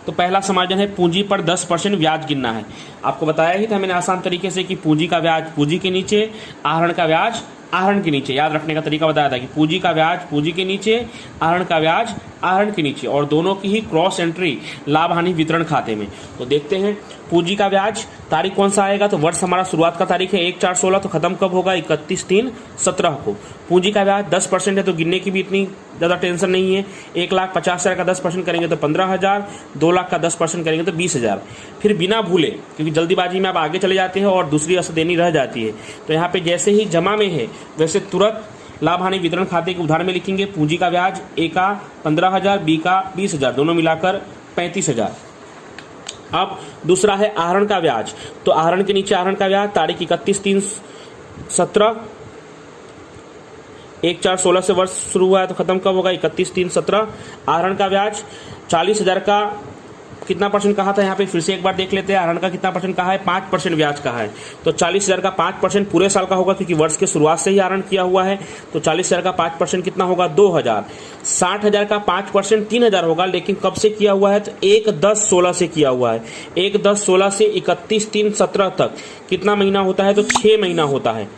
तो पहला समायोजन है पूंजी पर 10% ब्याज गिनना है। आपको बताया ही था मैंने आसान तरीके से कि पूंजी का ब्याज पूंजी के नीचे, आहरण का ब्याज आहरण के नीचे। याद रखने का तरीका बताया था कि पूंजी का ब्याज पूंजी के नीचे, आहरण का ब्याज आहरण के नीचे, और दोनों की ही क्रॉस एंट्री लाभ हानि वितरण खाते में। तो देखते हैं पूंजी का ब्याज तारीख कौन सा आएगा। तो वर्ष हमारा शुरुआत का तारीख है 1/4/16, तो खत्म कब होगा? 31/3/17 को। पूंजी का ब्याज 10% है तो गिनने की भी इतनी ज़्यादा टेंशन नहीं है। 1,50,000 का 10% करेंगे तो 15,000, 2 लाख का 10% करेंगे तो 20,000। फिर बिना भूले, क्योंकि जल्दीबाजी में आप आगे चले जाते हैं और दूसरी असर देनी रह जाती है, तो यहाँ पे जैसे ही जमा में है वैसे तुरंत लाभ हानि वितरण खाते के उधार में लिखेंगे पूंजी का ब्याज ए का 15,000, बी का 20,000, दोनों मिलाकर 35,000। अब दूसरा है आहरण का ब्याज। तो आहरण के नीचे आहरण का ब्याज तारीख 31/3/17, 1/4/16 से वर्ष शुरू हुआ है तो खत्म कब होगा? 31/3/17। आहरण का ब्याज 40,000 का कितना परसेंट कहा था? यहाँ पे फिर से एक बार देख लेते हैं। आहरण का कितना परसेंट कहा है? 5% ब्याज कहा है। तो 40,000 का 5% पूरे साल का होगा, क्योंकि वर्ष के शुरुआत से ही आहरण किया हुआ है। तो 40,000 का 5% कितना होगा? 2,000। 60,000 का 5% 3,000 होगा, लेकिन कब से किया हुआ है? तो 1/10/16 से किया हुआ है। 1/10/16 से 31/3/17 तक कितना महीना होता है? तो 6 महीना होता है।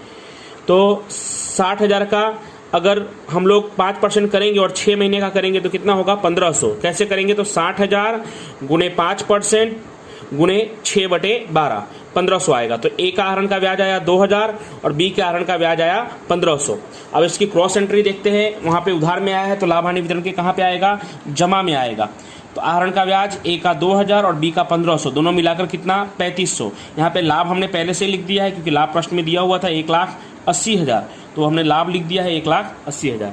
तो 60,000 का अगर हम लोग 5% करेंगे और 6 महीने का करेंगे तो कितना होगा? 1,500। कैसे करेंगे? तो 60,000 गुणे 5% गुणे 6/12, 1500 आएगा। तो ए का आहरण का ब्याज आया 2000 और बी के आहरण का ब्याज आया 1500। अब इसकी क्रॉस एंट्री देखते हैं, वहां पे उधार में आया है तो लाभ हानि वितरण के कहाँ पे आएगा, जमा में आएगा। तो आहरण का ब्याज ए का 2000 और बी का 1500, दोनों मिलाकर कितना 3500। यहाँ पे लाभ हमने पहले से लिख दिया है क्योंकि लाभ प्रश्न में दिया हुआ था 1,80,000, तो हमने लाभ लिख दिया है 1,80,000।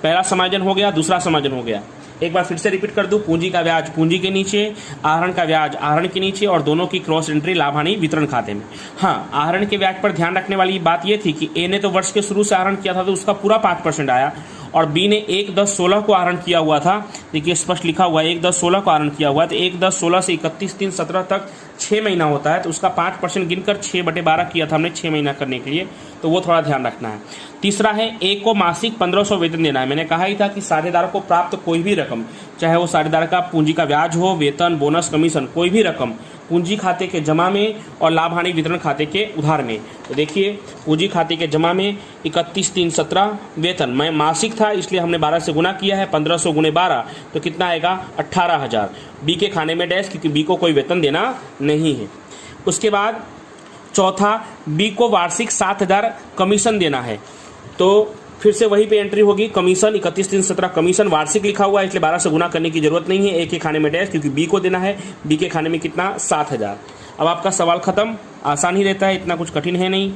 पहला समायोजन हो गया, दूसरा समायोजन हो गया। एक बार फिर से रिपीट कर दूं, पूंजी का ब्याज पूंजी के नीचे, आहरण का ब्याज आहरण के नीचे और दोनों की क्रॉस एंट्री लाभ हानि वितरण खाते में। हाँ, आहरण के ब्याज पर ध्यान रखने वाली बात यह थी कि ए ने तो वर्ष के शुरू से आहरण किया था तो उसका पूरा 5% आया और बी ने 1/10/16 को आहरण किया हुआ था। देखिए स्पष्ट लिखा हुआ है 1/10/16 को आहरण किया हुआ है, तो 1/10/16 से 31/3/17 तक 6 महीना होता है, तो उसका 5% गिनकर 6/12 किया था हमने 6 महीना करने के लिए, तो वो थोड़ा ध्यान रखना है। तीसरा है ए को मासिक 1500 वेतन देना है। मैंने कहा ही था कि साझेदार को प्राप्त कोई भी रकम, चाहे वो साझेदार का पूंजी का ब्याज हो, वेतन, बोनस, कमीशन, कोई भी रकम पूंजी खाते के जमा में और लाभ हानि वितरण खाते के उधार में। तो देखिए पूंजी खाते के जमा में 31/3/17 वेतन मैं मासिक था इसलिए हमने 12 से गुना किया है, 1500 गुणे 12 तो कितना आएगा 18,000। बी के खाने में डैश क्योंकि बी को कोई वेतन देना नहीं है। उसके बाद चौथा, बी को वार्षिक 7,000 कमीशन देना है, तो फिर से वहीं पे एंट्री होगी कमीशन 31/3/17 कमीशन वार्षिक लिखा हुआ है इसलिए 12 से गुना करने की जरूरत नहीं है। ए के खाने में डैश क्योंकि बी को देना है, बी के खाने में कितना 7,000। अब आपका सवाल खत्म, आसान ही रहता है, इतना कुछ कठिन है नहीं।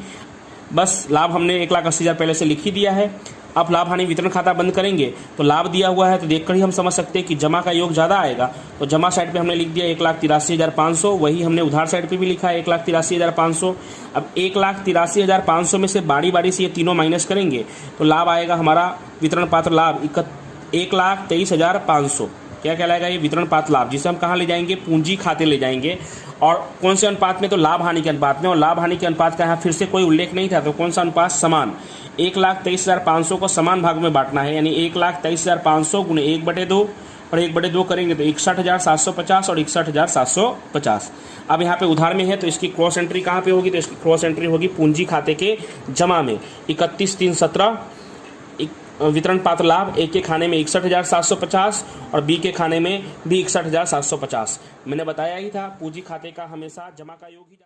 बस लाभ हमने 1,80,000 पहले से लिख ही दिया है। अब लाभ हानि वितरण खाता बंद करेंगे तो लाभ दिया हुआ है तो देखकर ही हम समझ सकते हैं कि जमा का योग ज़्यादा आएगा, तो जमा साइड पे हमने लिख दिया 1,83,500, वही हमने उधार साइड पे भी लिखा है 1,83,500। अब 1,83,500 में से बारी बारी से ये तीनों माइनस करेंगे तो लाभ आएगा हमारा वितरण पात्र लाभ 1,23,500। क्या कहलाएगा ये वितरण पात्र लाभ, जिसे हम कहाँ ले जाएंगे, पूंजी खाते ले जाएंगे। और कौन से अनुपात में, तो लाभ हानि के अनुपात में, और लाभ हानि के अनुपात का यहाँ फिर से कोई उल्लेख नहीं था, तो कौन सा अनुपात, समान। 1,23,500 को समान भाग में बांटना है, यानी 1,23,500 गुणे 1/2 और 1/2 करेंगे तो 61,750 और 61,750। अब यहाँ पे उधार में है तो इसकी क्रॉस एंट्री कहाँ पे होगी, तो इसकी क्रॉस एंट्री होगी पूंजी खाते के जमा में 31/3/17 वितरण पात्र लाभ। ए के खाने में 61,750 और बी के खाने में भी 61,750। मैंने बताया ही था पूंजी खाते का हमेशा जमा का योग ही